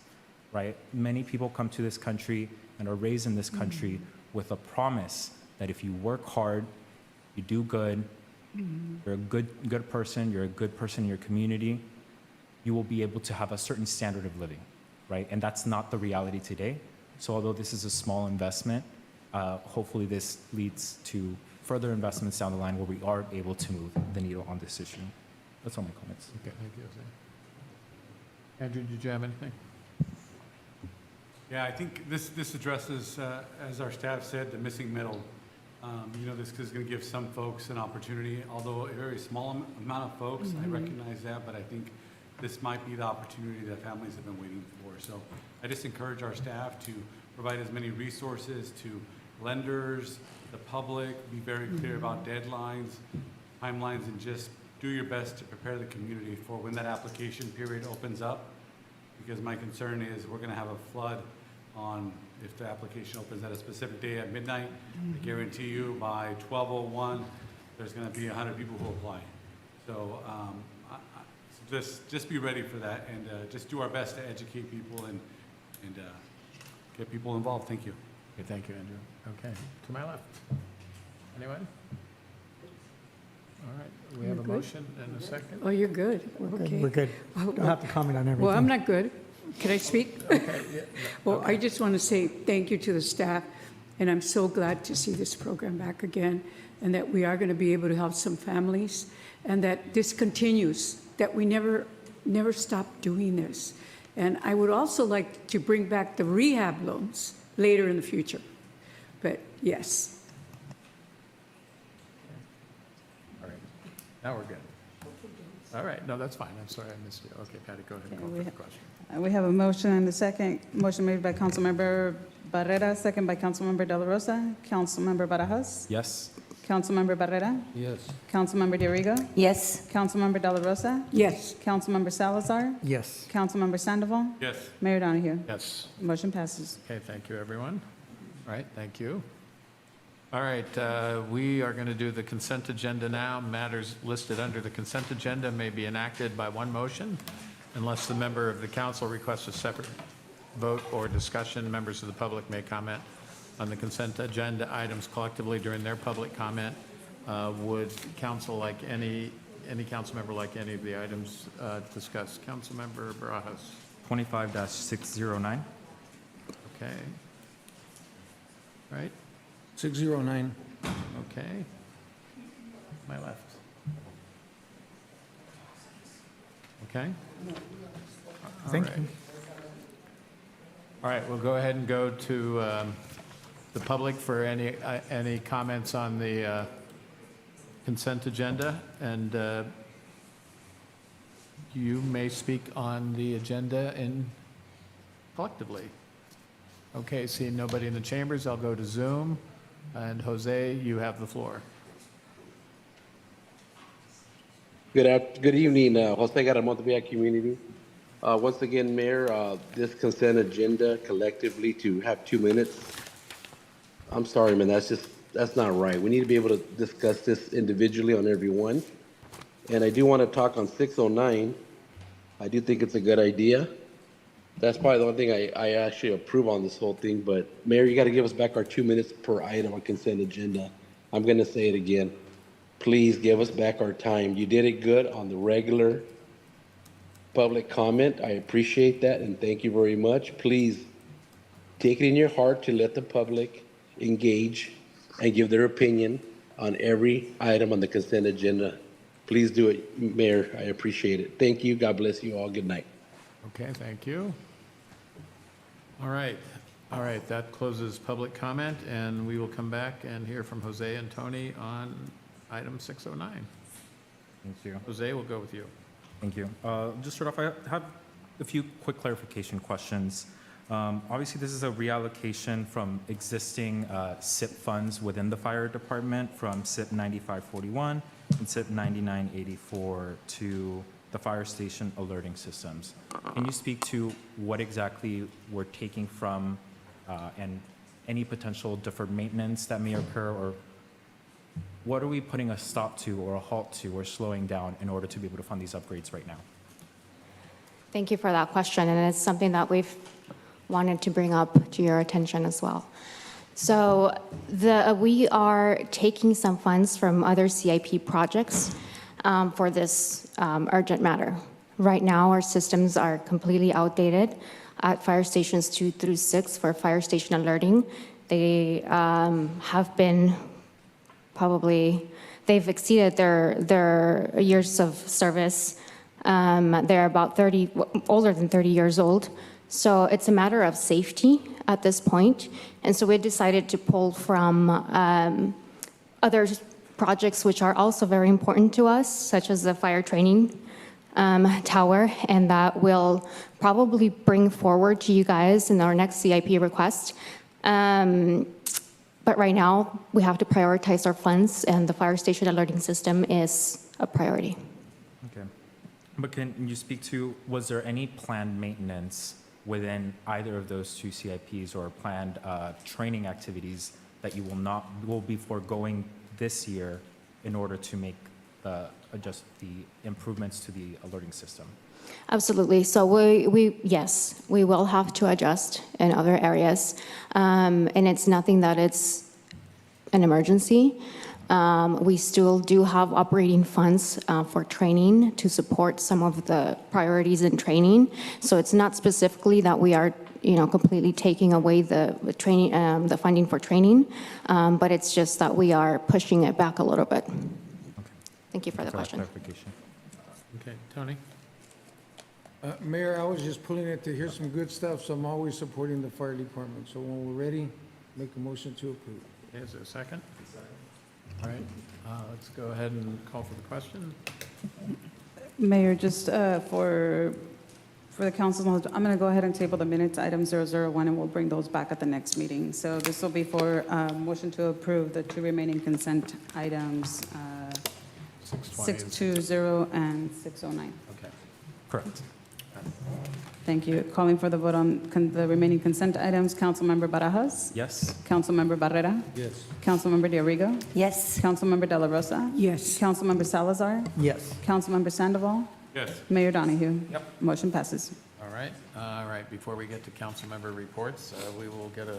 right? Many people come to this country and are raised in this country with a promise that if you work hard, you do good, you're a good person, you're a good person in your community, you will be able to have a certain standard of living, right? And that's not the reality today. So although this is a small investment, hopefully this leads to further investments down the line where we are able to move the needle on this issue. That's all my comments. Okay, thank you, Jose. Andrew, did you have anything? Yeah, I think this addresses, as our staff said, the missing middle. This is going to give some folks an opportunity, although a very small amount of folks, I recognize that, but I think this might be the opportunity that families have been waiting for. So I just encourage our staff to provide as many resources to lenders, the public, be very clear about deadlines, timelines, and just do your best to prepare the community for when that application period opens up. Because my concern is we're going to have a flood on if the application opens at a specific day at midnight. I guarantee you by 12:01, there's going to be 100 people who apply. So just be ready for that, and just do our best to educate people and get people involved. Thank you. Okay, thank you, Andrew. Okay, to my left. Anyone? All right, we have a motion and a second. Oh, you're good. Okay. We're good. Don't have to comment on everything. Well, I'm not good. Can I speak? Okay, yeah, Well, I just want to say thank you to the staff, and I'm so glad to see this program back again, and that we are going to be able to help some families, and that this continues, that we never stop doing this. And I would also like to bring back the rehab loans later in the future. But yes. all right. Now we're good. All right, no, that's fine. I'm sorry I missed you. Okay, Patty, go ahead and call for the question. We have a motion and a second. Motion made by Councilmember Barrera, second by Councilmember De La Rosa. Councilmember Barajas? Yes. Councilmember Barrera? Yes. Councilmember De Rigo? Yes. Councilmember De La Rosa? Yes. Councilmember Salazar? Yes. Councilmember Sandoval? Yes. Mayor Donahue? Yes. Motion passes. Okay, thank you, everyone. All right, thank you. All right, we are going to do the consent agenda now. Matters listed under the consent agenda may be enacted by one motion unless the member of the council requests a separate vote or discussion. Members of the public may comment on the consent agenda items collectively during their public comment. Would council like any council member like any of the items discussed? Councilmember Barajas. 25-609. Okay. Right, 609. okay. My left. Okay? Thank All right. you. All right, we'll go ahead and go to the public for any comments on the consent agenda. And you may speak on the agenda and collectively. Okay, seeing nobody in the chambers, I'll go to Zoom. And Jose, you have the floor. Good evening, Jose Garamonte Villa community. Once again, Mayor, this consent agenda collectively to have 2 minutes. I'm sorry, man, that's not right. We need to be able to discuss this individually on every one. And I do want to talk on 609. I do think it's a good idea. That's probably the only thing I actually approve on this whole thing, but Mayor, you got to give us back our 2 minutes per item on consent agenda. I'm going to say it again. Please give us back our time. You did it good on the regular public comment. I appreciate that, and thank you very much. Please take it in your heart to let the public engage and give their opinion on every item on the consent agenda. Please do it, Mayor. I appreciate it. Thank you. God bless you all. Good night. Okay, thank you. All right, that closes public comment, and we will come back and hear from Jose and Tony on item 609. Thank you. Jose, we'll go with you. Thank you. Just start off, I have a few quick clarification questions. Obviously, this is a reallocation from existing SIP funds within the fire department from SIP 9541 and SIP 9984 to the fire station alerting systems. Can you speak to what exactly we're taking from and any potential deferred maintenance that may occur, or what are we putting a stop to or a halt to or slowing down in order to be able to fund these upgrades right now? Thank you for that question, and it's something that we've wanted to bring up to your attention as well. So we are taking some funds from other CIP projects for this urgent matter. Right now, our systems are completely outdated at fire stations 2 through 6 for fire station alerting. They have been they've exceeded their years of service. They're about older than 30 years old. So it's a matter of safety at this point. And so we decided to pull from other projects which are also very important to us, such as the fire training tower, and that will probably bring forward to you guys in our next CIP request. But right now, we have to prioritize our funds, and the fire station alerting system is a priority. Okay. But can you speak to, was there any planned maintenance within either of those two CIPs or planned training activities that you will be foregoing this year in order to make adjust the improvements to the alerting system? Absolutely. So yes, we will have to adjust in other areas. And it's nothing that it's an emergency. We still do have operating funds for training to support some of the priorities in training. So it's not specifically that we are completely taking away the training, the funding for training, but it's just that we are pushing it back a little bit. Okay. Thank you for the question. Clarification. Okay, Tony? Mayor, I was just pulling it to hear some good stuff, so I'm always supporting the fire department. So when we're ready, make a motion to approve. Okay, is there a second? All right, let's go ahead and call for the question. Mayor, just for the council, I'm going to go ahead and table the minutes, item 001, and we'll bring those back at the next meeting. So this will be for motion to approve the 2 remaining consent items, 620 and 609. Okay. Correct. Thank you. Calling for the vote on the remaining consent items, Councilmember Barajas? Yes. Councilmember Barrera? Yes. Councilmember Diarrigo? Yes. Councilmember De La Rosa? Yes. Councilmember Salazar? Yes. Councilmember Sandoval? Yes. Mayor Donahue? Yep. Motion passes. All right, before we get to council member reports, we will get a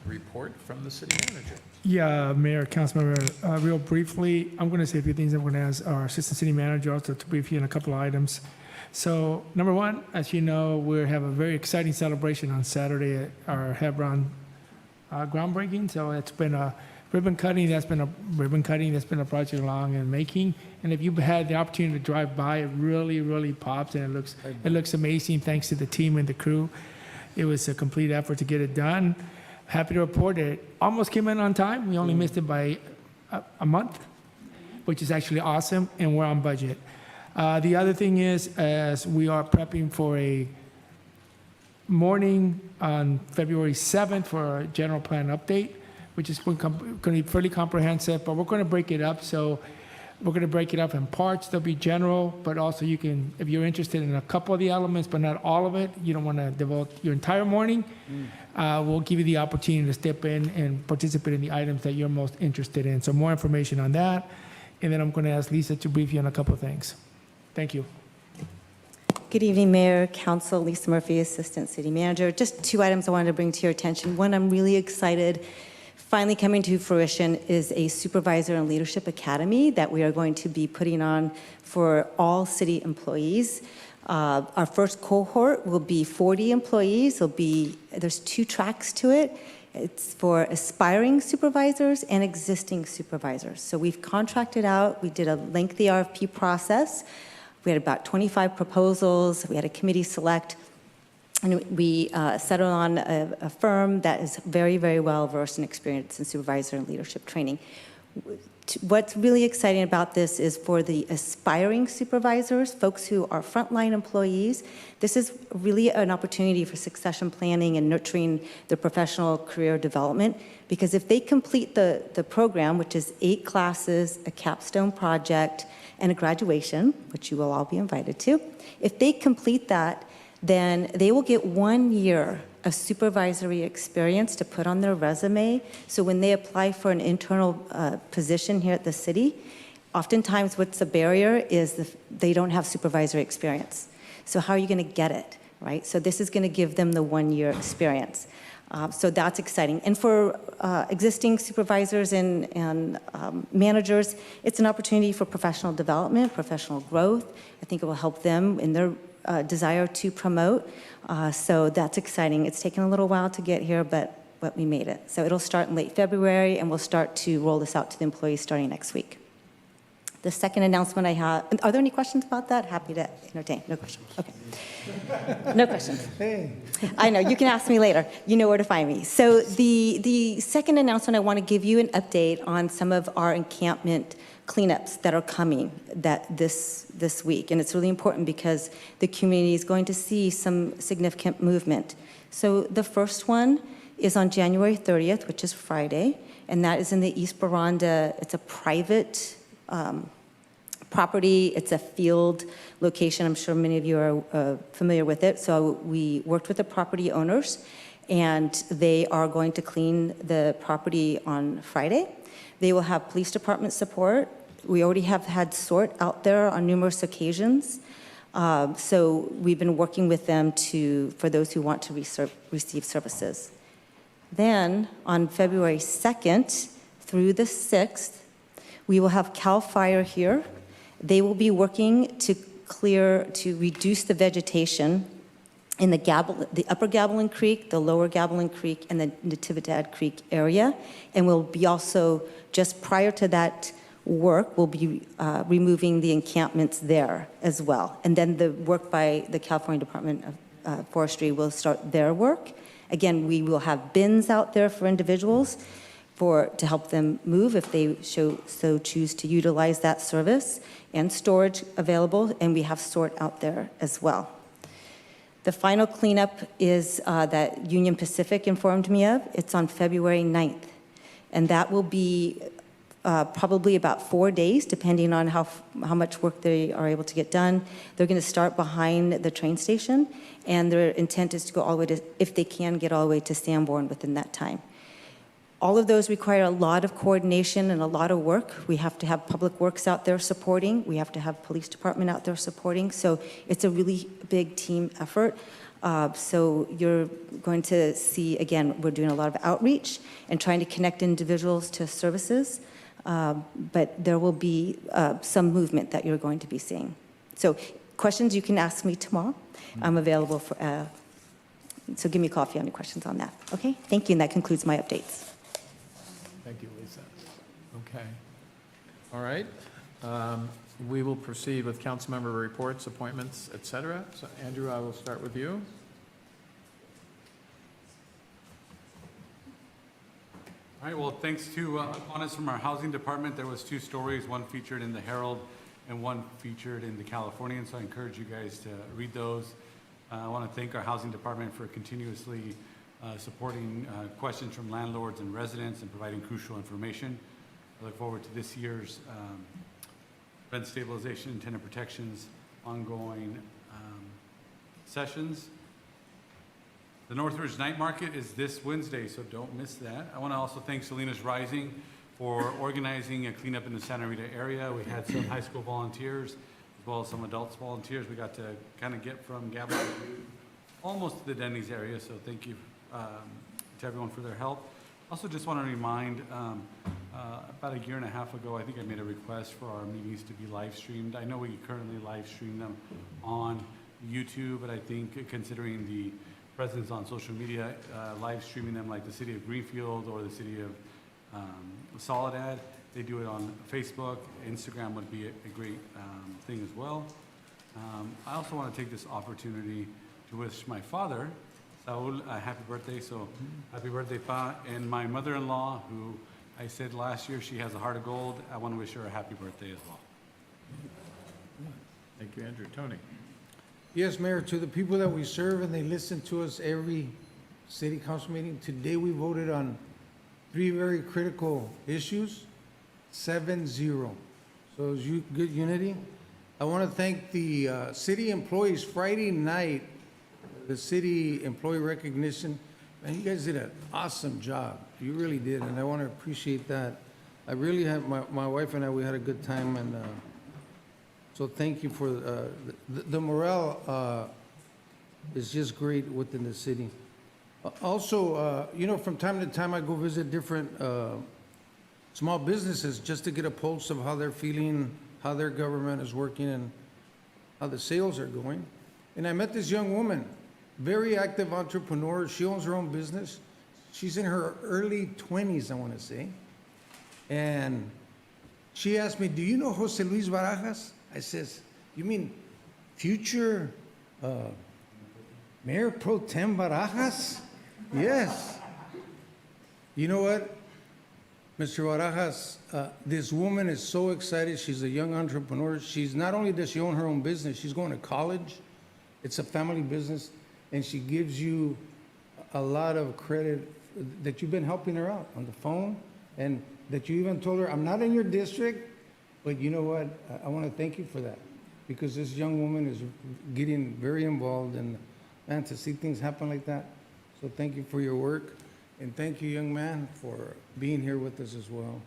report from the city manager. Yeah, Mayor, Councilmember, real briefly, I'm going to say a few things. I'm going to ask our Assistant City Manager also to brief you on a couple of items. So, number one, as you know, we have a very exciting celebration on Saturday at our Hebron groundbreaking. So it's been a ribbon cutting. That's been a project long in making. And if you've had the opportunity to drive by, it really, really pops, and it looks amazing. Thanks to the team and the crew, it was a complete effort to get it done. Happy to report it almost came in on time. We only missed it by a month, which is actually awesome, and we're on budget. The other thing is, as we are prepping for a morning on February 7th for a general plan update, which is going to be fairly comprehensive, but we're going to break it up. So we're going to break it up in parts. There'll be general, but also you can, if you're interested in a couple of the elements, but not all of it, you don't want to devote your entire morning, we'll give you the opportunity to step in and participate in the items that you're most interested in. So more information on that. And then I'm going to ask Lisa to brief you on a couple of things. Thank you. Good evening, Mayor, Council. Lisa Murphy, Assistant City Manager. Just 2 items I wanted to bring to your attention. One, I'm really excited. Finally coming to fruition is a Supervisor and Leadership Academy that we are going to be putting on for all city employees. Our first cohort will be 40 employees. There's 2 tracks to it. It's for aspiring supervisors and existing supervisors. So we've contracted out. We did a lengthy RFP process. We had about 25 proposals. We had a committee select. And we settled on a firm that is very, very well versed and experienced in supervisor and leadership training. What's really exciting about this is for the aspiring supervisors, folks who are frontline employees, this is really an opportunity for succession planning and nurturing their professional career development. Because if they complete the program, which is 8 classes, a capstone project, and a graduation, which you will all be invited to, if they complete that, then they will get 1 year of supervisory experience to put on their resume. So when they apply for an internal position here at the city, oftentimes what's the barrier is they don't have supervisory experience. So how are you going to get it, right? So this is going to give them the 1 year experience. So that's exciting. And for existing supervisors and managers, it's an opportunity for professional development, professional growth. I think it will help them in their desire to promote. So that's exciting. It's taken a little while to get here, but we made it. So it'll start in late February, and we'll start to roll this out to the employees starting next week. The second announcement I have, are there any questions about that? Happy to entertain. No questions. Okay. No questions. Hey. I know, you can ask me later. You know where to find me. So the second announcement, I want to give you an update on some of our encampment cleanups that are coming this week. And it's really important because the community is going to see some significant movement. So the first one is on January 30th, which is Friday, and that is in the East Baranda. It's a private property. It's a field location. I'm sure many of you are familiar with it. So we worked with the property owners, and they are going to clean the property on Friday. They will have police department support. We already have had SORT out there on numerous occasions. So we've been working with them for those who want to receive services. Then on February 2nd through the 6th, we will have CAL FIRE here. They will be working to reduce the vegetation in the upper Gavilan Creek, the lower Gavilan Creek, and the Natividad Creek area. And we'll be also, just prior to that work, we'll be removing the encampments there as well. And then the work by the California Department of Forestry will start their work. Again, we will have bins out there for individuals to help them move if they so choose to utilize that service, and storage available, and we have SORT out there as well. The final cleanup is that Union Pacific informed me of. It's on February 9th, and that will be probably about 4 days, depending on how much work they are able to get done. They're going to start behind the train station, and their intent is to go all the way to, if they can, get all the way to Sanborn within that time. All of those require a lot of coordination and a lot of work. We have to have Public Works out there supporting. We have to have Police Department out there supporting. So it's a really big team effort. So you're going to see, again, we're doing a lot of outreach and trying to connect individuals to services. But there will be some movement that you're going to be seeing. So questions you can ask me tomorrow. I'm available for, so give me a call if you have any questions on that. Okay, thank you, and that concludes my updates. Thank you, Lisa. Okay. All right. We will proceed with council member reports, appointments, et cetera. So Andrew, I will start with you. All right, well, thanks to honors from our housing department, there was 2 stories, one featured in the Herald and one featured in the Californian, so I encourage you guys to read those. I want to thank our housing department for continuously supporting questions from landlords and residents and providing crucial information. I look forward to this year's rent stabilization, tenant protections, ongoing sessions. The Northridge Night Market is this Wednesday, so don't miss that. I want to also thank Salinas Rising for organizing a cleanup in the Santa Rita area. We had some high school volunteers as well as some adults volunteers. We got to kind of get from Gabby almost to the Denny's area, so thank you to everyone for their help. Also just want to remind, about a year and a half ago, I think I made a request for our meetings to be live streamed. I know we currently live stream them on YouTube, but I think considering the presence on social media, live streaming them like the city of Greenfield or the city of Soledad, they do it on Facebook. Instagram would be a great thing as well. I also want to take this opportunity to wish my father, Saul, a happy birthday. So happy birthday, Pa. And my mother-in-law, who I said last year she has a heart of gold, I want to wish her a happy birthday as well. Thank you, Andrew. Tony? Yes, Mayor, to the people that we serve and they listen to us every city council meeting, today we voted on 3 very critical issues, 7-0. So it was good unity. I want to thank the city employees. Friday night, the city employee recognition, man, you guys did an awesome job. You really did, and I want to appreciate that. I really have, my wife and I, we had a good time, and so thank you for, the morale is just great within the city. Also, you know, from time to time, I go visit different small businesses just to get a pulse of how they're feeling, how their government is working, and how the sales are going. And I met this young woman, very active entrepreneur. She owns her own business. She's in her early 20s, I want to say. And she asked me, do you know Jose Luis Barajas? I says, you mean future Mayor Pro Tem Barajas? Yes. You know what, Mr. Barajas, this woman is so excited. She's a young entrepreneur. She's not only does she own her own business, she's going to college. It's a family business, and she gives you a lot of credit that you've been helping her out on the phone, and that you even told her, I'm not in your district, but you know what? I want to thank you for that, because this young woman is getting very involved, and man, to see things happen like that. So thank you for your work, and thank you, young man, for being here with us as well.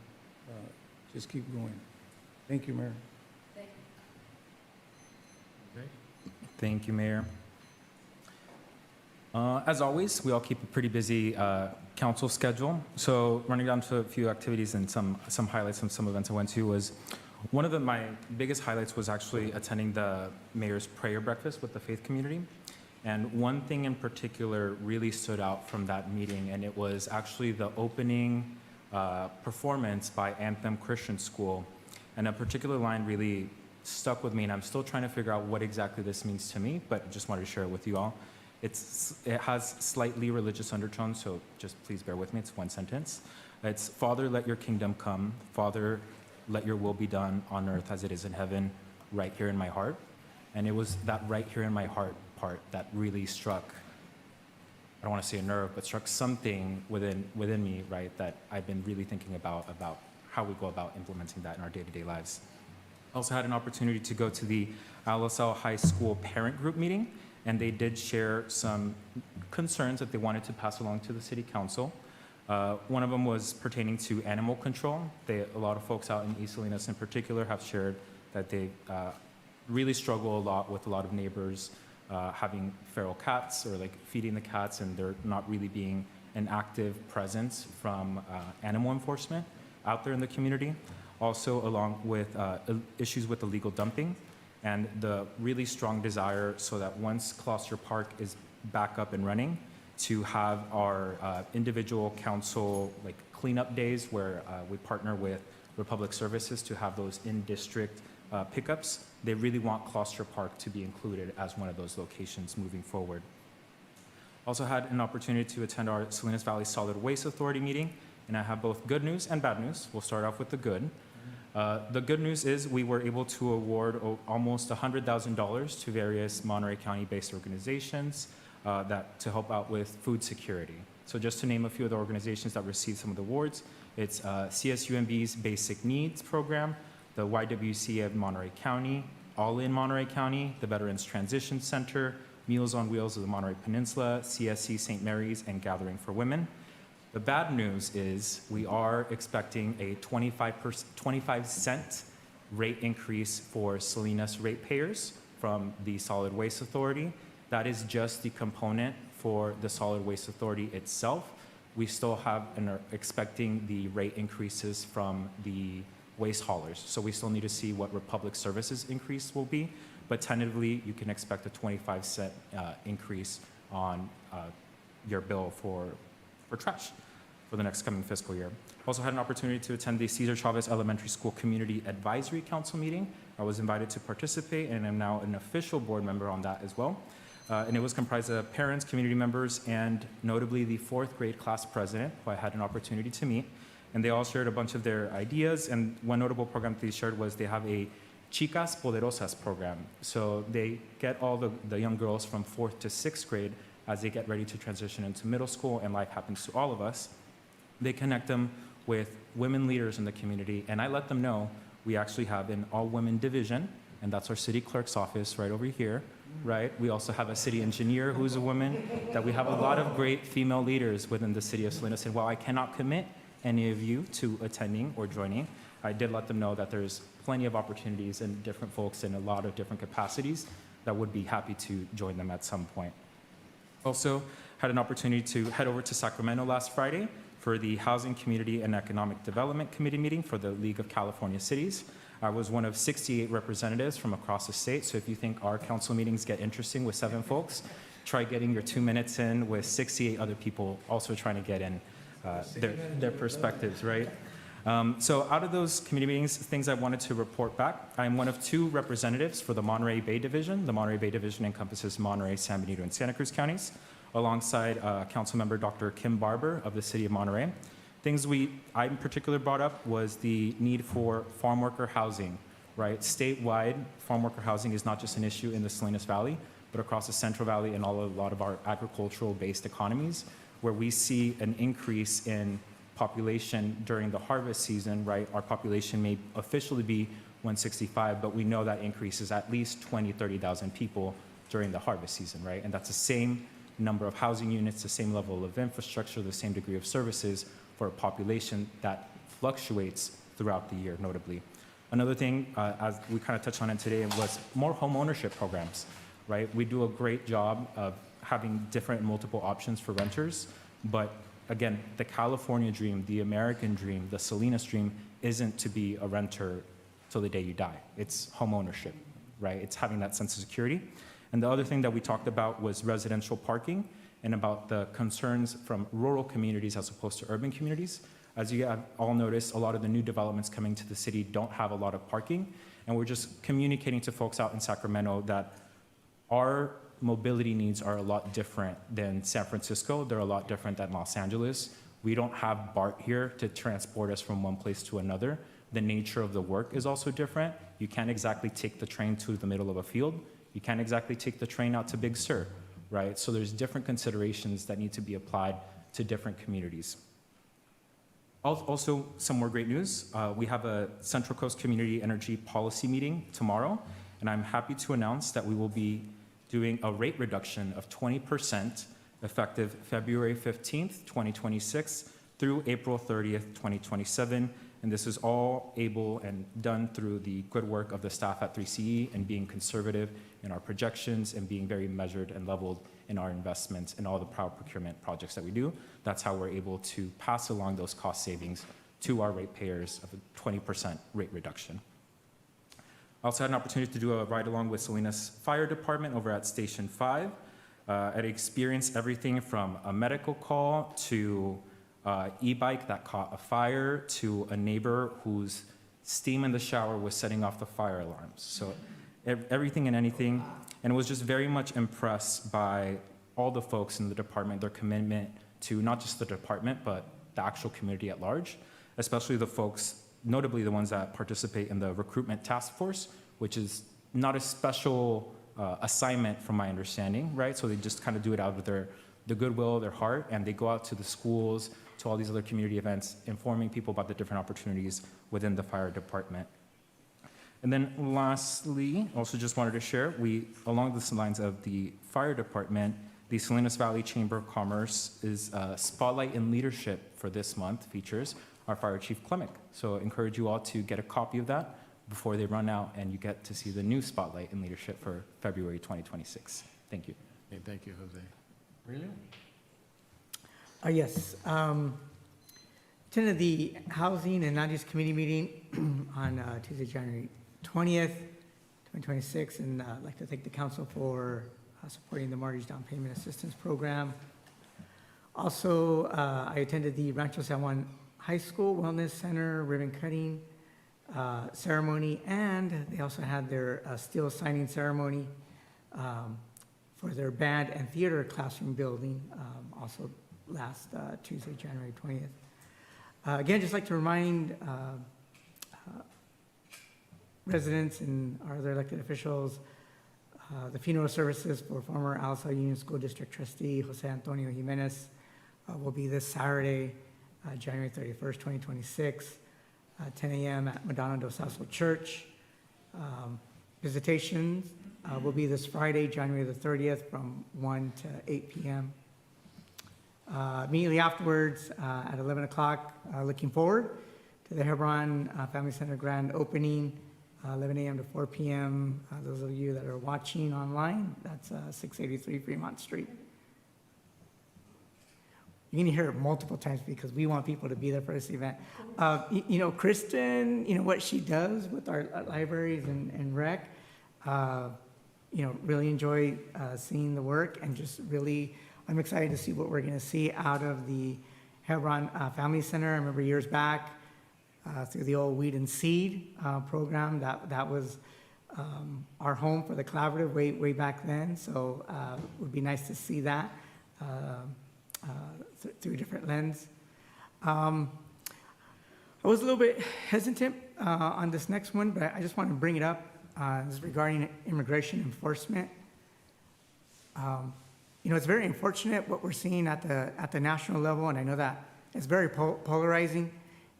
Just keep going. Thank you, Mayor. Thank you, Mayor. As always, we all keep a pretty busy council schedule. So running down to a few activities and some highlights from some events I went to was, one of my biggest highlights was actually attending the mayor's prayer breakfast with the faith community. And one thing in particular really stood out from that meeting, and it was actually the opening performance by Anthem Christian School. And a particular line really stuck with me, and I'm still trying to figure out what exactly this means to me, but just wanted to share it with you all. It has slightly religious undertones, so just please bear with me. It's one sentence. It's, Father, let your kingdom come. Father, let your will be done on earth as it is in heaven, right here in my heart. And it was that right here in my heart part that really struck, I don't want to say a nerve, but struck something within me, right, that I've been really thinking about how we go about implementing that in our day-to-day lives. I also had an opportunity to go to the LSL High School parent group meeting, and they did share some concerns that they wanted to pass along to the city council. One of them was pertaining to animal control. A lot of folks out in East Salinas in particular have shared that they really struggle a lot with a lot of neighbors having feral cats or like feeding the cats, and there not really being an active presence from animal enforcement out there in the community. Also along with issues with illegal dumping, and the really strong desire so that once Closter Park is back up and running, to have our individual council like cleanup days where we partner with Republic Services to have those in-district pickups. They really want Closter Park to be included as one of those locations moving forward. Also had an opportunity to attend our Salinas Valley Solid Waste Authority meeting, and I have both good news and bad news. We'll start off with the good. The good news is we were able to award almost $100,000 to various Monterey County-based organizations to help out with food security. So just to name a few of the organizations that received some of the awards, it's CSUMB's Basic Needs Program, the YWCA of Monterey County, All In Monterey County, the Veterans Transition Center, Meals on Wheels of the Monterey Peninsula, CSC St. Mary's, and Gathering for Women. The bad news is we are expecting a 25-cent rate increase for Salinas ratepayers from the Solid Waste Authority. That is just the component for the Solid Waste Authority itself. We still have and are expecting the rate increases from the waste haulers. So we still need to see what Republic Services increase will be, but tentatively you can expect a 25-cent increase on your bill for trash for the next coming fiscal year. Also had an opportunity to attend the Cesar Chavez Elementary School Community Advisory Council meeting. I was invited to participate and am now an official board member on that as well. And it was comprised of parents, community members, and notably the 4th grade class president, who I had an opportunity to meet. And they all shared a bunch of their ideas. And one notable program they shared was they have a Chicas Poderosas program. So they get all the young girls from 4th to 6th grade as they get ready to transition into middle school, and life happens to all of us. They connect them with women leaders in the community, and I let them know we actually have an all-women division, and that's our city clerk's office right over here, right? We also have a city engineer who's a woman, that we have a lot of great female leaders within the city of Salinas. And while I cannot commit any of you to attending or joining, I did let them know that there's plenty of opportunities and different folks in a lot of different capacities that would be happy to join them at some point. Also had an opportunity to head over to Sacramento last Friday for the Housing, Community, and Economic Development Committee meeting for the League of California Cities. I was one of 68 representatives from across the state, so if you think our council meetings get interesting with 7 folks, try getting your 2 minutes in with 68 other people also trying to get in their perspectives, right? So out of those committee meetings, things I wanted to report back, I'm one of 2 representatives for the Monterey Bay Division. The Monterey Bay Division encompasses Monterey, San Benito, and Santa Cruz counties, alongside Councilmember Dr. Kim Barber of the City of Monterey. Things I in particular brought up was the need for farm worker housing, right? Statewide, farm worker housing is not just an issue in the Salinas Valley, but across the Central Valley and a lot of our agricultural-based economies, where we see an increase in population during the harvest season, right? Our population may officially be 165, but we know that increases at least 20, 30,000 people during the harvest season, right? And that's the same number of housing units, the same level of infrastructure, the same degree of services for a population that fluctuates throughout the year, notably. Another thing, as we kind of touched on it today, was more home ownership programs, right? We do a great job of having different multiple options for renters, but again, the California dream, the American dream, the Salinas dream isn't to be a renter till the day you die. It's home ownership, right? It's having that sense of security. And the other thing that we talked about was residential parking and about the concerns from rural communities as opposed to urban communities. As you have all noticed, a lot of the new developments coming to the city don't have a lot of parking. And we're just communicating to folks out in Sacramento that our mobility needs are a lot different than San Francisco. They're a lot different than Los Angeles. We don't have BART here to transport us from one place to another. The nature of the work is also different. You can't exactly take the train to the middle of a field. You can't exactly take the train out to Big Sur, right? So there's different considerations that need to be applied to different communities. Also, some more great news. We have a Central Coast Community Energy Policy meeting tomorrow, and I'm happy to announce that we will be doing a rate reduction of 20% effective February 15th, 2026 through April 30th, 2027. And this is all able and done through the good work of the staff at 3CE and being conservative in our projections and being very measured and leveled in our investments in all the power procurement projects that we do. That's how we're able to pass along those cost savings to our ratepayers of a 20% rate reduction. I also had an opportunity to do a ride along with Salinas Fire Department over at Station 5. I experienced everything from a medical call to e-bike that caught a fire to a neighbor whose steam in the shower was setting off the fire alarms. So everything and anything. And was just very much impressed by all the folks in the department, their commitment to not just the department, but the actual community at large, especially the folks notably the ones that participate in the recruitment task force, which is not a special assignment from my understanding, right? So they just kind of do it out of the goodwill of their heart, and they go out to the schools, to all these other community events, informing people about the different opportunities within the fire department. And then lastly, also just wanted to share, along the lines of the fire department, the Salinas Valley Chamber of Commerce is Spotlight in Leadership for this month features our Fire Chief Klemek. So I encourage you all to get a copy of that before they run out and you get to see the new Spotlight in Leadership for February 2026. Thank you. Okay, thank you, Jose. Really? Yes. Attended the Housing and Land Use Committee meeting on Tuesday, January 20th, 2026, and I'd like to thank the council for supporting the Mortgage Down Payment Assistance Program. Also, I attended the Rancho San Juan High School Wellness Center ribbon cutting ceremony, and they also had their steel signing ceremony for their band and theater classroom building, also last Tuesday, January 20th. Again, just like to remind residents and our other elected officials, the funeral services for former Alisal Union School District trustee Jose Antonio Jimenez will be this Saturday, January 31st, 2026, 10 a.m. at Madonna del Salso Church. Visitations will be this Friday, January the 30th, from 1 to 8 p.m. Immediately afterwards, at 11 o'clock, looking forward to the Hebron Family Center grand opening, 11 a.m. to 4 p.m. Those of you that are watching online, that's 683 Fremont Street. You're going to hear it multiple times because we want people to be there for this event. You know, Kristen, you know, what she does with our libraries and rec, you know, really enjoy seeing the work, and just really, I'm excited to see what we're going to see out of the Hebron Family Center. I remember years back through the old Weed and Seed program, that was our home for the collaborative way back then. So it would be nice to see that through a different lens. I was a little bit hesitant on this next one, but I just want to bring it up. This is regarding immigration enforcement. You know, it's very unfortunate what we're seeing at the national level, and I know that it's very polarizing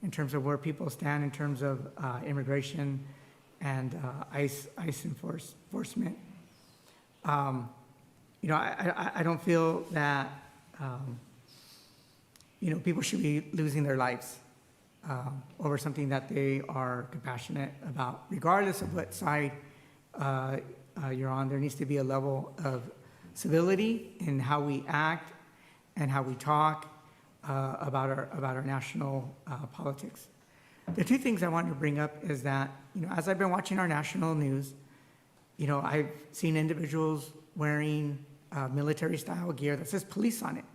in terms of where people stand in terms of immigration and ICE enforcement. You know, I don't feel that you know, people should be losing their lives over something that they are compassionate about, regardless of what side you're on. There needs to be a level of civility in how we act and how we talk about our national politics. The two things I wanted to bring up is that, you know, as I've been watching our national news, you know, I've seen individuals wearing military-style gear that says police on it.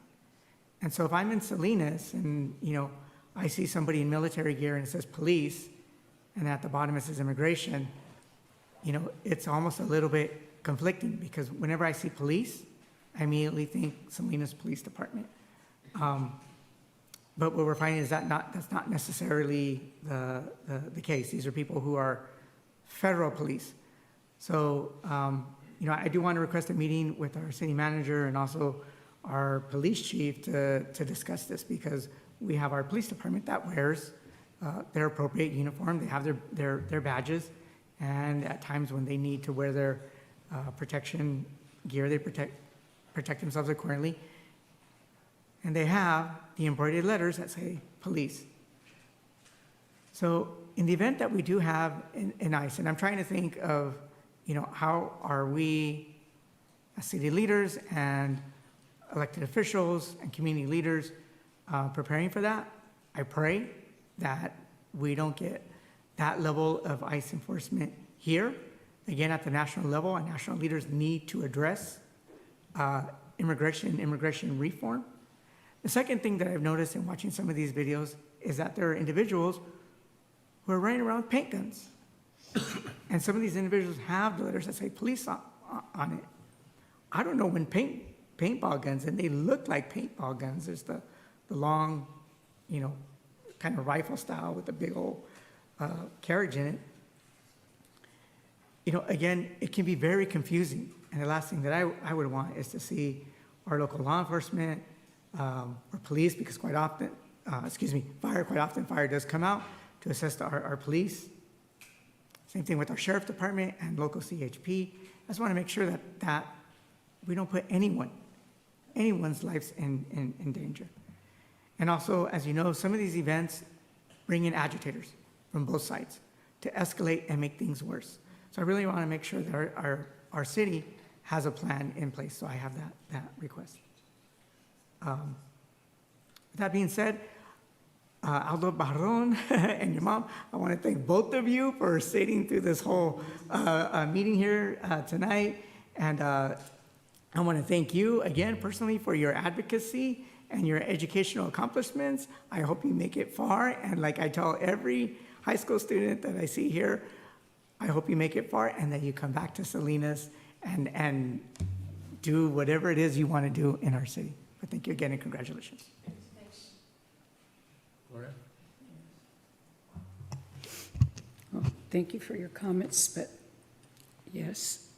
And so if I'm in Salinas and, you know, I see somebody in military gear and it says police, and at the bottom it says immigration, you know, it's almost a little bit conflicting, because whenever I see police, I immediately think Salinas Police Department. But what we're finding is that's not necessarily the case. These are people who are federal police. So, you know, I do want to request a meeting with our city manager and also our police chief to discuss this, because we have our police department that wears their appropriate uniform. They have their badges, and at times when they need to wear their protection gear, they protect themselves accordingly. And they have the embroidered letters that say police. So in the event that we do have an ICE, and I'm trying to think of, you know, how are we as city leaders and elected officials and community leaders preparing for that? I pray that we don't get that level of ICE enforcement here. Again, at the national level, and national leaders need to address immigration reform. The second thing that I've noticed in watching some of these videos is that there are individuals who are running around with paint guns. And some of these individuals have the letters that say police on it. I don't know when paintball guns, and they look like paintball guns. There's the long, you know, kind of rifle style with the big old carriage in it, you know, again, it can be very confusing. And the last thing that I would want is to see our local law enforcement or police, because quite often, fire, quite often fire does come out to assist our police. Same thing with our sheriff department and local CHP. I just want to make sure that we don't put anyone's lives in danger. And also, as you know, some of these events bring in agitators from both sides to escalate and make things worse. So I really want to make sure that our city has a plan in place, so I have that request. With that being said, Aldo Barron and your mom, I want to thank both of you for sitting through this whole meeting here tonight. And I want to thank you again personally for your advocacy and your educational accomplishments. I hope you make it far. And like I tell every high school student that I see here, I hope you make it far and that you come back to Salinas and do whatever it is you want to do in our city. But thank you again and congratulations. Gloria? Well, thank you for your comments, but yes.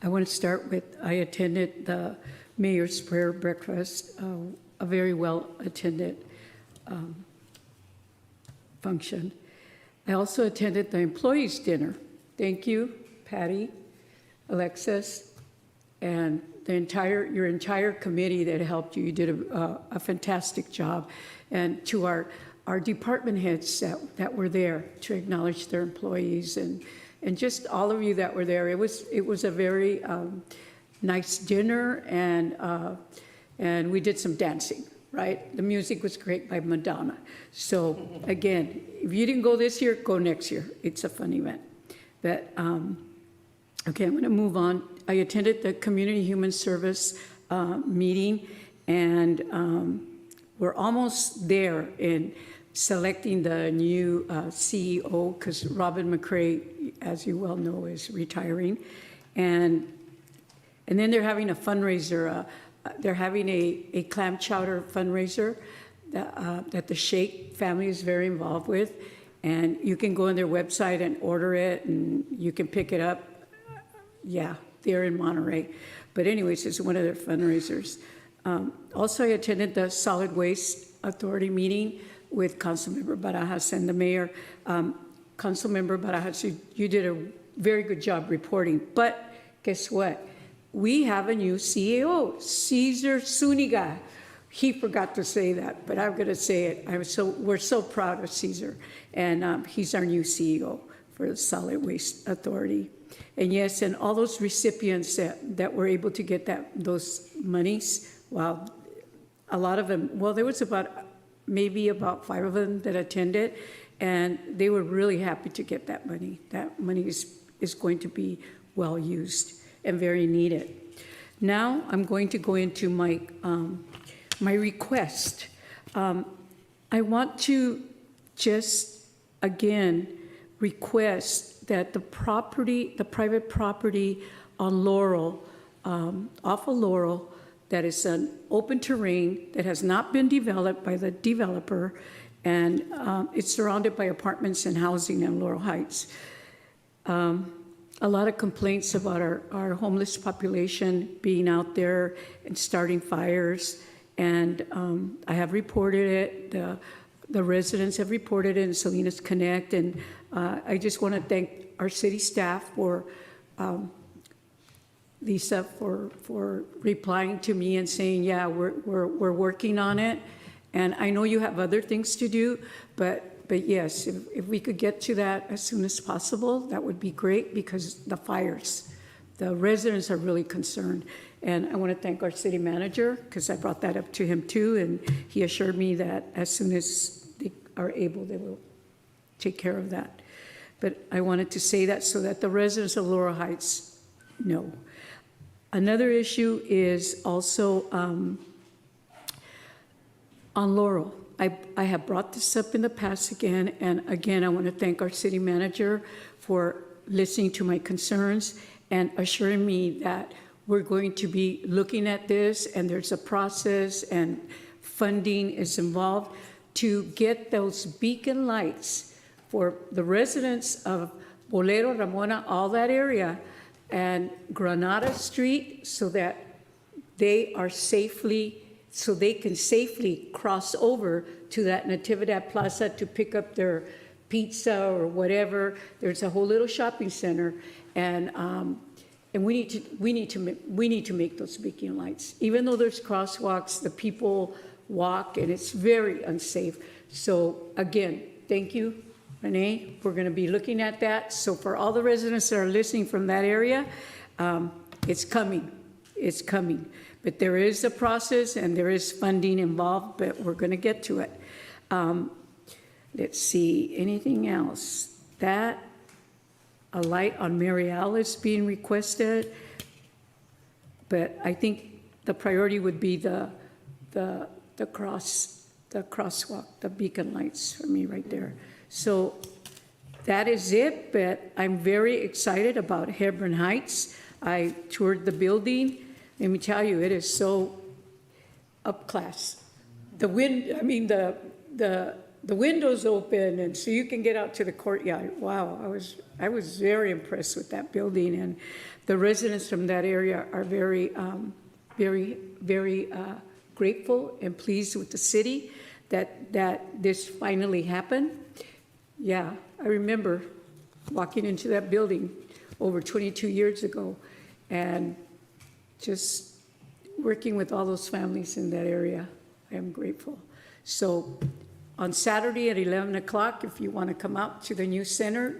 I want to start with, I attended the Mayor's Prayer Breakfast, a very well-attended function. I also attended the employees' dinner. Thank you, Patty, Alexis, and your entire committee that helped you. You did a fantastic job. And to our department heads that were there to acknowledge their employees and just all of you that were there. It was a very nice dinner, and we did some dancing, right? The music was great by Madonna. So again, if you didn't go this year, go next year. It's a fun event. But okay, I'm going to move on. I attended the Community Human Service meeting, and we're almost there in selecting the new CEO, because Robin McCray, as you well know, is retiring. And then they're having a fundraiser. They're having a clam chowder fundraiser that the Sheikh family is very involved with. And you can go on their website and order it, and you can pick it up. Yeah, they're in Monterey. But anyways, it's one of their fundraisers. Also, I attended the Solid Waste Authority meeting with Councilmember Barajas and the mayor. Councilmember Barajas, you did a very good job reporting. But guess what? We have a new CEO, Cesar Zuniga. He forgot to say that, but I'm going to say it. We're so proud of Cesar, and he's our new CEO for the Solid Waste Authority. And yes, and all those recipients that were able to get those monies, wow, a lot of them, well, there was maybe about 5 of them that attended, and they were really happy to get that money. That money is going to be well used and very needed. Now I'm going to go into my request. I want to just again request that the private property on Laurel, off of Laurel, that is an open terrain that has not been developed by the developer, and it's surrounded by apartments and housing in Laurel Heights. A lot of complaints about our homeless population being out there and starting fires, and I have reported it. The residents have reported it in Salinas Connect, and I just want to thank our city staff for Lisa for replying to me and saying, yeah, we're working on it. And I know you have other things to do, but yes, if we could get to that as soon as possible, that would be great, because the residents are really concerned. And I want to thank our city manager, because I brought that up to him too, and he assured me that as soon as they are able, they will take care of that. But I wanted to say that so that the residents of Laurel Heights know. Another issue is also on Laurel. I have brought this up in the past again, and again, I want to thank our city manager for listening to my concerns and assuring me that we're going to be looking at this, and there's a process and funding is involved. to get those beacon lights for the residents of Bolero, Ramona, all that area, and Granada Street, so that they are safely, so they can safely cross over to that Natividad Plaza to pick up their pizza or whatever. There's a whole little shopping center, and we need to make those beacon lights. Even though there's crosswalks, the people walk, and it's very unsafe. So again, thank you, Renee. We're going to be looking at that. So for all the residents that are listening from that area, it's coming. It's coming. But there is a process and there is funding involved, but we're going to get to it. Let's see, anything else? That, a light on Mary Alice being requested, but I think the priority would be the crosswalk, the beacon lights for me right there. So that is it, but I'm very excited about Hebron Heights. I toured the building. Let me tell you, it is so up class. The windows open, and so you can get out to the courtyard. Wow, I was very impressed with that building, and the residents from that area are very, very grateful and pleased with the city that this finally happened. Yeah, I remember walking into that building over 22 years ago, and just working with all those families in that area. I am grateful. So on Saturday at 11 o'clock, if you want to come out to the new center,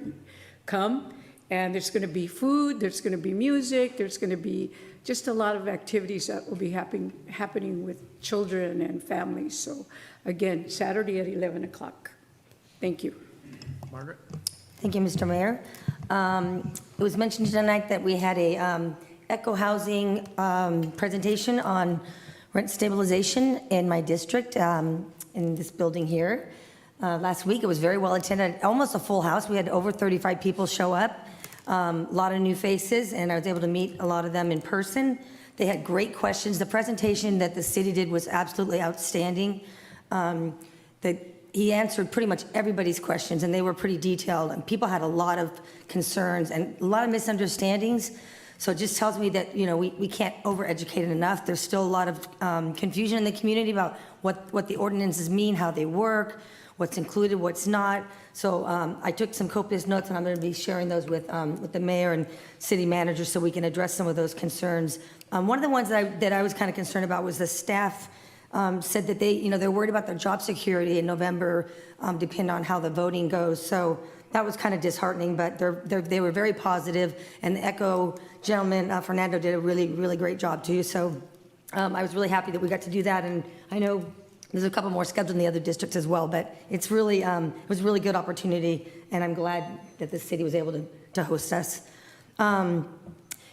come. And there's going to be food, there's going to be music, there's going to be just a lot of activities that will be happening with children and families. So again, Saturday at 11 o'clock. Thank you. Margaret? Thank you, Mr. Mayor. It was mentioned tonight that we had a Echo Housing presentation on rent stabilization in my district, in this building here. Last week, it was very well attended, almost a full house. We had over 35 people show up, a lot of new faces, and I was able to meet a lot of them in person. They had great questions. The presentation that the city did was absolutely outstanding. He answered pretty much everybody's questions, and they were pretty detailed, and people had a lot of concerns and a lot of misunderstandings. So it just tells me that, you know, we can't overeducate it enough. There's still a lot of confusion in the community about what the ordinances mean, how they work, what's included, what's not. So I took some copious notes, and I'm going to be sharing those with the mayor and city manager so we can address some of those concerns. One of the ones that I was kind of concerned about was the staff said that they're worried about their job security in November, depending on how the voting goes. So that was kind of disheartening, but they were very positive, and the ECHO gentleman, Fernando, did a really, really great job too. So I was really happy that we got to do that, and I know there's a couple more scheduled in the other districts as well, but it's really, it was a really good opportunity, and I'm glad that the city was able to host us.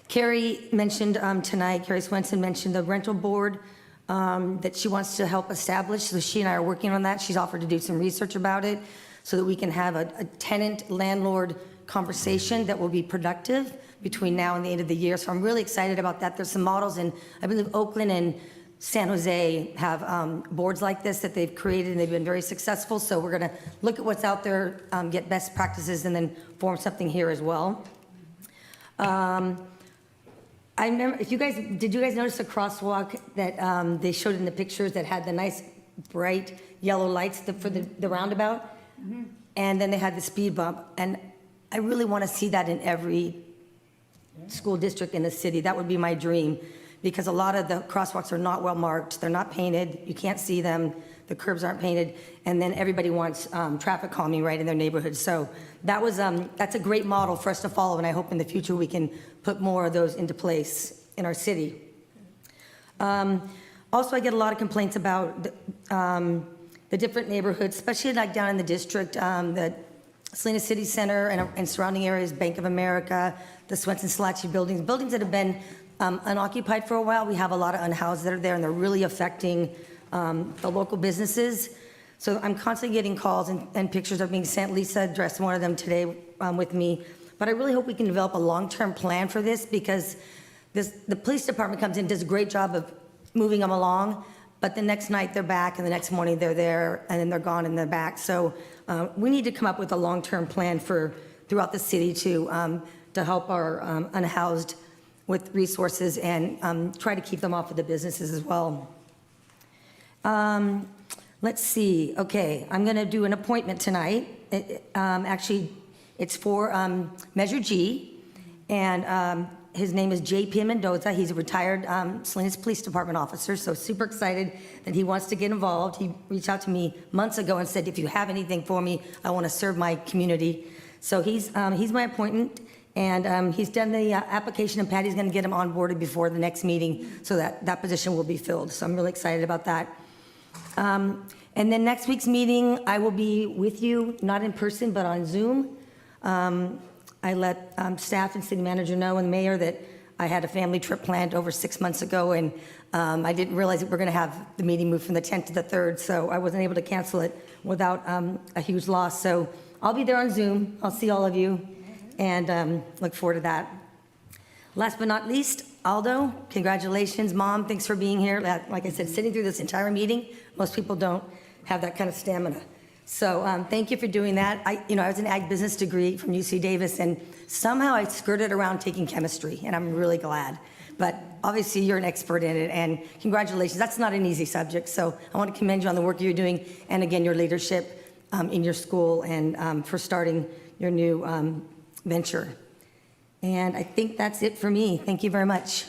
Carrie mentioned tonight, Carrie Swenson mentioned the rental board that she wants to help establish. So she and I are working on that. She's offered to do some research about it so that we can have a tenant-landlord conversation that will be productive between now and the end of the year. So I'm really excited about that. There's some models in, I believe, Oakland and San Jose have boards like this that they've created, and they've been very successful. So we're going to look at what's out there, get best practices, and then form something here as well. I remember, did you guys notice the crosswalk that they showed in the pictures that had the nice bright yellow lights for the roundabout? Mm-hmm. And then they had the speed bump. And I really want to see that in every school district in the city. That would be my dream, because a lot of the crosswalks are not well marked. They're not painted. You can't see them. The curbs aren't painted. And then everybody wants traffic calming right in their neighborhood. So that's a great model for us to follow, and I hope in the future we can put more of those into place in our city. Also, I get a lot of complaints about the different neighborhoods, especially like down in the district, the Salinas City Center and surrounding areas, Bank of America, the Swenson-Salachi buildings that have been unoccupied for a while. We have a lot of unhoused that are there, and they're really affecting the local businesses. So I'm constantly getting calls and pictures of being sent. Lisa addressed one of them today with me. But I really hope we can develop a long-term plan for this, because the police department comes in, does a great job of moving them along. but the next night they're back, and the next morning they're there, and then they're gone and they're back. So we need to come up with a long-term plan for throughout the city to help our unhoused with resources and try to keep them off of the businesses as well. Let's see. Okay, I'm going to do an appointment tonight. Actually, it's for Measure G, and his name is J.P. Mendoza. He's a retired Salinas Police Department officer, so super excited that he wants to get involved. He reached out to me months ago and said, if you have anything for me, I want to serve my community. So he's my appointment, and he's done the application, and Patty's going to get him onboarded before the next meeting so that that position will be filled. So I'm really excited about that. And then next week's meeting, I will be with you, not in person, but on Zoom. I let staff and city manager know and mayor that I had a family trip planned over 6 months ago, and I didn't realize that we're going to have the meeting moved from the 10th to the 3rd, so I wasn't able to cancel it without a huge loss. So I'll be there on Zoom. I'll see all of you, and look forward to that. Last but not least, Aldo, congratulations. Mom, thanks for being here. Like I said, sitting through this entire meeting, most people don't have that kind of stamina. So thank you for doing that. I was an ag business degree from UC Davis, and somehow I skirted around taking chemistry, and I'm really glad. But obviously you're an expert in it, and congratulations. That's not an easy subject, so I want to commend you on the work you're doing, and again, your leadership in your school, and for starting your new venture. And I think that's it for me. Thank you very much.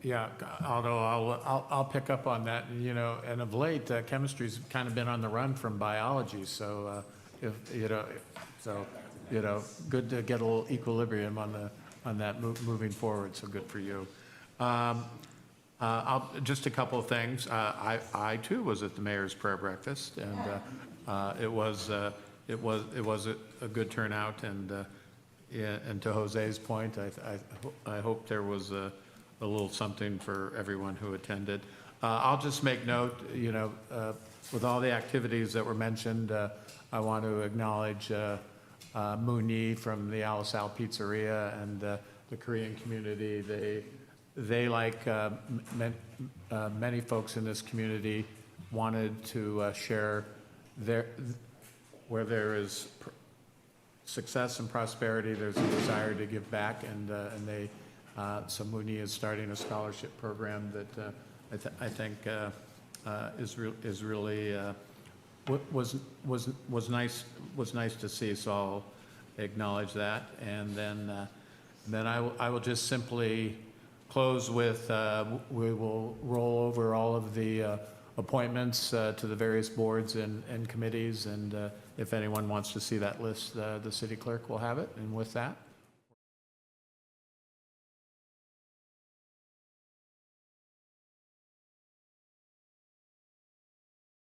Yeah, although I'll pick up on that, and of late, chemistry's kind of been on the run from biology, so good to get a little equilibrium on that moving forward, so good for you. Just a couple of things. I too was at the mayor's prayer breakfast, and it was a good turnout, and to Jose's point, I hope there was a little something for everyone who attended. I'll just make note, with all the activities that were mentioned, I want to acknowledge Mooney from the Alisal Pizzeria and the Korean community. They like many folks in this community, wanted to share where there is success and prosperity, there's a desire to give back, and so Mooney is starting a scholarship program that I think is really was nice to see. So I'll acknowledge that, and then I will just simply close with we will roll over all of the appointments to the various boards and committees, and if anyone wants to see that list, the city clerk will have it. And with that,